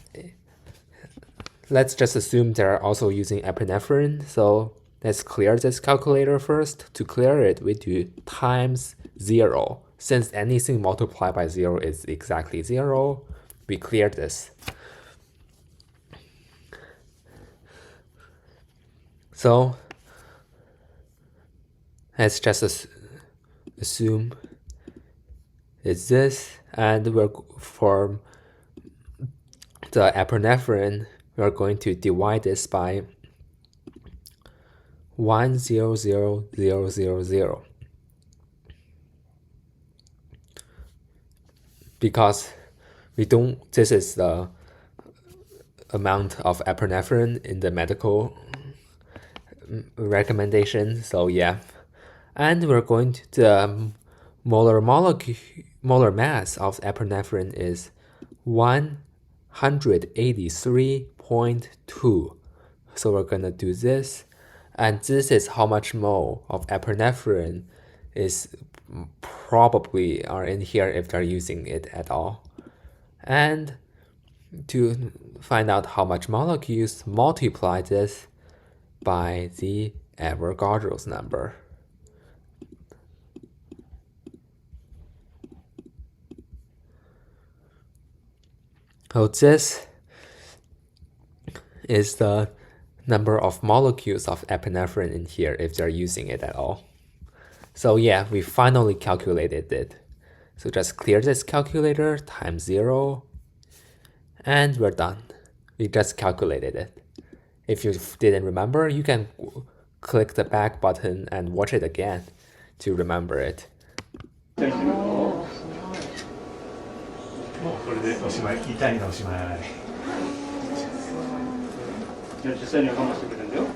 let's just assume they're also using epinephrine, so let's clear this calculator first. To clear it, we do times 0. Since anything multiplied by 0 is exactly 0, we clear this. So let's just assume it's this, and for the epinephrine, we're going to divide this by 100,000. Because this is the amount of epinephrine in the medical recommendation, so yeah. And we're going to, the molar mass of epinephrine is 183.2. So we're gonna do this, and this is how much mole of epinephrine is probably are in here if they're using it at all. And to find out how much molecules, multiply this by the Avogadro's number. So this is the number of molecules of epinephrine in here if they're using it at all. So yeah, we finally calculated it. So just clear this calculator, times 0, and we're done. We just calculated it. if you didn't remember, you can click the back button and watch it again to remember it. もうこれでおしまい。痛いのおしまい。じゃあ実際には我慢してくれるんだよ。ね。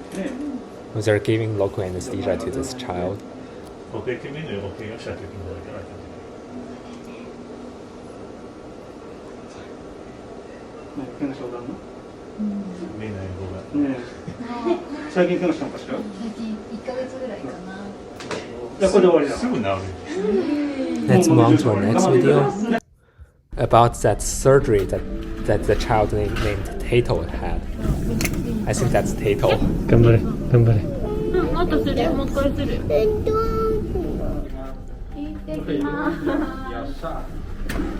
They're giving local anesthesia to this child. オペ決めのオペをした時にどうやられた。怪我したことあるの？見えない方が。ね。最近怪我したのかしら？最近1ヶ月ぐらいかな。じゃあこれで終わりだ。すぐ治る。Let's move on to our next video about that surgery that the child named Tato had. I think that's Tato. 頑張れ、頑張れ。もっとする、もう一回する。行ってきます。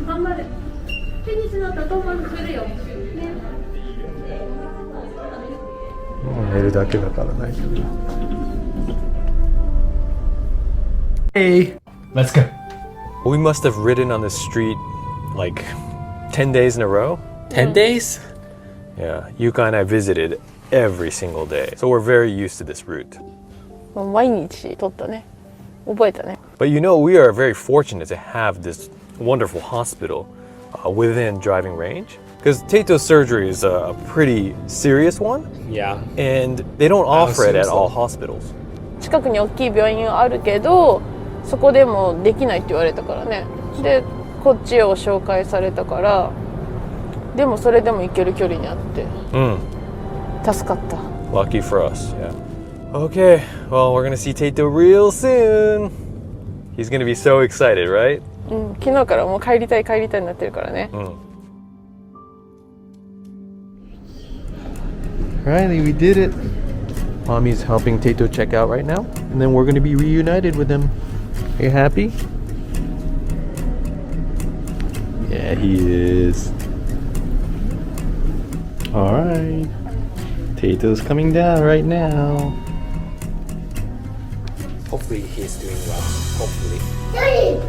頑張れ。テニスの後トーマスするよ。ね。もう寝るだけだから大丈夫。Hey, let's go. We must have ridden on this street like 10 days in a row. 10 days? Yeah, Yuka and I visited every single day. So we're very used to this route. 毎日撮ったね。覚えたね。But you know, we are very fortunate to have this wonderful hospital within driving range. Because Tato's surgery is a pretty serious one. Yeah. And they don't offer it at all hospitals. 近くに大きい病院があるけど、そこでもできないって言われたからね。で、こっちを紹介されたから、でもそれでも行ける距離にあって、助かった。Lucky for us, yeah. Okay, well, we're gonna see Tato real soon. He's gonna be so excited, right? 昨日からもう帰りたいになってるからね。Riley, we did it. Mommy's helping Tato check out right now, and then we're gonna be reunited with him. Are you happy? Yeah, he is. Alright. Tato's coming down right now. Hopefully he's doing well. Hopefully. Daddy!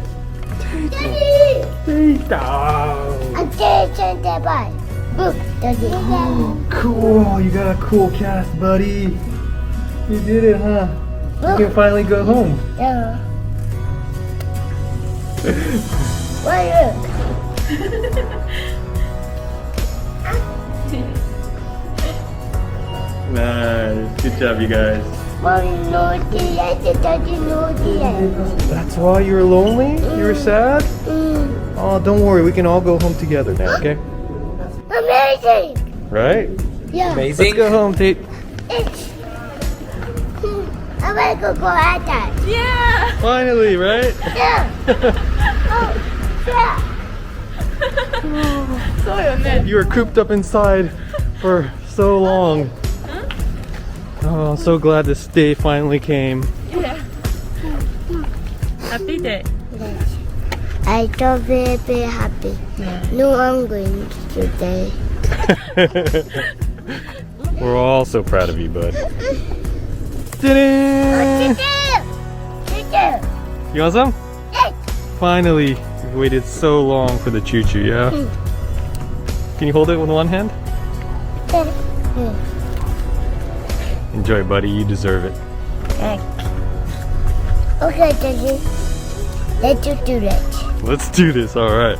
Attention, Daddy! Look, Daddy. Cool, you got a cool cast, buddy. You did it, huh? You can finally go home. Yeah. Why look? Nice. Good job, you guys. That's why you were lonely? You were sad? Oh, don't worry. We can all go home together now, okay? Amazing! Right? Yeah. Let's go home, Tate. I want to go at that. Yeah! Finally, right? Yeah. You were cooped up inside for so long. Oh, I'm so glad this day finally came. Yeah. Happy day. I feel very, very happy. Yeah. No, I'm going today. We're all so proud of you, bud. You want some? Yes. Finally, we waited so long for the choo-choo, yeah? Can you hold it with one hand? Enjoy, buddy. You deserve it. Okay, Daddy. Let's do that. Let's do this, alright.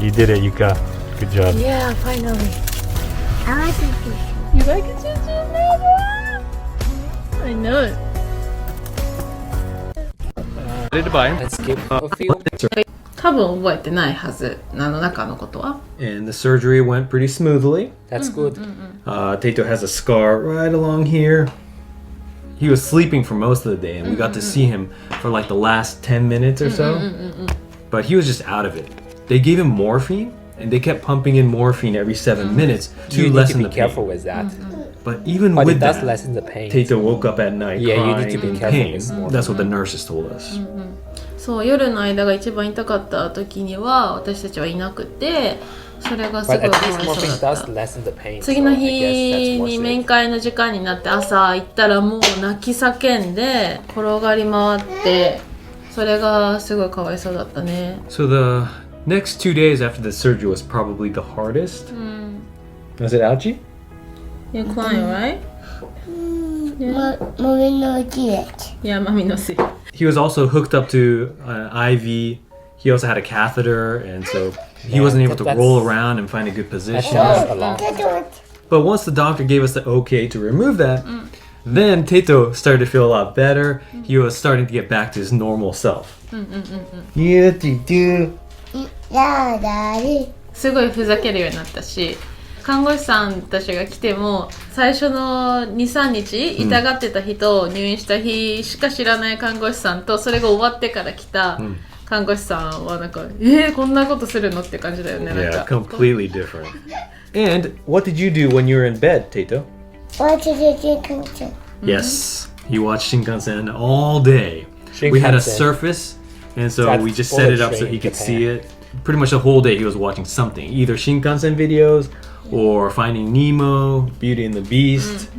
You did it, Yuka. Good job. Yeah, finally. I like it. You like it, Choo-choo, baby? I know it. Ready to buy? Let's skip a few. 多分覚えてないはず。中のことは。 And the surgery went pretty smoothly. That's good. Tato has a scar right along here. He was sleeping for most of the day, and we got to see him for like the last 10 minutes or so. But he was just out of it. They gave him morphine, and they kept pumping in morphine every 7 minutes to lessen the pain. You need to be careful with that. But even But with it does that, lessen the pain. Tato woke up at night Yeah, you crying need to be in careful pain. with morphine. That's what the nurses told us. そう夜の間が一番痛かった時には私たちはいなくてそれがすごい But か at わ least いそうだ morphine った does lessen the pain. 次の so I 日 guess that's に worth 面 it. 会の時間になって朝行ったらもう泣き叫んで転がり回ってそれがすごいかわいそうだったね So the next 2 days after the surgery was probably the hardest. Was it ouchy? You're crying, right? Mommy no see it. Yeah, mommy no see. He was also hooked up to an IV. He also had a catheter, and so he wasn't able to roll around and find a good position. But once the doctor gave us the okay to remove that, then Teto started to feel a lot better. He was starting to get back to his normal self. Yeah, Teto. すごいふざけるようになったし、看護師さんたちが来ても最初の 2,3 日痛がってた日と入院した日しか知らない看護師さんと、それが終わってから来た看護師さんはなんかこんなことするのって感じだよね。Yeah, completely different. And what did you do when you were in bed, Teto? Watch the Shinkansen. Yes, he watched Shinkansen all day. We had a surface, and so we just set it up so he could see it. Pretty much the whole day he was watching something, either Shinkansen videos or Finding Nemo, Beauty and the Beast,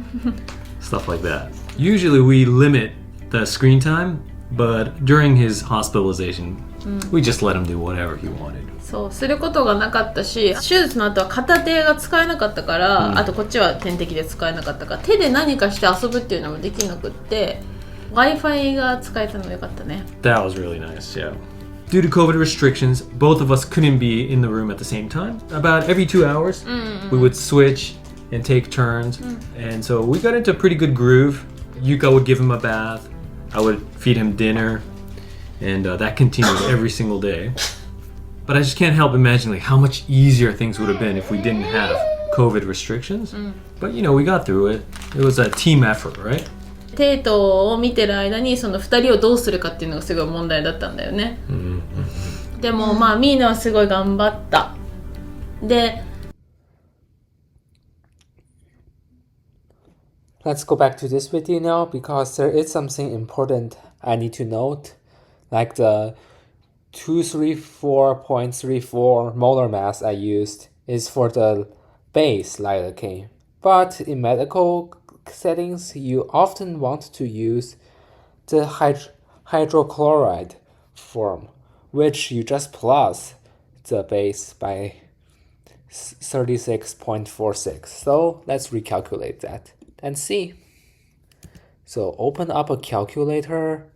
stuff like that. Usually we limit the screen time, but during his hospitalization, we just let him do whatever he wanted. そうすることがなかったし、手術の後は片手が使えなかったから、あとこっちは点滴で使えなかったから、手で何かして遊ぶっていうのもできなくって、Wi-Fi が使えたのよかったね。That was really nice, yeah. Due to COVID restrictions, both of us couldn't be in the room at the same time. About every 2 hours, we would switch and take turns. And so we got into a pretty good groove. Yuka would give him a bath. I would feed him dinner. And that continued every single day. But I just can't help imagining how much easier things would have been if we didn't have COVID restrictions. But you know, we got through it. It was a team effort, right? テートを見てる間にその2人をどうするかっていうのがすごい問題だったんだよね。でもまあミーナはすごい頑張った。で Let's go back to this video now because there is something important I need to note, like the 234.34 molar mass I used is for the base lidocaine. But in medical settings, you often want to use the hydrochloride form, which you just plus the base by 36.46. So let's recalculate that and see. So open up a calculator.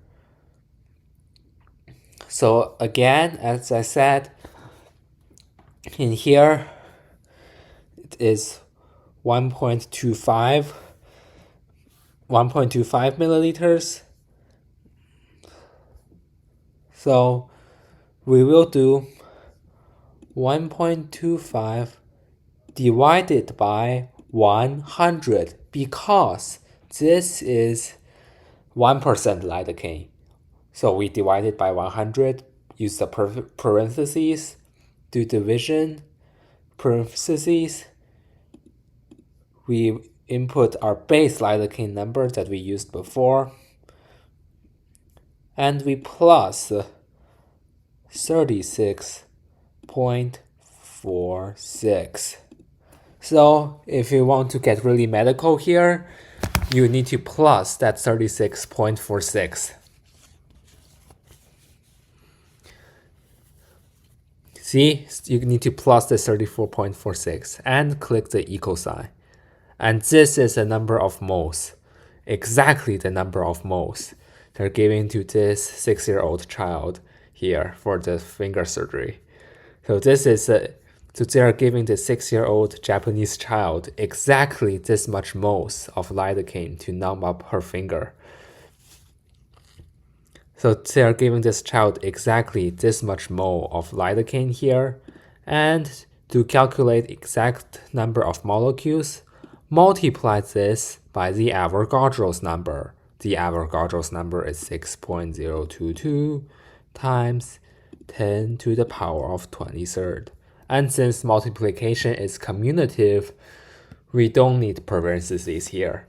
So again, as I said, in here it is 1.25 milliliters. So we will do 1.25 divided by 100 because this is 1% lidocaine. So we divide it by 100, use the parentheses, do division, parentheses. We input our base lidocaine number that we used before, and we plus 36.46. So if you want to get really medical here, you need to plus that 36.46. See, you need to plus the 34.46 and click the equal sign. And this is the number of moles, exactly the number of moles they're giving to this 6-year-old child here for the finger surgery. So this is so they are giving the 6-year-old Japanese child exactly this much moles of lidocaine to numb up her finger. So they are giving this child exactly this much mole of lidocaine here, and to calculate exact number of molecules, multiply this by the Avogadro's number. The Avogadro's number is 6.022 times 10 to the power of 23rd. And since multiplication is commutative, we don't need parentheses here.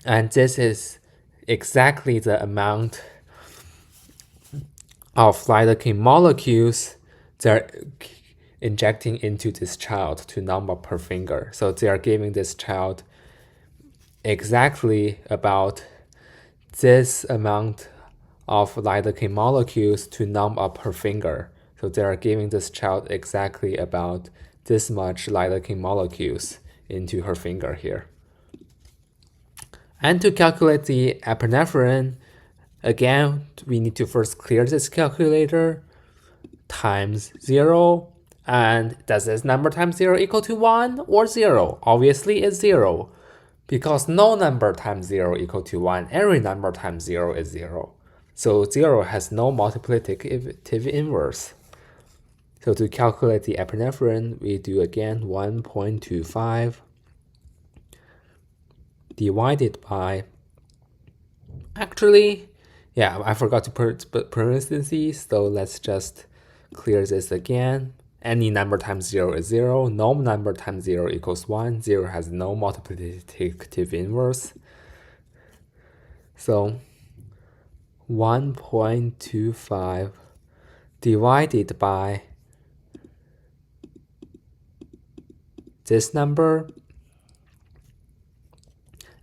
And this is exactly the amount of lidocaine molecules they're injecting into this child to numb up her finger. So they are giving this child exactly about this amount of lidocaine molecules to numb up her finger. So they are giving this child exactly about this much lidocaine molecules into her finger here. And to calculate the epinephrine, again, we need to first clear this calculator, times 0. And does this number times 0 equal to 1 or 0? Obviously it's 0, because no number times 0 equal to 1. Every number times 0 is 0. So 0 has no multiplicative inverse. So to calculate the epinephrine, we do again 1.25 divided by, actually, yeah, I forgot to put parentheses, so let's just clear this again. Any number times 0 is 0. No number times 0 equals 1. 0 has no multiplicative inverse. So 1.25 divided by this number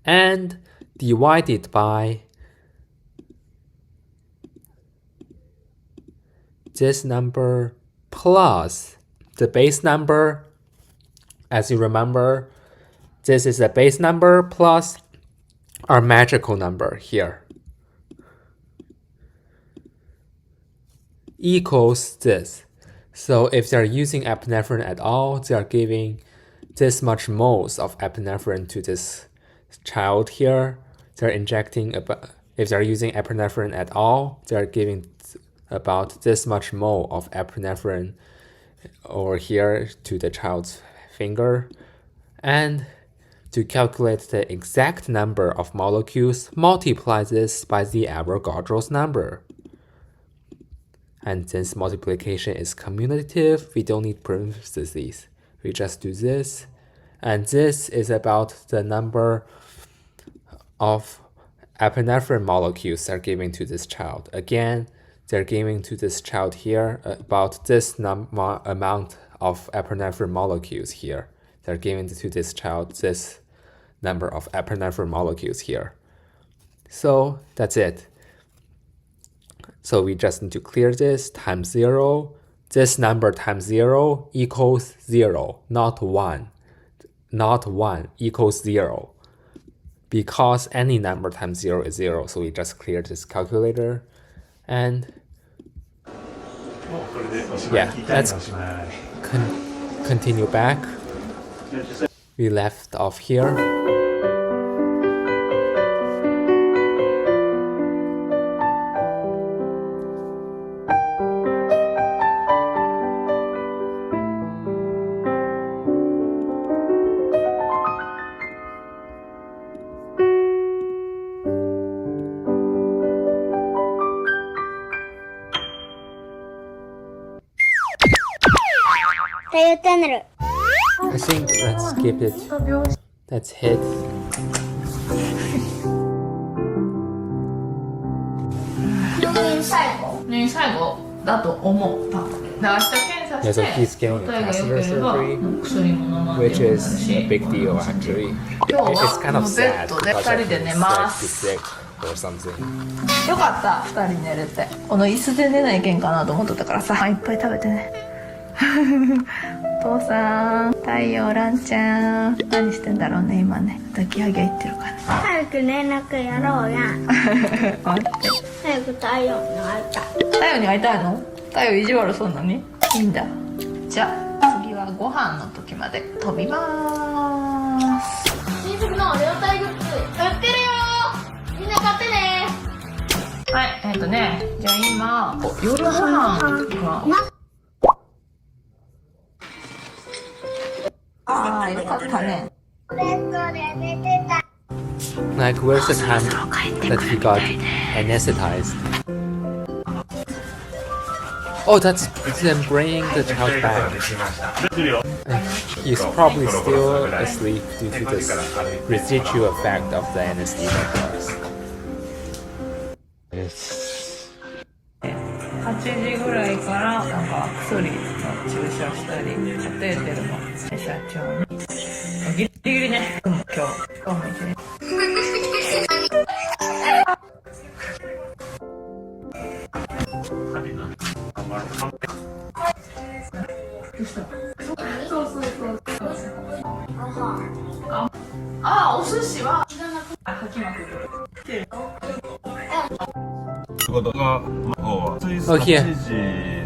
and divided by this number plus the base number. As you remember, this is a base number plus our magical number here, equals this. So if they're using epinephrine at all, they are giving this much moles of epinephrine to this child here. They're injecting if they're using epinephrine at all, they're giving about this much mole of epinephrine over here to the child's finger. And to calculate the exact number of molecules, multiply this by the Avogadro's number. And since multiplication is commutative, we don't need parentheses. We just do this. And this is about the number of epinephrine molecules they're giving to this child. Again, they're giving to this child here about this amount of epinephrine molecules here. They're giving to this child this number of epinephrine molecules here. So that's it. So we just need to clear this, times 0. This number times 0 equals 0, not 1. Not 1 equals 0. Because any number times 0 is 0, so we just clear this calculator. And yeah, let's continue back. We left off here. I think let's skip it. Let's hit. Yeah, so he's getting a catheter surgery, which is a big deal actually. It's kind of sad because I think it's like sick or something. よかった2人寝れてこの椅子で寝ないけんかなと思っとったからさいっぱい食べてねお父さん太陽ランちゃん何してんだろうね今ね抱き上げいってるかな早く連絡やろうや早く太陽に会いたい太陽に会いたいの太陽意地悪そうなにいいんだじゃあ次はご飯の時まで飛びまーす新作のレオタイグッズ売ってるよみんな買ってねはいじゃあ今夜ご飯がああよかったね Like, where's the time that he got anesthetized? Oh, that's them bringing the child back. And he's probably still asleep due to this residual effect of the anesthesia drugs. 8時ぐらいからなんか薬の注射したりカテーテルの社長にギリギリね今日も一日どうしたそう Oh, here.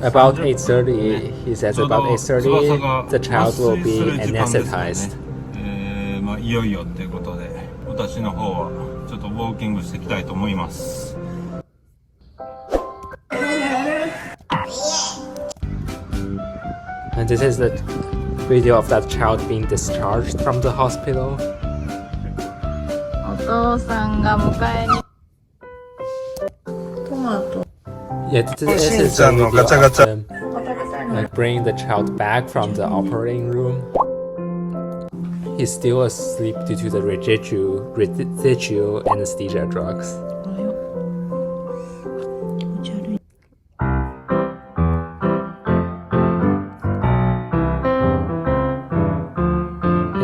About 8:30, he says about 8:30, the child will be anesthetized. いよいよっていうことで、私の方はちょっとウォーキングしていきたいと思います。And this is the video of that child being discharged from the hospital. お父さんが迎えに。トマト。Yeah, this is the video of them, like bringing the child back from the operating room. He's still asleep due to the residual anesthesia drugs.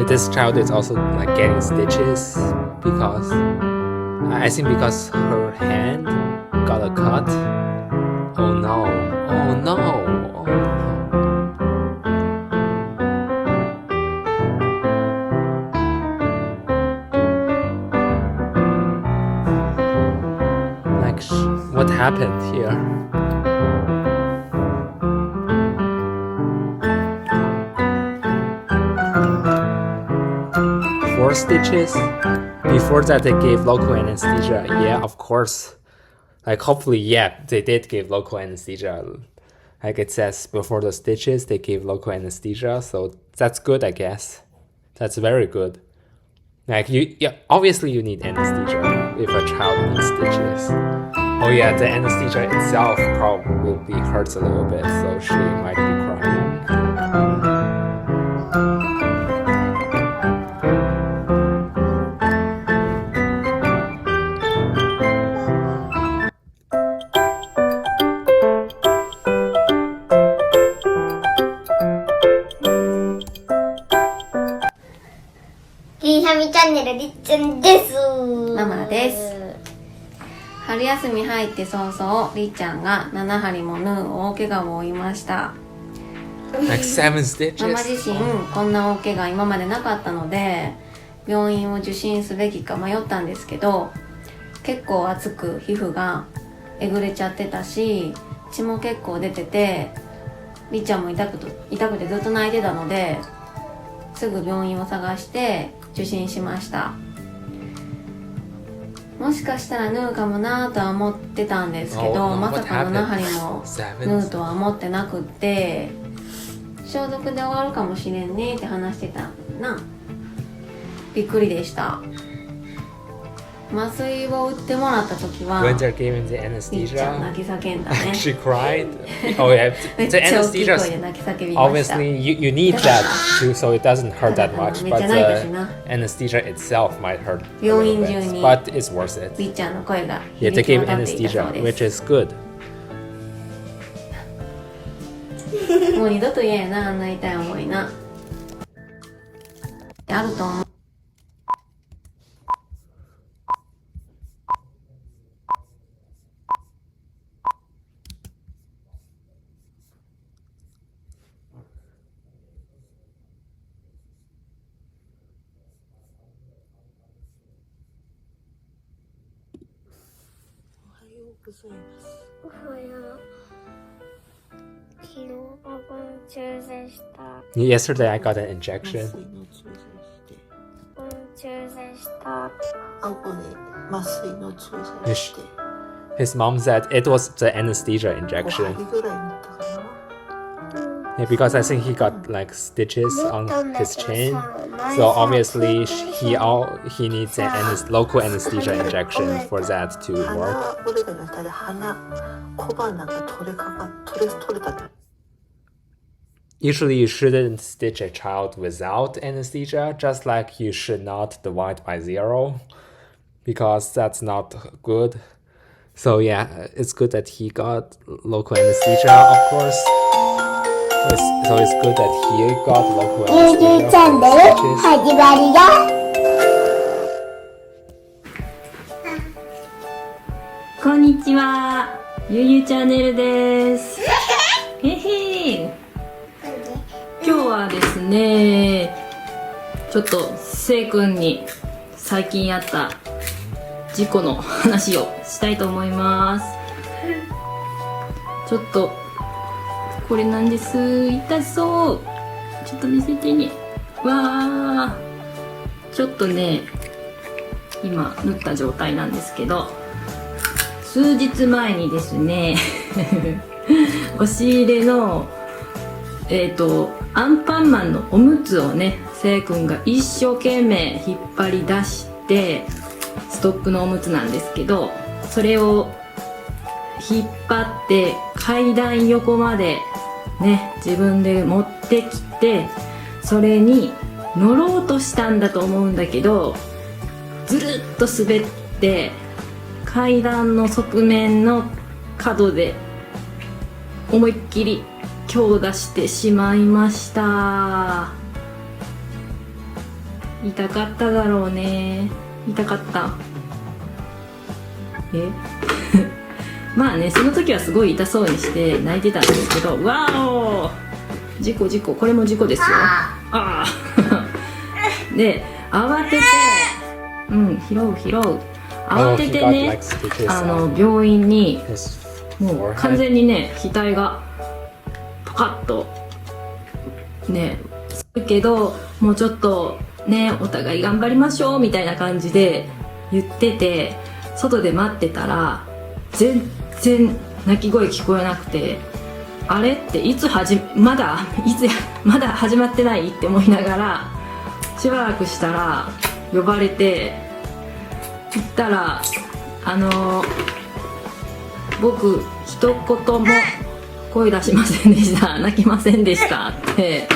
This child is also like getting stitches because I think because her hand got a cut. Oh no! Oh no! Oh no! Like what happened here? Stitches. Before that they gave local anesthesia. Yeah, of course. Like hopefully, yeah, they did give local anesthesia. Like it says before the stitches they gave local anesthesia, so that's good, I guess. That's very good. Like obviously you need anesthesia if a child needs stitches. Oh yeah, the anesthesia itself probably hurts a little bit, so she might be crying.ママです。春休み入って早々、りっちゃんが7針も縫う大怪我を負いました。Like 7 stitches. ママ自身こんな大怪我今までなかったので、病院を受診すべきか迷ったんですけど、結構熱く皮膚がえぐれちゃってたし、血も結構出てて、りっちゃんも痛くてずっと泣いてたので、すぐ病院を探して受診しました。もしかしたら縫うかもなとは思ってたんですけど、まさか7針も縫うとは思ってなくって、消毒で終わるかもしれんねって話してたな。びっくりでした。麻酔を打ってもらった時は When they're giving the りっちゃん anesthesia, 泣き叫んだね。she cried. Oh yeah, めっ the ちゃ大きい anesthesia. 声で泣き叫びました。 Obviously, you need that too, so it doesn't hurt that much. めっ But ちゃ泣いたし the な。 anesthesia itself might hurt a 病 little 院中 bit, に but it's worth it. りっちゃんの声が Yeah, 響 they き gave 渡っていたそう anesthesia, で which す。 is good. もう二度と嫌やな、あんな痛い思いな。あると思う。おはよう。昨日パパの注射した。Yesterday, I got an injection. 注射した。麻酔の注射して。His mom said it was the anesthesia injection. Yeah, because I think he got like stitches on his chin, so obviously he needs an local anesthesia injection for that to work. Usually you shouldn't stitch a child without anesthesia, just like you should not divide by 0, because that's not good. So yeah, it's good that he got local anesthesia, of course. So it's good that he got local anesthesia for stitches. 始まりだ。こんにちは、ゆゆチャンネルです。へへ。今日はですね、ちょっとせいくんに最近あった事故の話をしたいと思います。ちょっとこれなんです。痛そう。ちょっと見せてね。わー、ちょっとね今縫った状態なんですけど、数日前にですね押し入れのアンパンマンのおむつをね、せいくんが一生懸命引っ張り出して、ストックのおむつなんですけど、それを引っ張って階段横までね自分で持ってきて、それに乗ろうとしたんだと思うんだけど、ずるっと滑って階段の側面の角で思いっきり強打してしまいました。痛かっただろうね。痛かった。まあね、その時はすごい痛そうにして泣いてたんですけど、わお、事故事故、これも事故ですよ。ああで慌てて、拾う慌ててね、病院にもう完全にね額がパカッとねするけど、もうちょっとねお互い頑張りましょうみたいな感じで言ってて、外で待ってたら全然泣き声聞こえなくて、あれってまだ始まってないって思いながら、しばらくしたら呼ばれて行ったら、僕一言も声出しませんでした、泣きませんでしたって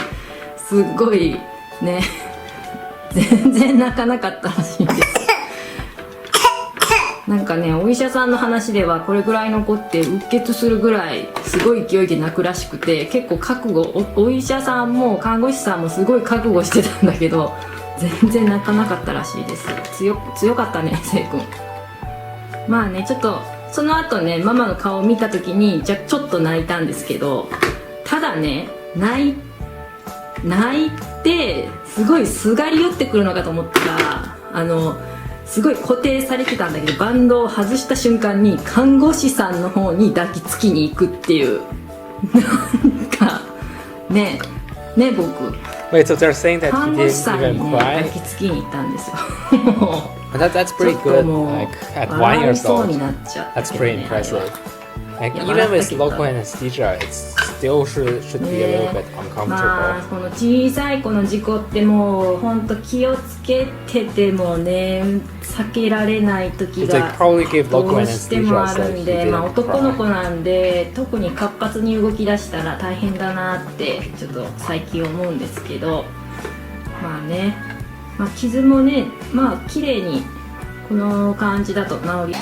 すっごいね全然泣かなかったらしいんです。なんかね、お医者さんの話ではこれぐらいの子ってうっ血するぐらいすごい勢いで泣くらしくて、結構覚悟、お医者さんも看護師さんもすごい覚悟してたんだけど、全然泣かなかったらしいです。強かったね、せいくん。まあね、ちょっとその後ねママの顔を見た時にちょっと泣いたんですけど、ただね泣いてすごいすがり寄ってくるのかと思ったら、すごい固定されてたんだけど、バンドを外した瞬間に看護師さんの方に抱きつきに行くっていうなんかね僕 Wait, so they're saying that 看 he 護師 didn't さんに even ね cry? 抱きつきに行ったんですよThat's pretty ちょっと good. もう Like at 1 year 笑いそう old, になっちゃった that's けど pretty ね、あれ impressive. は。 Like いや even 笑 with ったけど local anesthesia, it still should be a little bit まあ uncomfortable. この小さい子の事故ってもう本当気をつけててもね避けられない時 It's が like probably gave ど local うしても anesthesia, あ so る like ん he で、まあ didn't 男の子 cry. なんで特に活発に動き出したら大変だなってちょっと最近思うんですけど、まあね、まあ、傷もねまあ綺麗にこの感じだと治り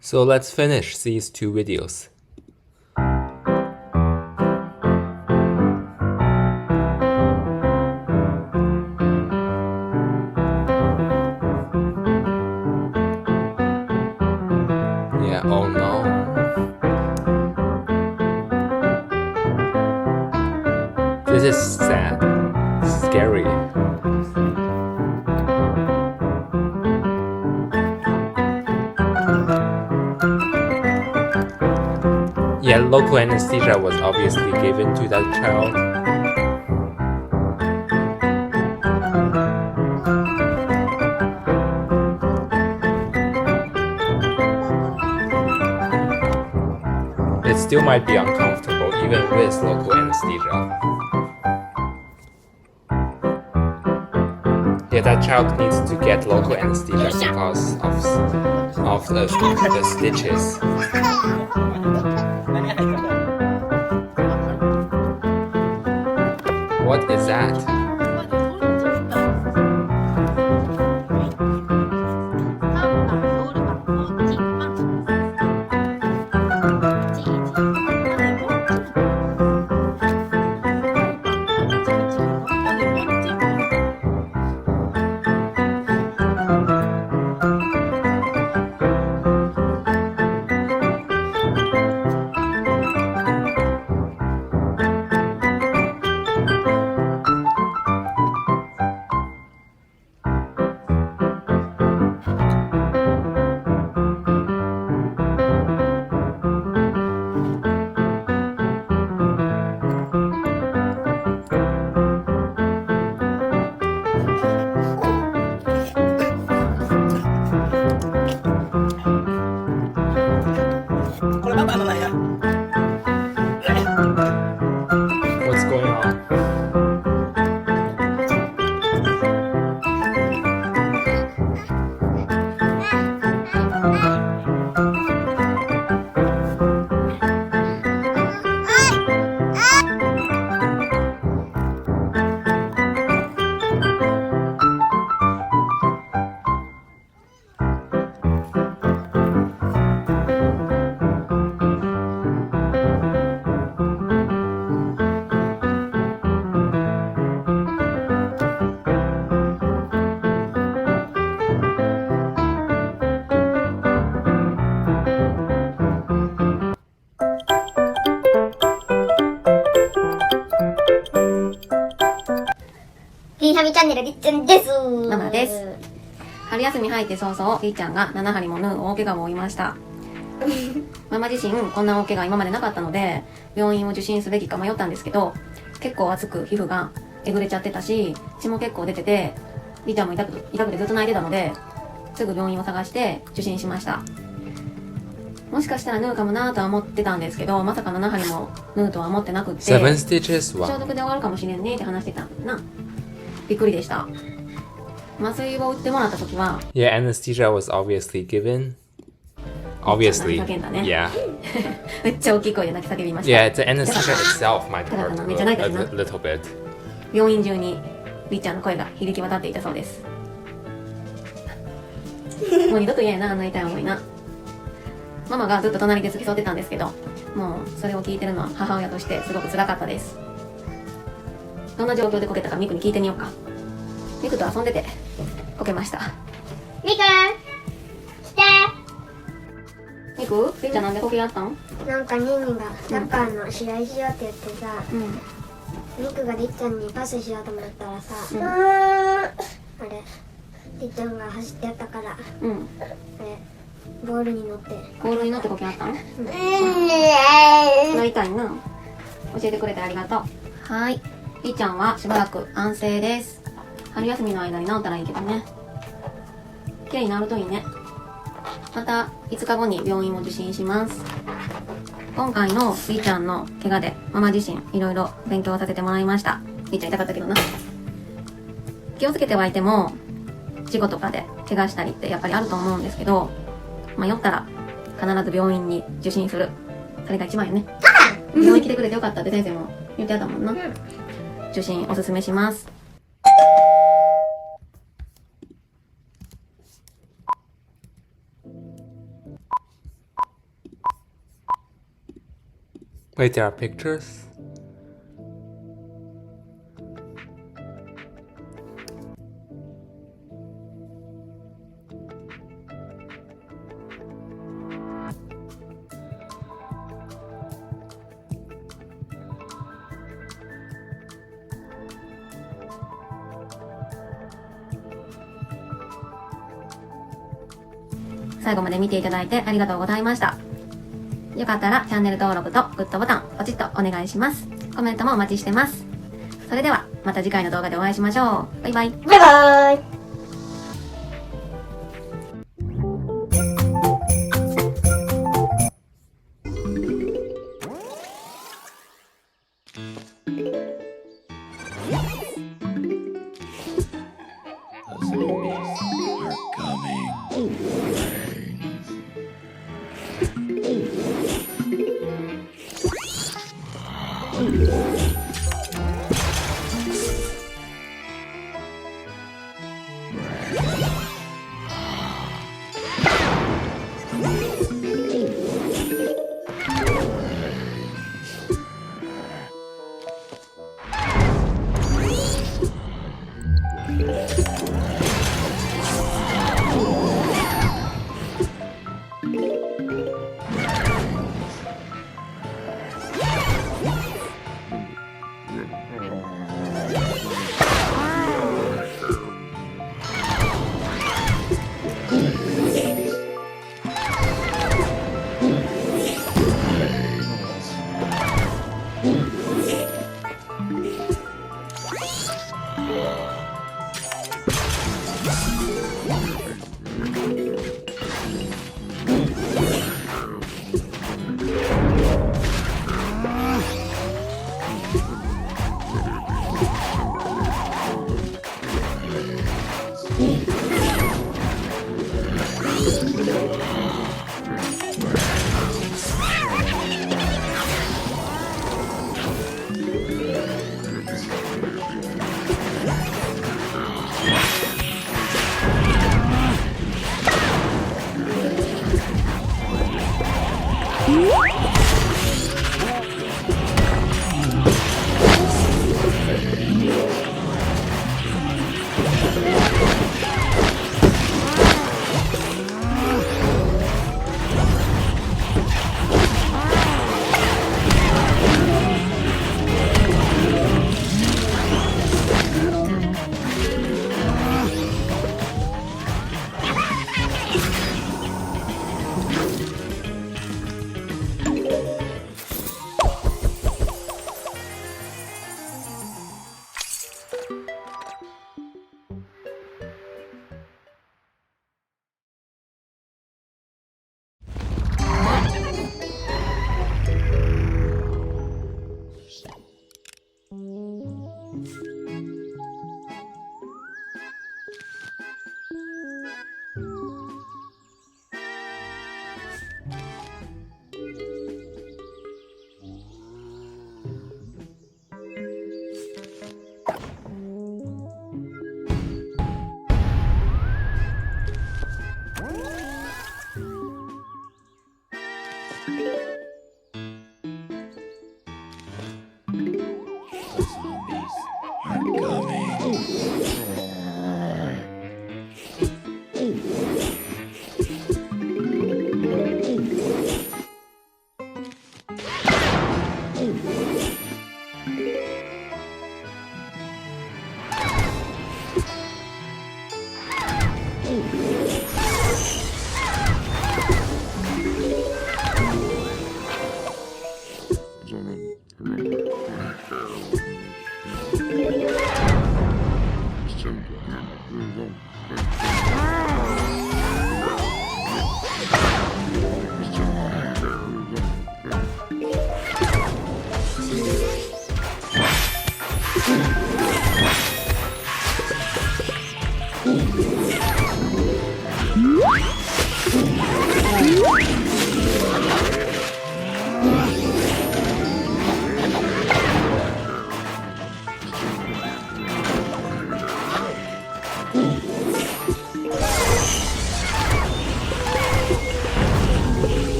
So let's finish these two videos. Yeah, oh no. This is sad, scary. Yeah, local anesthesia was obviously given to that child. It still might be uncomfortable even with local anesthesia. Yeah, that child needs to get local anesthesia because of the stitches. What is that? What's going on? リーハミチャンネルりっちゃんです。ママです。春休み入って早々、りっちゃんが7針も縫う大怪我を負いました。ママ自身こんな大怪我今までなかったので、病院を受診すべきか迷ったんですけど、結構熱く皮膚がえぐれちゃってたし、血も結構出てて、りっちゃんも痛くてずっと泣いてたので、すぐ病院を探して受診しました。もしかしたら縫うかもなとは思ってたんですけど、まさか7針も縫うとは思ってなくって、7 stitches? 消毒で終わるかもしれんねって話してたんだな。びっくりでした。麻酔を打ってもらった時は、Yeah, anesthesia was obviously given. Obviously. Yeah. めっちゃ大きい声で泣き叫びました。Yeah, the anesthesia itself might hurt a little bit. 病院中にりっちゃんの声が響き渡っていたそうです。もう二度と嫌やな、あんな痛い思いな。ママがずっと隣で付き添ってたんですけど、もうそれを聞いてるのは母親としてすごく辛かったです。どんな状況でこけたかミクに聞いてみようか。ミクと遊んでてこけました。ミク来て。ミク、りっちゃんなんでこけやったん？なんかニーニーがサッカーの試合しようって言ってさ、ミクがりっちゃんにパスしようと思ったらさ、あれりっちゃんが走ってやったから、あれボールに乗ってこけやったん？痛いな。教えてくれてありがとう。はい、りっちゃんはしばらく安静です。春休みの間に治ったらいいけどね。きれいに治るといいね。また5日後に病院を受診します。今回のりっちゃんの怪我でママ自身いろいろ勉強させてもらいました。りっちゃん痛かったけどな。気をつけてはいても事故とかで怪我したりってやっぱりあると思うんですけど、迷ったら必ず病院に受診する。それが一番よね。病院来てくれてよかったって先生も言ってたもんな。受診おすすめします。Wait, there are pictures? .最後まで見ていただいてありがとうございました。よかったらチャンネル登録とグッドボタンポチッとお願いします。コメントもお待ちしてます。それではまた次回の動画でお会いしましょう。バイバイ。バイバイ。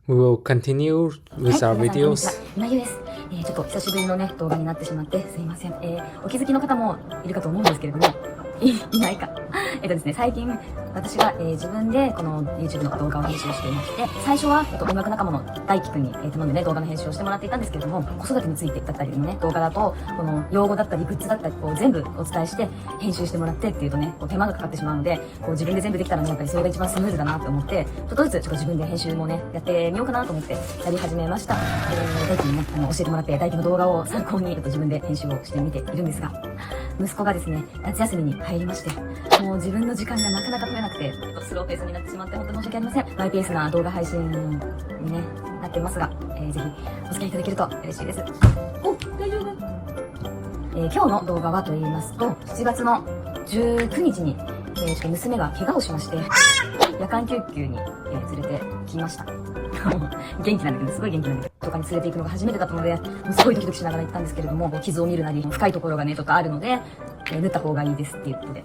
We will continue with our videos. 今井です。ちょっと久しぶりのね動画になってしまってすいません。お気づきの方もいるかと思うんですけれども、いないか。ですね、最近私が、自分でこの YouTube の動画を編集していまして、最初は音楽仲間の大輝くんに頼んでね動画の編集をしてもらっていたんですけれども、子育てについてだったりのね動画だとこの用語だったりグッズだったりこう全部お伝えして編集してもらってっていうとねこう手間がかかってしまうので、こう自分で全部できたらねやっぱりそれが一番スムーズだなと思って、ちょっとずつちょっと自分で編集もねやってみようかなと思ってやり始めました。大輝にね教えてもらって大輝の動画を参考にちょっと自分で編集をしてみているんですが、息子がですね夏休みに入りまして、もう自分の時間がなかなか取れなくてスローペースになってしまって本当に申し訳ありません。マイペースな動画配信に、ね、なってますが、ぜひお付き合いいただけると嬉しいです。お、大丈夫。今日の動画はと言いますと、7月の19日に、ちょっと娘が怪我をしまして夜間救急に、連れてきました。元気なんだけど、すごい元気なんだけど、とかに連れて行くのが初めてだったので、もうすごいドキドキしながら行ったんですけれども、傷を見るなり深いところがねちょっとあるので、縫った方がいいですっていうことで、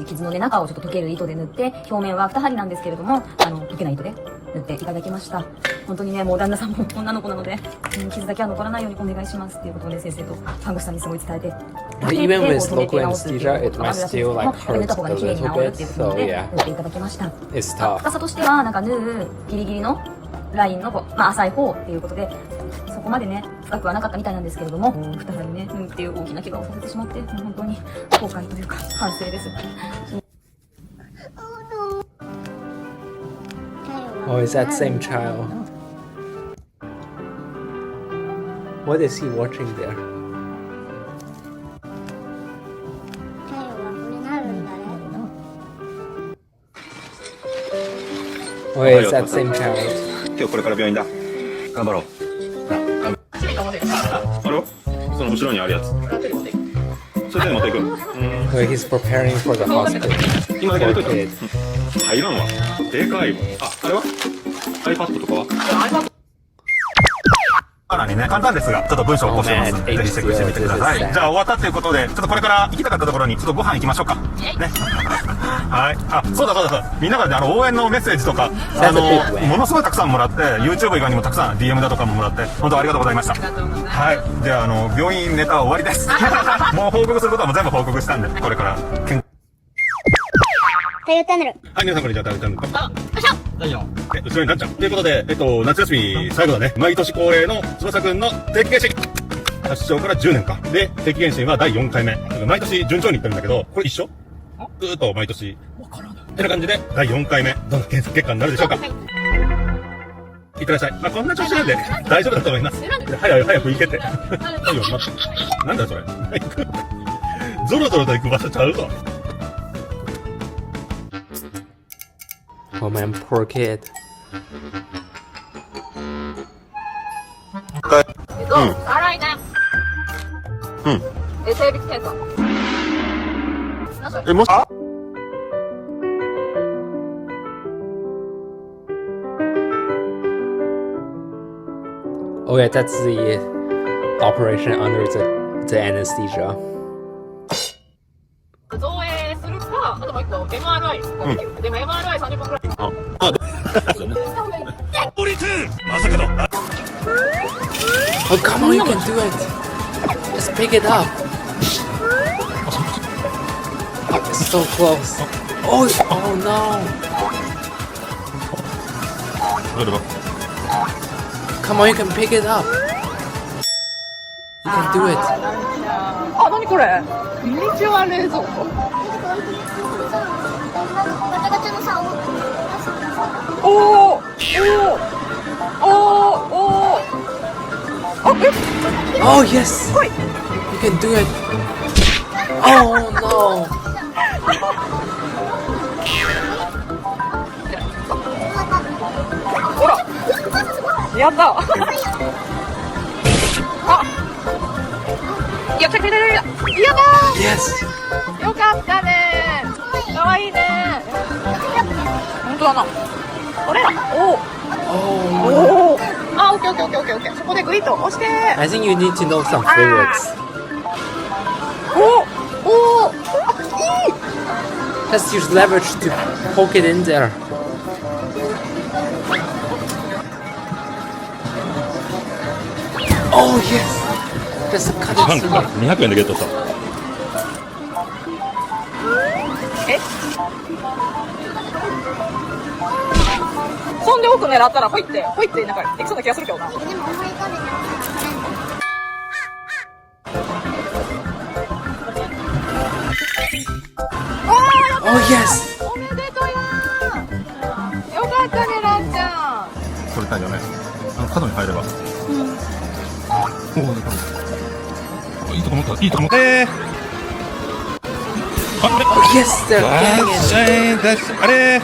傷のね中をちょっと溶ける糸で縫って、表面は2針なんですけれども溶けない糸で縫っていただきました。本当にねもう旦那さんも女の子なので、傷だけは残らないようにお願いしますっていうことで先生と看護師さんにすごい伝えて、 Even with local anesthesia, it might still like hurt a little bit. So yeah, it's tough. 深さとしてはなんか縫うギリギリのラインの浅い方っていうことで、そこまでね深くはなかったみたいなんですけれども、2針ね縫うっていう大きな怪我をさせてしまって、もう本当に後悔というか反省です。Oh, is that same child? What is he watching there? Oh, is that same child? 今日これから病院だ。頑張ろう。あれはその後ろにあるやつ。それで持っていく。Wait, he's preparing for the hospital. 今だけ入れといて。入らんわ。でかいわ。あれは iPad とかはさらにね、簡単ですが、ちょっと文章を起こしてます。ぜひチェックしてみてください。じゃあ終わったということで、ちょっとこれから行きたかったところに、ちょっとご飯行きましょうか。ね。はい。あ、そうだ。みんなからね、応援のメッセージとか、ものすごいたくさんもらって、YouTube 以外にもたくさん DM だとかももらって、本当ありがとうございました。はい。では、病院ネタは終わりです。もう報告することはもう全部報告したんで、これから。太陽チャンネル。はい、皆さんこんにちは、太陽チャンネル。後ろになっちゃう。ということで、夏休み最後だね。毎年恒例の翼くんの定期検診。発症から10年か。で、定期検診は第4回目。毎年順調にいってるんだけど、これ一緒？ずーっと毎年。わからない。ってな感じで、第4回目。どんな検査結果になるでしょうか。いってらっしゃい。まあ、こんな調子なんで、大丈夫だと思います。早く行けって。はいよ、待って。なんだよ、それ。ゾロゾロと行く場所ちゃうぞ。Oh man, poor kid. 洗いね。性別検査。もしOh yeah, that's the operation under the anesthesia. 造影するか、あともう一個 MRI ができる。でも MRI 30分くらい。まさかの Oh, come on, you can do it. Just pick it up. Oh, it's so close. Oh, oh no. Come on, you can pick it up. You can do it. あ、何これミニチュア冷蔵庫おーおーおーおーOh yes! You can do it! Oh no! ほらやったあやったやったやったやった Yes! よかったねかわいいね本当だなあれおおおあ、オッケーオッケーオッケーオッケーオッケーそこでグイッと押して I think you need to know some physics. おおいい Just use leverage to poke it in there. Oh yes! Just cut it through. 200円でゲットしたえそんで奥狙ったらほいってなんかできそうな気がするけどなOh yes! おめでとうやよかったねランちゃん取れたんじゃない角に入ればおいいとこ持ったいいとこ持った Oh yes! They're getting it! あれ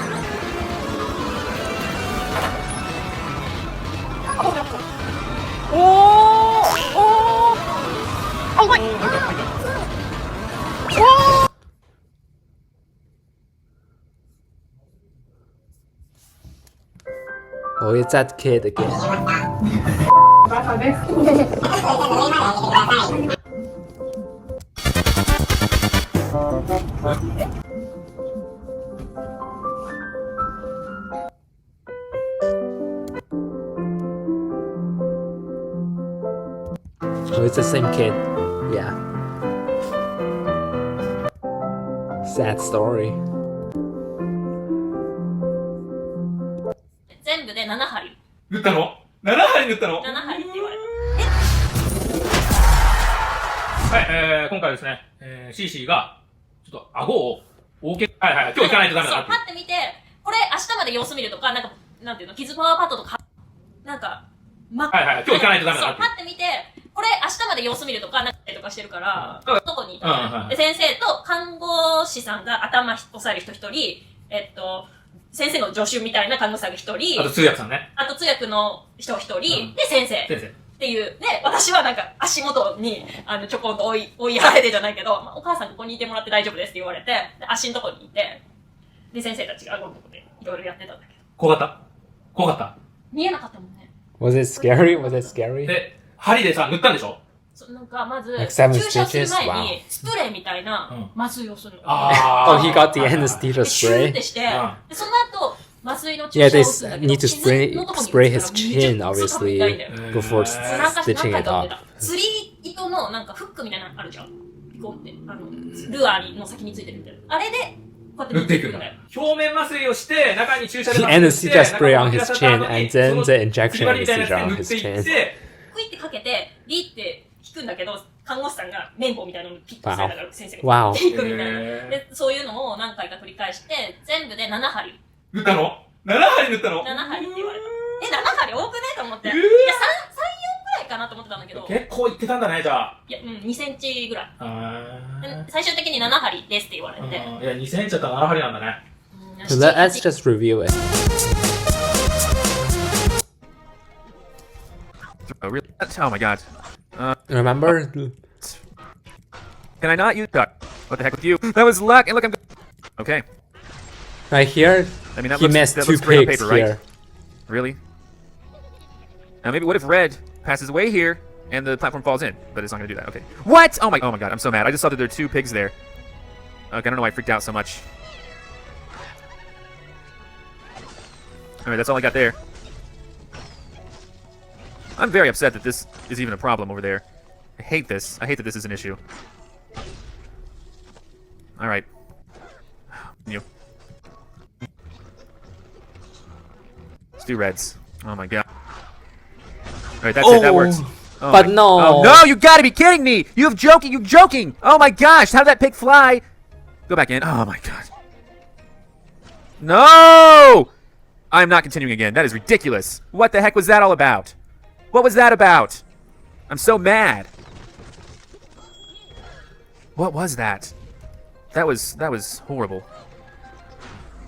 おーおーあ、うまいおーOh, it's that kid again. バカです Oh, it's the same kid. Yeah. Sad story. 全部で7針塗ったの ?7 針塗ったの7針って言われはい、今回ですね、シーシーが、ちょっと顎を大きく、はいはい、今日行かないとダメだなそう、パッて見て、これ明日まで様子見るとか、なんか、なんていうの、傷パワーパッドとか、なんか、はいはい、今日行かないとダメだなそう、パッて見て、これ明日まで様子見るとか、なんかとかしてるから、どこにいたうんで、先生と看護師さんが頭押さえる人一人、先生の助手みたいな看護師さんが一人、あと通訳さんね。あと通訳の人一人、で、先生。先生。っていう。で、私はなんか足元に、ちょこんと追いやられてじゃないけど、まあ、お母さんここにいてもらって大丈夫ですって言われて、で足のとこにいて、で、先生たちが顎のとこでいろいろやってたんだけど。怖かった怖かった見えなかったもんね。Was it scary? Was it scary? で、針でさ、塗ったんでしょなんか、まず、 Like seven 注射する stitches? 前 Wow. に、スプレーみたいな麻酔をするの。Oh, he got the anesthesia でシューっ spray? てして、でその後、麻酔の注 Yeah, 射 they を打つんだけど、 need to 傷のとこに spray 打 his つからめっちゃ chin, クソ多分 obviously, 痛いんだよ。 before 何 stitching 回 it か打って up. た。釣り糸のなんかフックみたいなのあるじゃん。ピコンって。ルアーの先についてるみたいな。あれで、こうやって塗っていくんだ。表面麻酔をして、中に注射で The 麻酔して、 anesthesia spray on 中に his 注射した chin 後 and に then その the injection 釣り針みたいなやつ anesthesia で on 塗っ his ていっ chin. て、クイってかけて、リーって引くんだけど、看護師さんが綿棒みたいなのをピッとされたから先生が Wow. ピッていくみたいな。で、そういうのを何回か繰り返して、全部で7針。塗ったの ?7 針塗ったの 7針って言われた。7針多くねと思って。いや、3、4くらいかなと思ってたんだけど。結構いってたんだね、じゃあ。いや、2センチぐらい。あ最終的に7針ですって言われて。いや、2センチだったら7針なんだね。So let's just review it. Oh, really? Oh my god. Remember? Can I not use that? What the heck with you? That was luck, and look, I'm. Okay. Right here, I mean, that he looks, missed that 2 looks great on pigs paper, here. right? Really? Now, maybe what if red passes away here and the platform falls in? But it's not gonna do that. Okay. What? Oh my god, I'm so mad. I just saw that there are 2 pigs there. Okay, I don't know why I freaked out so much. Alright, that's all I got there. I'm very upset that this is even a problem over there. I hate this. I hate that this is an issue. Alright. You. Let's do reds. Oh my god. Alright, that's it. That works. Oh but no. Oh no, you gotta be kidding me! You're joking! Oh my gosh, how did that pig fly? Go back in. Oh my god. No! I'm not continuing again. That is ridiculous. What the heck was that all about? What was that about? I'm so mad. What was that? That was horrible.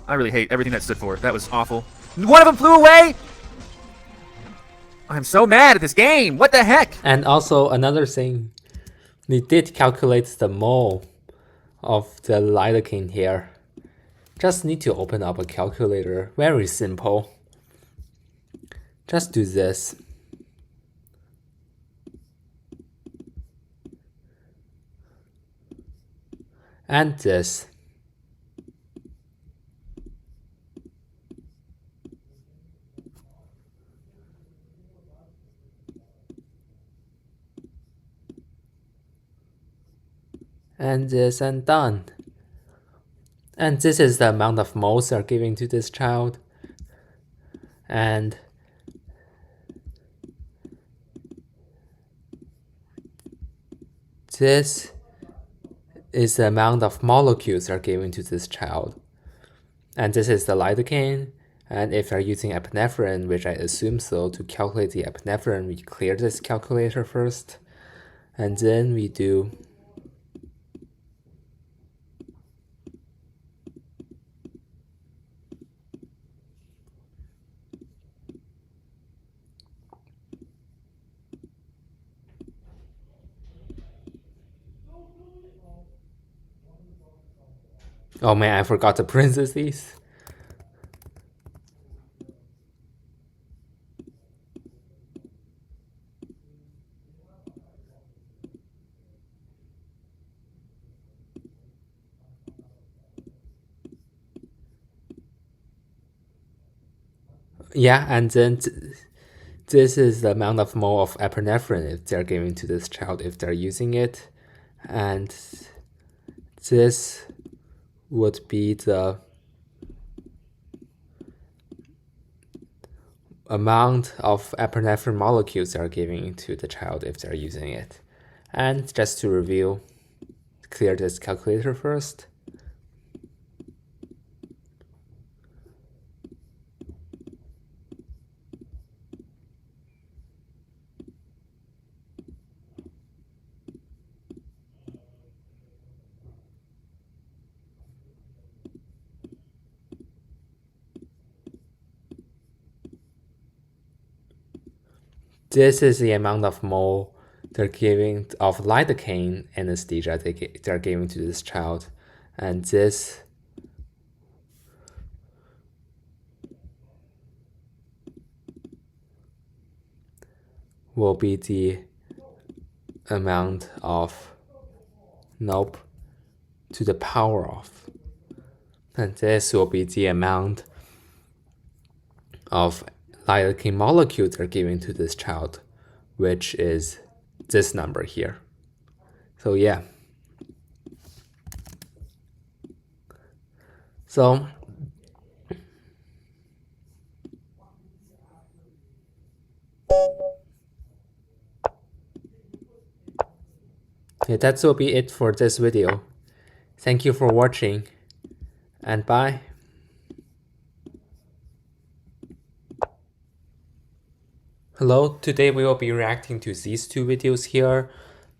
I really hate everything that stood for. That was awful. One of them flew away? I'm so mad at this game. What the heck? And also another thing, we did calculate the mole of the lidocaine here. Just need to open up a calculator. Very simple. Just do this. And this. And this, and done. And this is the amount of moles they're giving to this child. And this is the amount of molecules they're giving to this child. And this is the lidocaine. And if they're using epinephrine, which I assume so, to calculate the epinephrine, we clear this calculator first. And then we do oh man, I forgot the parentheses. Yeah, and then this is the amount of mole of epinephrine if they're giving to this child if they're using it. And this would be the amount of epinephrine molecules they're giving to the child if they're using it. And just to review, clear this calculator first. This is the amount of mole they're giving of lidocaine anesthesia they're giving to this child. And this will be the amount of, nope, to the power of. And this will be the amount of lidocaine molecule they're giving to this child, which is this number here. So yeah. So yeah, that will be it for this video. Thank you for watching, and bye. Hello, today we will be reacting to these two videos here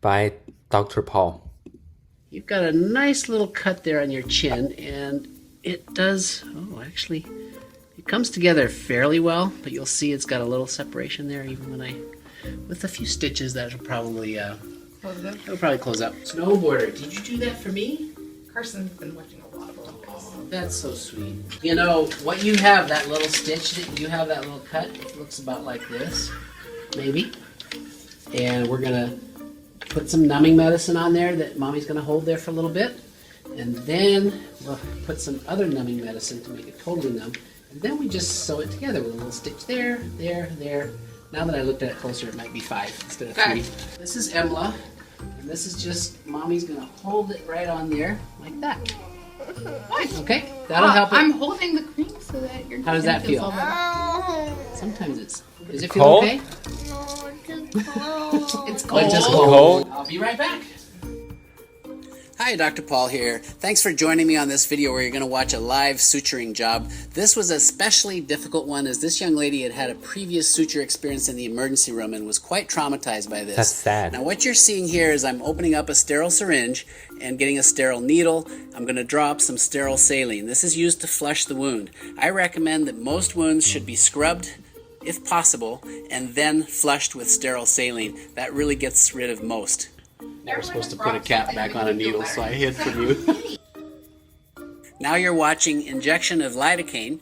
by Dr. Paul. You've got a nice little cut there on your chin, and it does, oh, actually, it comes together fairly well, but you'll see it's got a little separation there, even when with a few stitches, that'll probably, it'll probably close up. Snowboarder, did you do that for me? Carson's been watching a lot of Olympics. Oh, that's so sweet. You know, what you have, that little stitch, that you have that little cut, it looks about like this, maybe. And we're gonna put some numbing medicine on there that Mommy's gonna hold there for a little bit. And then we'll put some other numbing medicine to make it totally numb. And then we just sew it together with a little stitch there, there, there. Now that I looked at it closer, it might be 5 instead of 3. This is Emla, and this is just, Mommy's gonna hold it right on there, like that. Okay, that'll help it. I'm holding the cream so that you're. How does that feel? Sometimes does it feel Cold? okay? It's Like just Cold? I'll be right back. Hi, Dr. Paul here. Thanks for joining me on this video where you're going to watch a live suturing job. This was an especially difficult one as this young lady had had a previous suture experience in the emergency room and was quite traumatized by this. That's sad. Now what you're seeing here is I'm opening up a sterile syringe and getting a sterile needle. I'm going to draw up some sterile saline. This is used to flush the wound. I recommend that most wounds should be scrubbed if possible and then flushed with sterile saline. That really gets rid of most. Never supposed to put a cap back on a needle, so I hid from you. Now you're watching injection of lidocaine.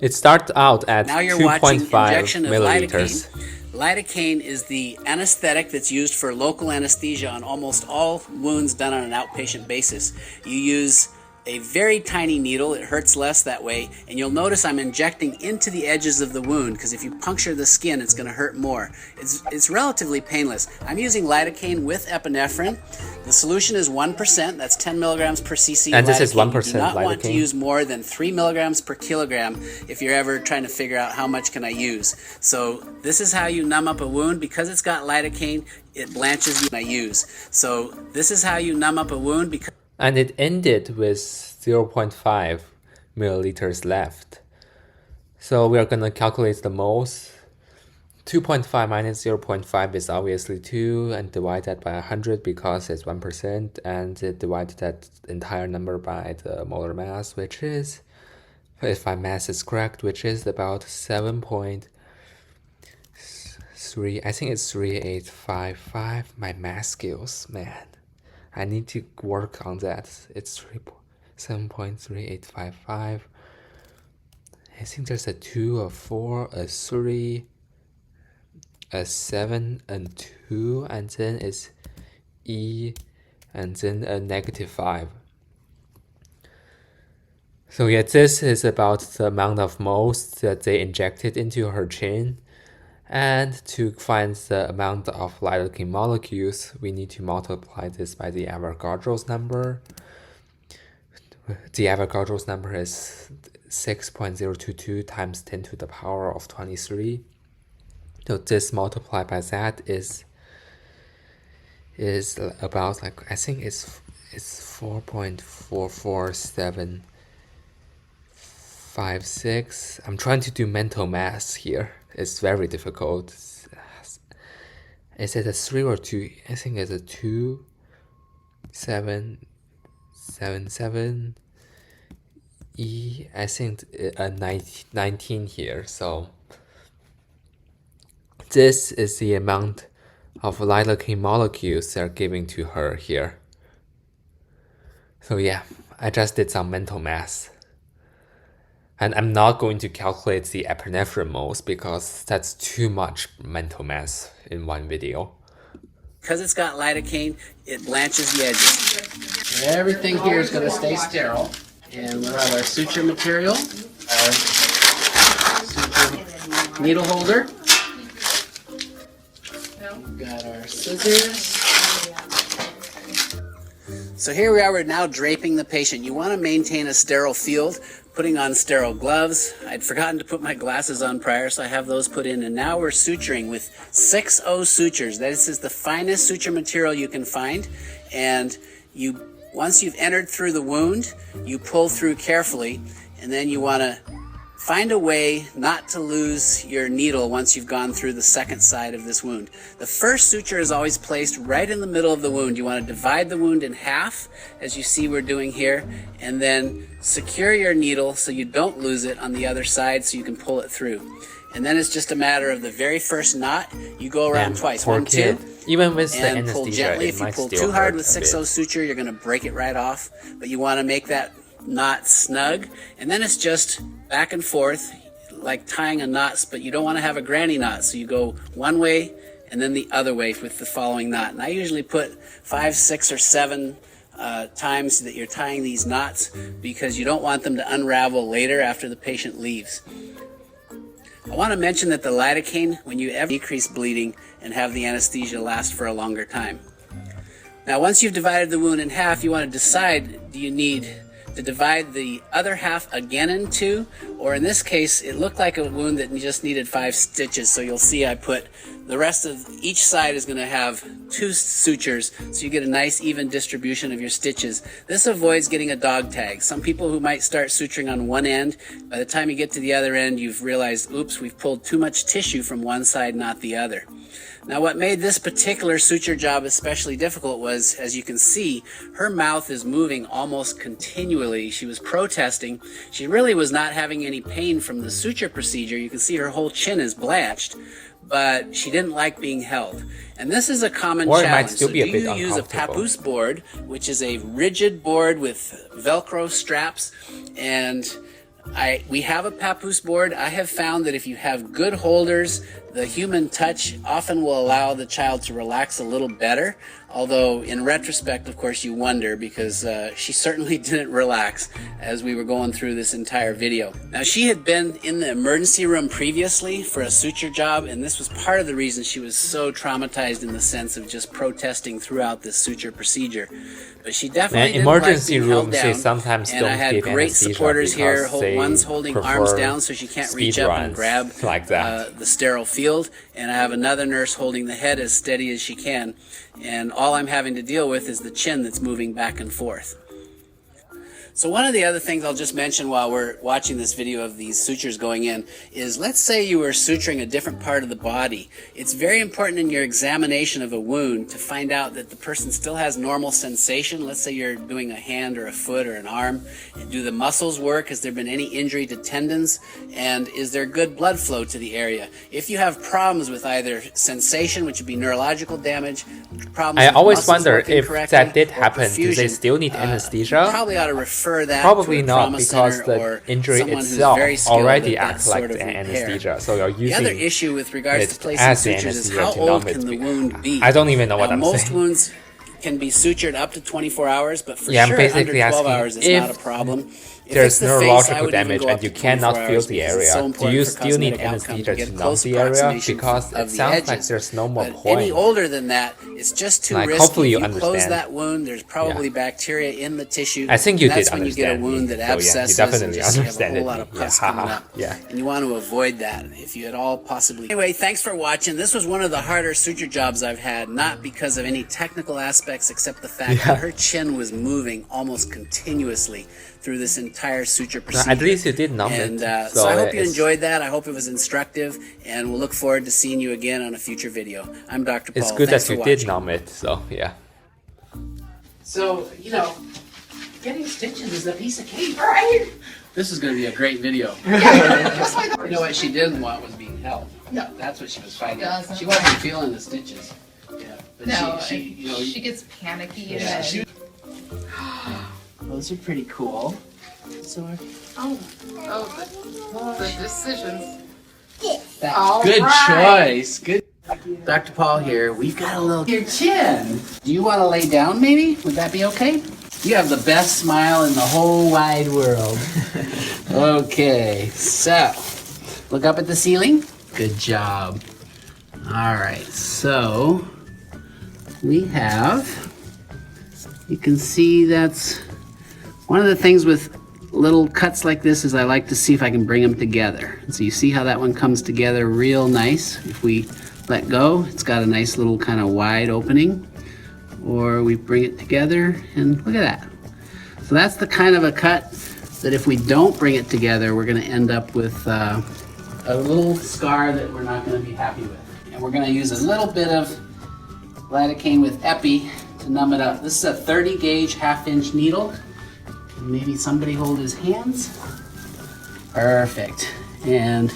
It starts out at Now you're watching 2.5 injection of milliliters. Lidocaine is the anesthetic that's used for local anesthesia on almost all wounds done on an outpatient basis. You use a very tiny needle, it hurts less that way, and you'll notice I'm injecting into the edges of the wound because if you puncture the skin, it's going to hurt more. It's relatively painless. I'm using lidocaine with epinephrine. The solution is 1%, that's 10 milligrams per cc. And this is 1% You do not want to lidocaine. use more than 3 milligrams per kilogram if you're ever trying to figure out how much can I use. So this is how you numb up a wound. Because it's got lidocaine, it blanches you when I use. So this is how you numb up a wound because And it ended with 0.5 milliliters left. So we are going to calculate the moles. 2.5 minus 0.5 is obviously 2 and divide that by 100 because it's 1% and divide that entire number by the molar mass, which is, if my math is correct, which is about 7.3, I think it's 3855. My math skills, man. I need to work on that. It's 7.3855. I think there's a 2, a 4, a 3, a 7, and 2, and then it's E, and then a -5. So yeah, this is about the amount of moles that they injected into her chin. And to find the amount of lidocaine molecules, we need to multiply this by the Avogadro's number. The Avogadro's number is 6.022 times 10 to the power of 23. So this multiplied by that is about, like, I think it's 4.44756. I'm trying to do mental math here. It's very difficult. Is it a 3 or 2? I think it's a 2, 7, 7, 7, E. I think a 19 here. So this is the amount of lidocaine molecules they're giving to her here. So yeah, I just did some mental math. And I'm not going to calculate the epinephrine moles because that's too much mental math in one video. because it's got lidocaine, it blanches the edges. Everything here is going to stay sterile. And we'll have our suture material, our suture needle holder. We've got our scissors. So here we are, we're now draping the patient. You want to maintain a sterile field, putting on sterile gloves. I'd forgotten to put my glasses on prior, so I have those put in. And now we're suturing with 6O sutures. This is the finest suture material you can find. And once you've entered through the wound, you pull through carefully, and then you want to find a way not to lose your needle once you've gone through the second side of this wound. The first suture is always placed right in the middle of the wound. You want to divide the wound in half, as you see we're doing here, and then secure your needle so you don't lose it on the other side so you can pull it through. And then it's just a matter of the very first knot, you go around twice. 1, 2, even with the and pull anesthesia, gently. it If you might pull still too hard hurt with a bit. 6O suture, you're going to break it right off. But you want to make that knot snug, and then it's just back and forth like tying a knot, but you don't want to have a granny knot, so you go one way and then the other way with the following knot. And I usually put 5, 6, or 7 times that you're tying these knots because you don't want them to unravel later after the patient leaves. I want to mention that the lidocaine, when you ever decrease bleeding and have the anesthesia last for a longer time. Now, once you've divided the wound in half, you want to decide, do you need to divide the other half again in two? Or in this case, it looked like a wound that just needed 5 stitches. So you'll see I put the rest of each side is going to have 2 sutures, so you get a nice even distribution of your stitches. This avoids getting a dog tag. Some people who might start suturing on one end, by the time you get to the other end, you've realized, oops, we've pulled too much tissue from one side, not the other. Now, what made this particular suture job especially difficult was, as you can see, her mouth is moving almost continually. She was protesting. She really was not having any pain from the suture procedure. You can see her whole chin is blanched, but she didn't like being held. And this is a common challenge. Might still so be a do bit you use a uncomfortable. papoose board, which is a rigid board with Velcro straps, and we have a papoose board. I have found that if you have good holders, the human touch often will allow the child to relax a little better. Although in retrospect, of course, you wonder because she certainly didn't relax as we were going through this entire video. Now, she had been in the emergency room previously for a suture job, and this was part of the reason she was so traumatized in the sense of just protesting throughout this suture procedure. But she definitely didn't emergency like being held rooms, down. they sometimes And don't I had give great anesthesia supporters here. because they One's holding prefer arms down so she can't reach speed up and runs grab like that. the sterile field. And I have another nurse holding the head as steady as she can. And all I'm having to deal with is the chin that's moving back and forth. So one of the other things I'll just mention while we're watching this video of these sutures going in is, let's say you were suturing a different part of the body. It's very important in your examination of a wound to find out that the person still has normal sensation. Let's say you're doing a hand or a foot or an arm. Do the muscles work? Has there been any injury to tendons? And is there good blood flow to the area? If you have problems with either sensation, which would be neurological damage, problems I with always muscles wonder working if correctly, that did or happen. Do they perfusion, still need anesthesia? you probably ought to refer that Probably to a not, trauma because center the or injury someone who's itself very skilled already at that acts like sort of the repair. anesthesia. So you're The other using issue with regards to it placing as the sutures is anesthesia how to old numb it. can the wound be? I don't even know what Now, I'm most saying. wounds can be sutured up to 24 hours, but for Yeah, I'm sure under basically 12 asking hours it's if not a problem. If there's it's the face, I neurological would even damage go up and you to 24 cannot feel hours the because it's area. so Do important you for still need cosmetic outcome anesthesia get to numb close the area? approximation Because of it the sounds like edges. there's no more But point. any older than that, it's just too Like, risky. hopefully you if you close understand. that wound, there's probably bacteria in the tissue. I think you and that's did when you get a understand wound me. that So, yeah, you abscesses and definitely just you have a understand whole it. lot of pus Yeah, coming haha, up. yeah. And you want to avoid that if you at all possibly. Anyway, thanks for watching. This was one of the harder suture jobs I've had, not because of any technical aspects except the fact that her chin was moving almost continuously through this entire suture procedure. At least you did numb it. And So so I hope you it's- enjoyed that. I hope it was instructive, and we'll look forward to seeing you again on a future video. I'm Dr. Paul. It's good Thanks that you for did watching. numb it. So yeah. So, you know, getting stitches is a piece of cake. Right? This is going to be a great video. You know what she didn't want was being held. No. That's what she was fighting. Doesn't. She wasn't feeling the stitches. Yeah. But No, she you know, she gets panicky and yeah, then... she, those are pretty cool. So the decisions. good choice. Good. Dr. Paul here. We've got a little your chin. Do you want to lay down maybe? Would that be okay? You have the best smile in the whole wide world. Okay, so look up at the ceiling. Good job. All right, so we have, you can see that's one of the things with little cuts like this is I like to see if I can bring them together. So you see how that one comes together real nice. If we let go, it's got a nice little kind of wide opening, or we bring it together and look at that. So that's the kind of a cut that if we don't bring it together, we're going to end up with a little scar that we're not going to be happy with. And we're going to use a little bit of lidocaine with epi to numb it up. This is a 30 gauge 1/2 inch needle. Maybe somebody hold his hands. Perfect. And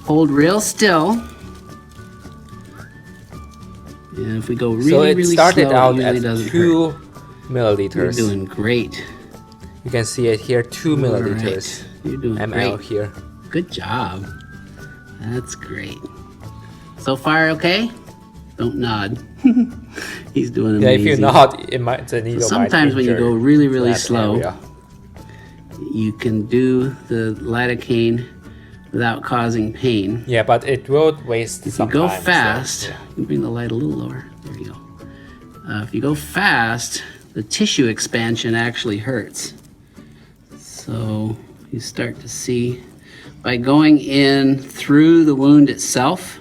hold real still. And if we go really, So it really started slow, out it usually at doesn't 2 hurt. milliliters. You're doing great. You can see it here, 2 milliliters. Right. You're doing ml great. here. Good job. That's great. So far, okay? Don't nod. He's doing amazing. Yeah, if you nod, the needle So sometimes might when you injure go really, really that slow, area. you can do the lidocaine without causing pain. Yeah, but it will waste If some you go time, fast, so, yeah. you can bring the light a little lower. There you go. If you go fast, the tissue expansion actually hurts. So you start to see, by going in through the wound itself,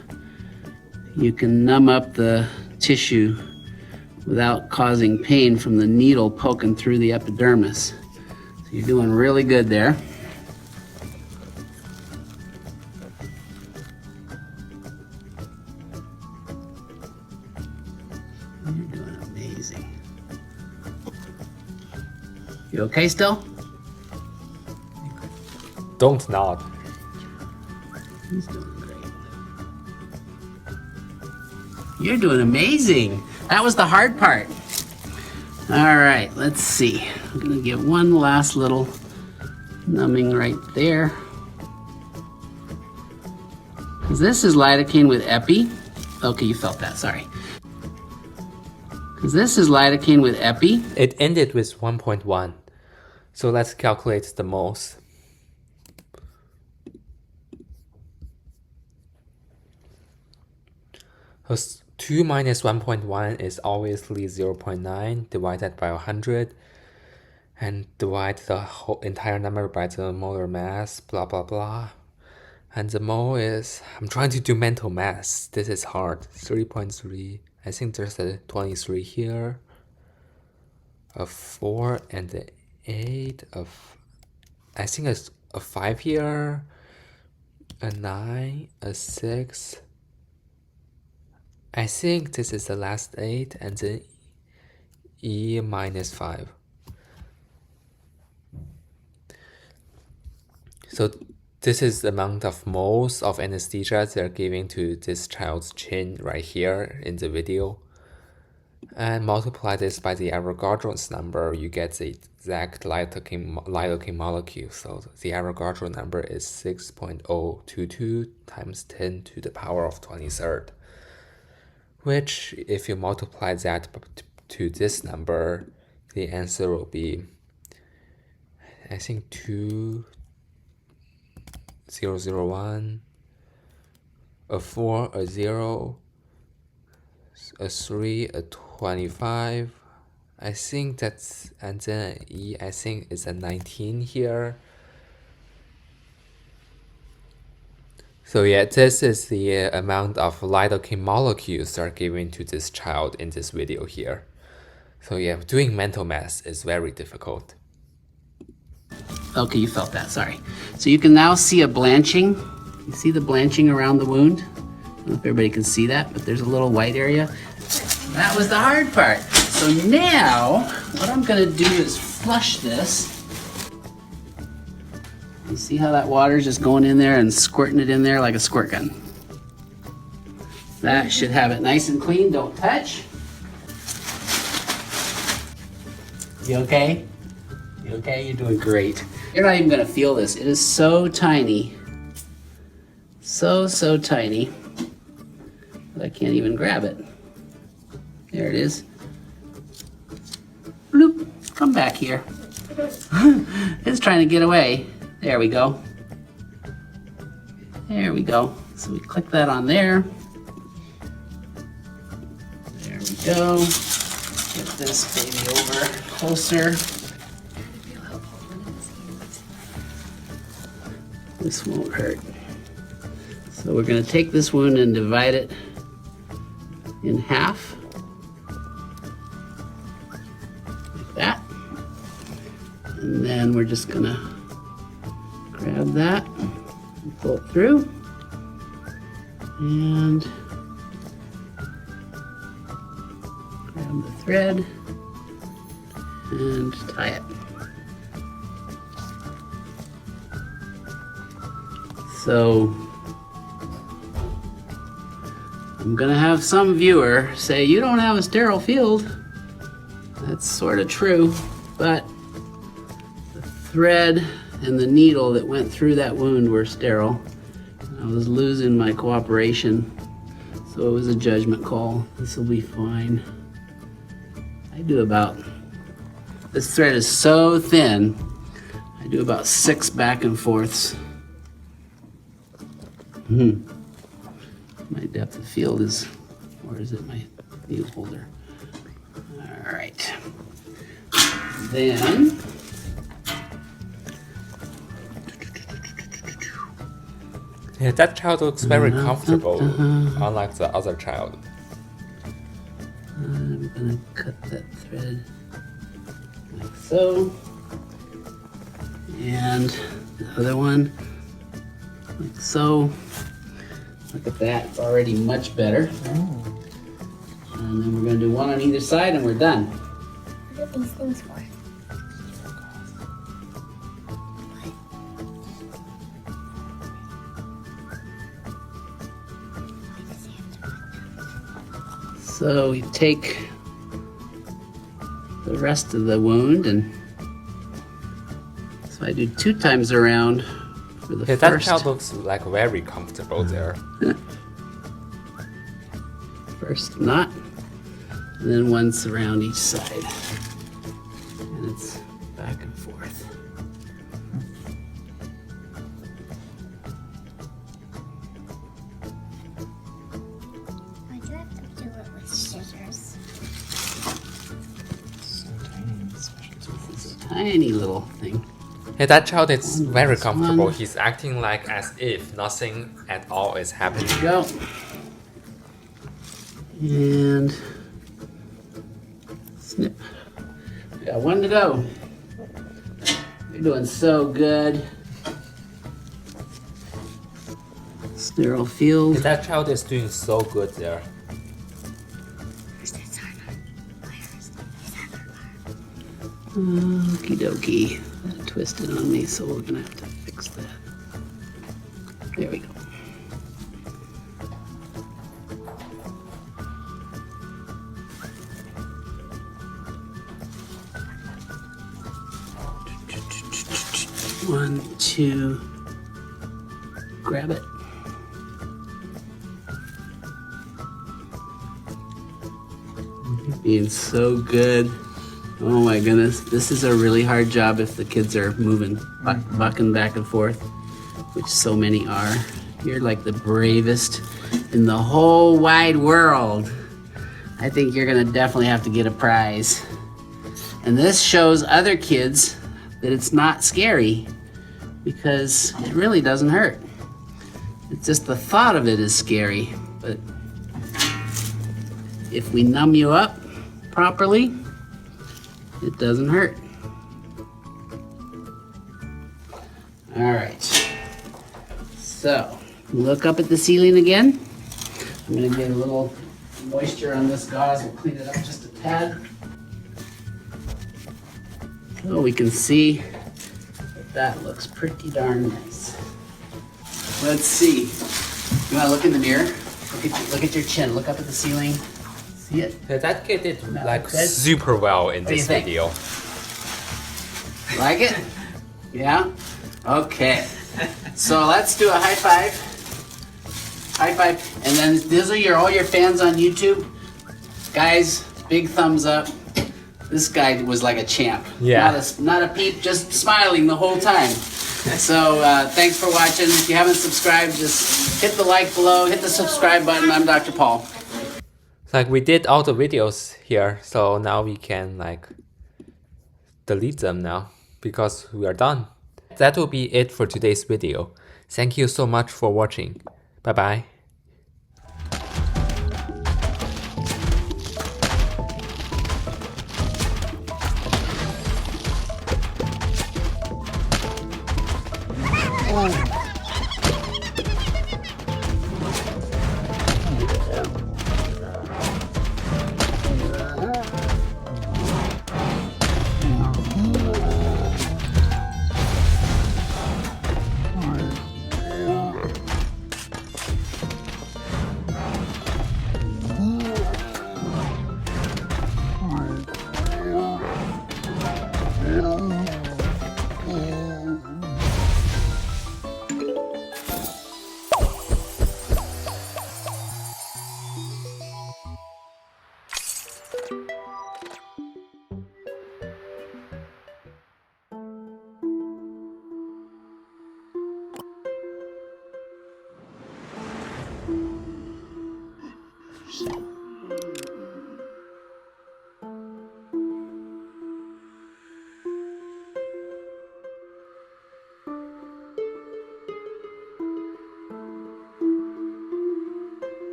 you can numb up the tissue without causing pain from the needle poking through the epidermis. So you're doing really good there. You're doing amazing. You okay still? Don't nod. He's doing great. You're doing amazing. That was the hard part. All right, let's see. I'm gonna get one last little numbing right there. Because this is lidocaine with epi. Okay, you felt that, sorry. Because this is lidocaine with epi. It ended with 1.1. So let's calculate the moles. Because 2 minus 1.1 is obviously 0.9 divided by 100 and divide the whole entire number by the molar mass, blah blah blah. And the mole is, I'm trying to do mental math. This is hard. 3.3. I think there's a 23 here, a 4 and an 8, I think it's a 5 here, a 9, a 6. I think this is the last 8 and then E minus 5. So this is the amount of moles of anesthesia they're giving to this child's chin right here in the video. And multiply this by the Avogadro's number, you get the exact lidocaine molecule. So the Avogadro number is 6.022 times 10 to the power of 23rd. Which, if you multiply that to this number, the answer will be, I think 2001, a 4, a 0, a 3, a 25. I think that's, and then E, I think it's a 19 here. So yeah, this is the amount of lidocaine molecules are given to this child in this video here. So yeah, doing mental math is very difficult. Okay, you felt that, sorry. So you can now see a blanching. You see the blanching around the wound? I don't know if everybody can see that, but there's a little white area. That was the hard part. So now, what I'm gonna do is flush this. You see how that water's just going in there and squirting it in there like a squirt gun? That should have it nice and clean, don't touch. You okay? You okay? You're doing great. You're not even gonna feel this. It is so tiny. So tiny that I can't even grab it. There it is. Bloop, come back here. It's trying to get away. There we go. There we go. So we click that on there. There we go. Get this baby over closer. This won't hurt. So we're going to take this wound and divide it in half. Like that. And then we're just going to grab that and pull it through. And grab the thread and tie it. So I'm gonna have some viewer say, you don't have a sterile field. That's sort of true, but the thread and the needle that went through that wound were sterile. I was losing my cooperation, so it was a judgment call. This will be fine. I do about, this thread is so thin, I do about 6 back and forths. My depth of field is, or is it my needle holder? All right. Then yeah, that child looks very comfortable, unlike the other child. I'm gonna cut that thread like so, and the other one like so. Look at that, it's already much better. And then we're gonna do one on either side and we're done. What are these things for? So we take the rest of the wound, and so I do 2 times around for the Yeah, first. that child looks like very comfortable there. First knot, and then once around each side, and it's back and forth. Why do you have to do it with scissors? This is a tiny little thing. Yeah, that child is very comfortable. He's acting like as if nothing at all is happening. Go. And snip. We got 1 to go. You're doing so good. Sterile field. Yeah, that child is doing so good there. Okie dokie. That twisted on me, so we're gonna have to fix that. There we go. One, two, grab it. Being so good. Oh my goodness, this is a really hard job if the kids are moving, bucking back and forth, which so many are. You're like the bravest in the whole wide world. I think you're gonna definitely have to get a prize. And this shows other kids that it's not scary because it really doesn't hurt. It's just the thought of it is scary, but if we numb you up properly, it doesn't hurt. All right, so look up at the ceiling again. I'm gonna get a little moisture on this gauze. We'll clean it up just a tad. So we can see that that looks pretty darn nice. Let's see. You wanna look in the mirror? Look at your chin. Look up at the ceiling. See it? Yeah, that kid did No, like good. super well in What do you this think? video. Like it? Yeah? Okay. So let's do a high five. High five. And then these are all your fans on YouTube. Guys, big thumbs up. This guy was like a champ. Yeah. Not a peep, just smiling the whole time. So thanks for watching. If you haven't subscribed, just hit the like below, hit the subscribe button. I'm Dr. Paul. Like we did all the videos here, so now we can like delete them now because we are done. That will be it for today's video. Thank you so much for watching. Bye bye. The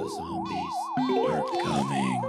zombies are coming.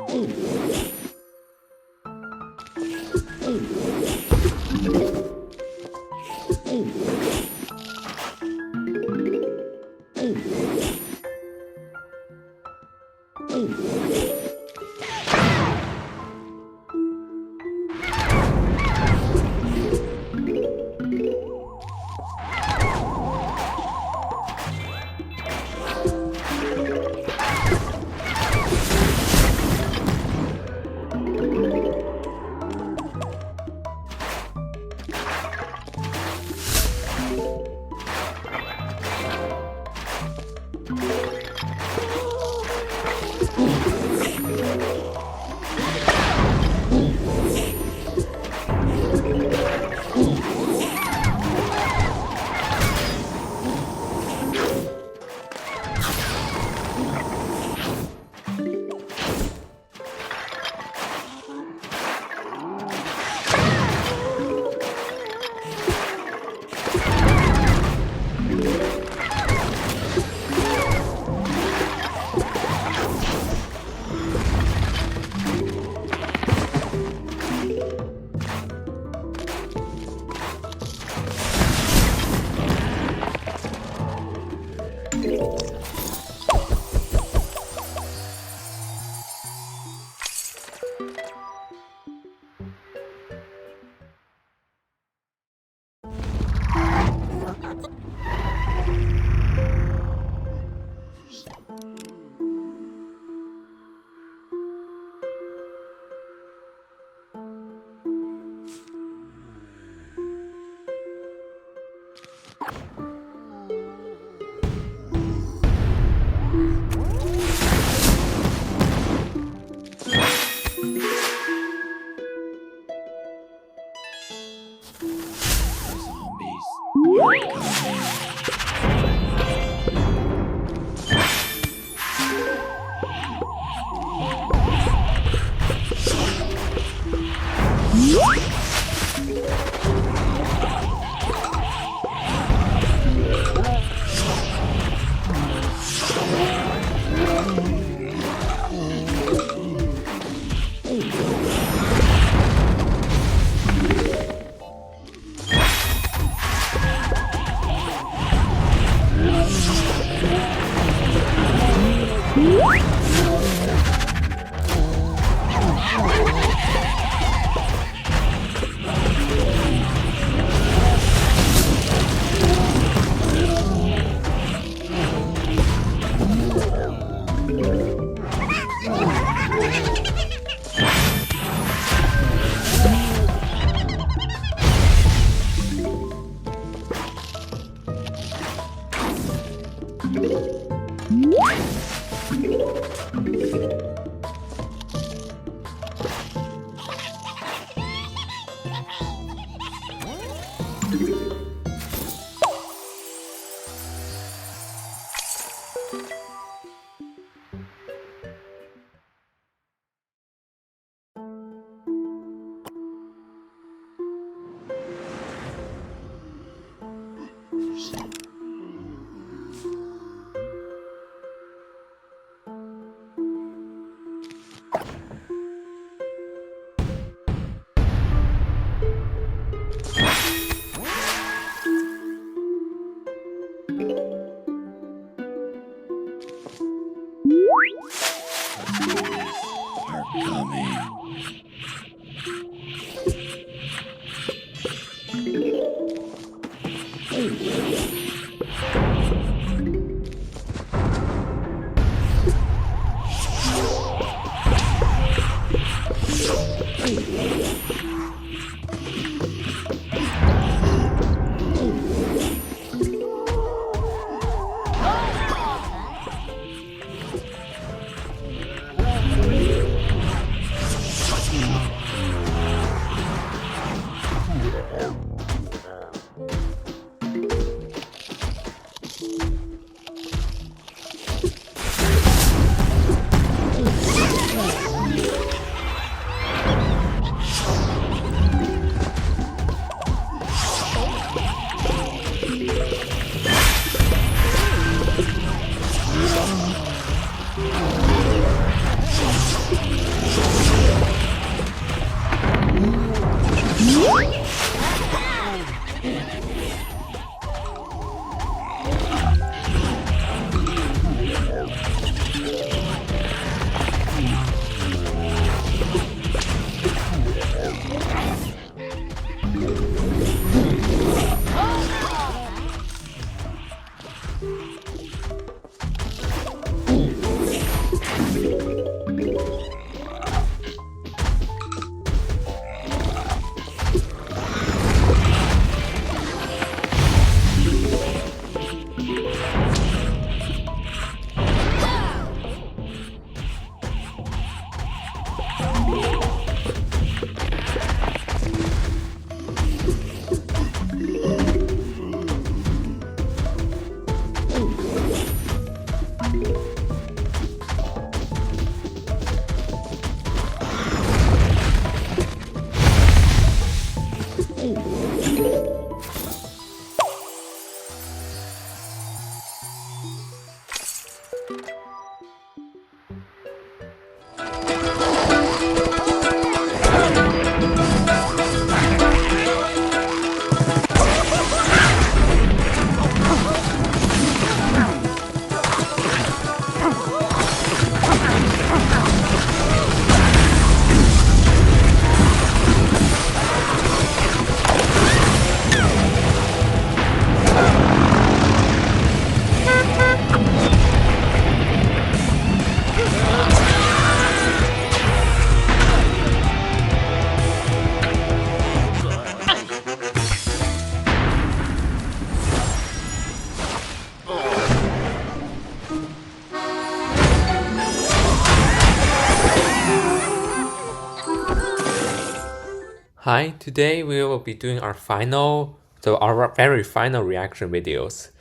Hi, today we will be doing our very final reaction videos.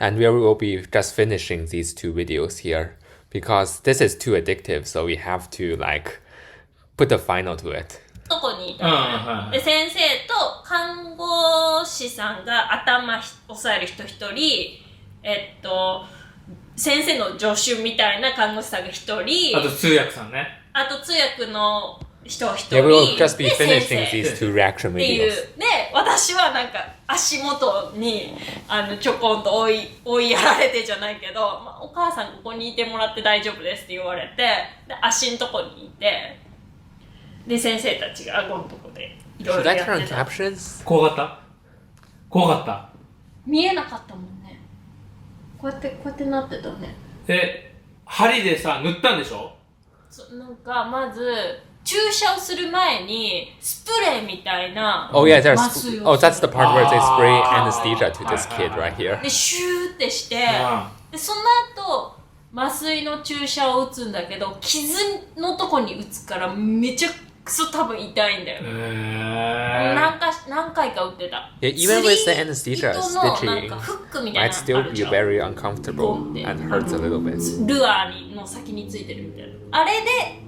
And we will be just finishing these 2 videos here because this is too addictive, so we have to like put a final to it. とこにいたのね。で、先生と看護師さんが頭押さえる人1人、先生の助手みたいな看護師さんが1人、あと通訳さんね。あと通訳の人1人、Yeah, we will just be finishing these 2 reaction っていう。 videos. で、私はなんか足元にちょこんと追いやられてじゃないけど、まあ、お母さんここにいてもらって大丈夫ですって言われて、で足のとこにいて、で先生たちが顎のとこでいろいろやってた。怖かった？怖かった？見えなかったもんね。こうやってなってたね。針でさ塗ったんでしょ？なんかまず注射をする前にスプレーみたいな Oh yeah, that's the part where they spray anesthesia to this kid right here. でシューってして、でその後麻酔の注射を打つんだけど、傷のとこに打つからめちゃくそ多分痛いんだよ。何回か打ってた。Yeah, even with the anesthesia, stitching might still be very uncomfortable and hurts a little bit. ルアーの先についてるみたいな。あれで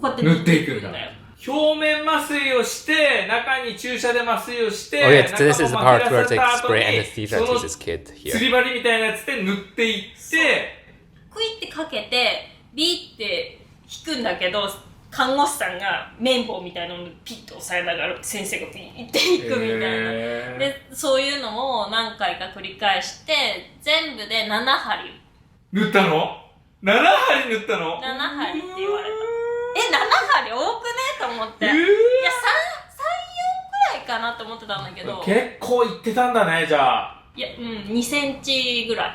こうやって塗っていくんだよ。表面麻酔をして中に注射で麻酔をして、Oh yeah, this is the part where they spray anesthesia to this kid here. 釣り針みたいなやつで塗っていって、クイってかけてビーって引くんだけど、看護師さんが綿棒みたいなのをピッと押さえながら先生がピーって引くみたいな、でそういうのを何回か繰り返して全部で7針塗ったの？7針塗ったの？ 7針って言われた。7針多くねと思って、いや 3、4くらいかなと思ってたんだけど、結構いってたんだね。じゃあいや、2センチぐらい。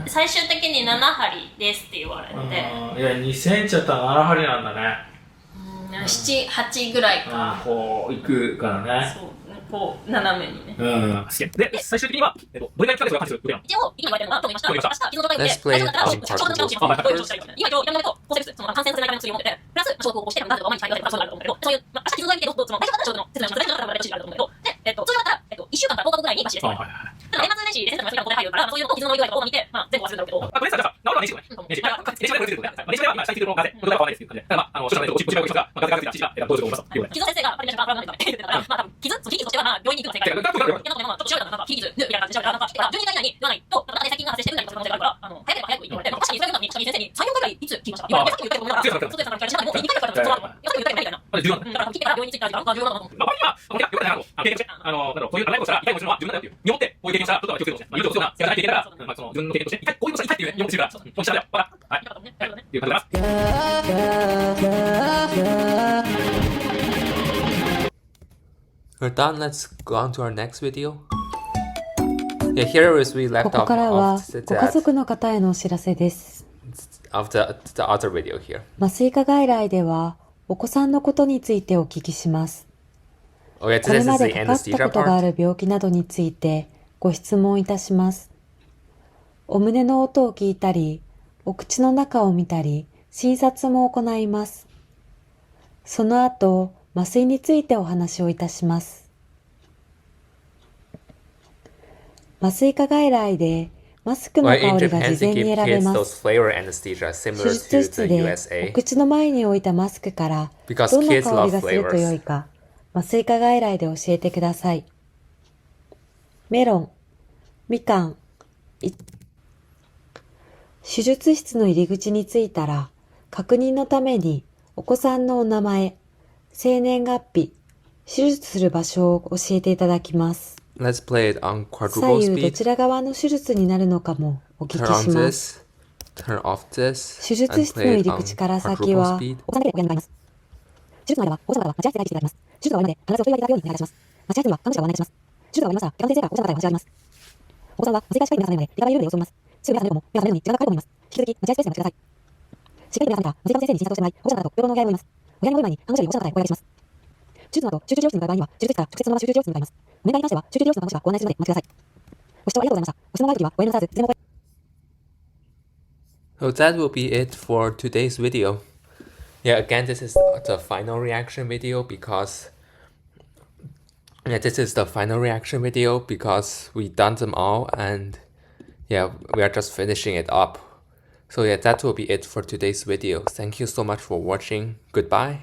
最終的に7針ですって言われて、いや2センチだったら7針なんだね。7、8ぐらいか。こういくからね。そう、こう斜めにね。で、最終的にはどれぐらいかかるかですか？一応、今言われてるなと思いました。明日、傷の状態で、Let's play it on 今一応、やめないと、抗生物質、感染させないための薬を持ってて、プラス、消毒をして、まず、毎日対応されるからそうなると思うんだけど、そういう、明日傷の状態で、大丈夫だったら、説明します。大丈夫だったら、大丈夫だと思うんだけど、で、通常だったら、1週間から10日後ぐらいに抜歯です。ただ、年末年始で先生の麻酔がここで入るから、そういうのと傷の具合とかを見て、まあ、全部忘れるんだろうけど。これさ、じゃあ、治るのは年始ぐらい。年始は今、下についてるのがね、これは変わらないですけど、だから、少々のご人が、ガタガタガタガタどうしようと思います。傷先生が、パリメーションが分からないとか言ってたから、まあ、多分、傷としては、病院に行くのが正解だ。いや、なんか、ちょっと調べたら、なんか、切り傷、みたいな感じで調べたら、なんか、12時間以内に言わないと、また細菌が発生してるみたいな可能性があるから、早ければ早く言ってもらって、確かにそれが先生に3、4回ぐらいいつ聞きました。いや、さっき言ったこと思いながら、そうです、もう2回からそうだ。さっき言ったみたいな。だから、聞いてから病院に着いたら、重要だなと思って。まあ、これは、よくないなと。経験して、こういう長いことしたら、痛いことするのは自分だよっていう。日本って、こういう経験したら、ちょっと気をつけてほしい。言うと、そうな、世界的な経験から、その、自分の経験として、こういうことしたら痛いっていうね、日本人から、日本人だよ。わかった。はい。っていう感じでございます。We're done, let's go on to our next video. Yeah, here is we こ left こ off からは of ご家族の方へのお知らせです。of the other video here. 麻酔科外来ではお子さんのことについてお聞きします。Oh, yeah, これ this ま is で the かかった anesthesia ことがあ part. る病気などについてご質問いたします。お胸の音を聞いたり、お口の中を見たり、診察も行います。その後、麻酔についてお話をいたします。麻酔科外来でマスクの Well, 香 in りが Japan, 事 they 前に give 選べ kids ま those す。 flavor anesthesia 手 similar 術 to 室 the でお USA. 口の前に置いたマスクからど Because んな kids 香り love がすると良い flavors. か麻酔科外来で教えてください。メロン、みかん、手術室の入り口に着いたら確認のためにお子さんのお名前、生年月日、手術する場所を教えていただきます。Let's play it on 左 quadruple 右ど speed. ちら側の手術になるのかもお聞き Turn on します。 this, turn off this, 手術 and 室の play 入 it り on 口から先 quadruple は speed. お子さんだけでお願い願います。手術の間は保護者の方は待合室でいただきます。手術が終わるまで必ずお問い合わせいただくようにお願いいたします。待合室には看護師がご案内いたします。手術が終わりましたら、外科の先生から保護者の方へお話があります。お子さんは麻酔開始会議の皆様ので、手が緩んで様子を見ます。すぐ目が覚めるのも、目が覚めるのに時間がかかると思います。引き続き、待合スペースにお待ちください。しっかり目が覚めたら、麻酔科の先生に診察をしてもらい、保護者の方と病棟のお部屋に戻ります。お部屋に戻る前に、看護師より保護者の方へお声掛けします。手術の後、集中治療室に向かう場合には、手術室から直接そのまま集中治療室に向かいます。お願いに関しては、集中治療室の看護師がご案内するのでお待ちください。ご視聴ありがとうございました。ご質問があるときは、ご遠慮なさらず、いつでもお声 So that will be it for today's video. Yeah, again, this is the final reaction video because we done them all and yeah, we are just finishing it up. So yeah, that will be it for today's video. Thank you so much for watching. Goodbye.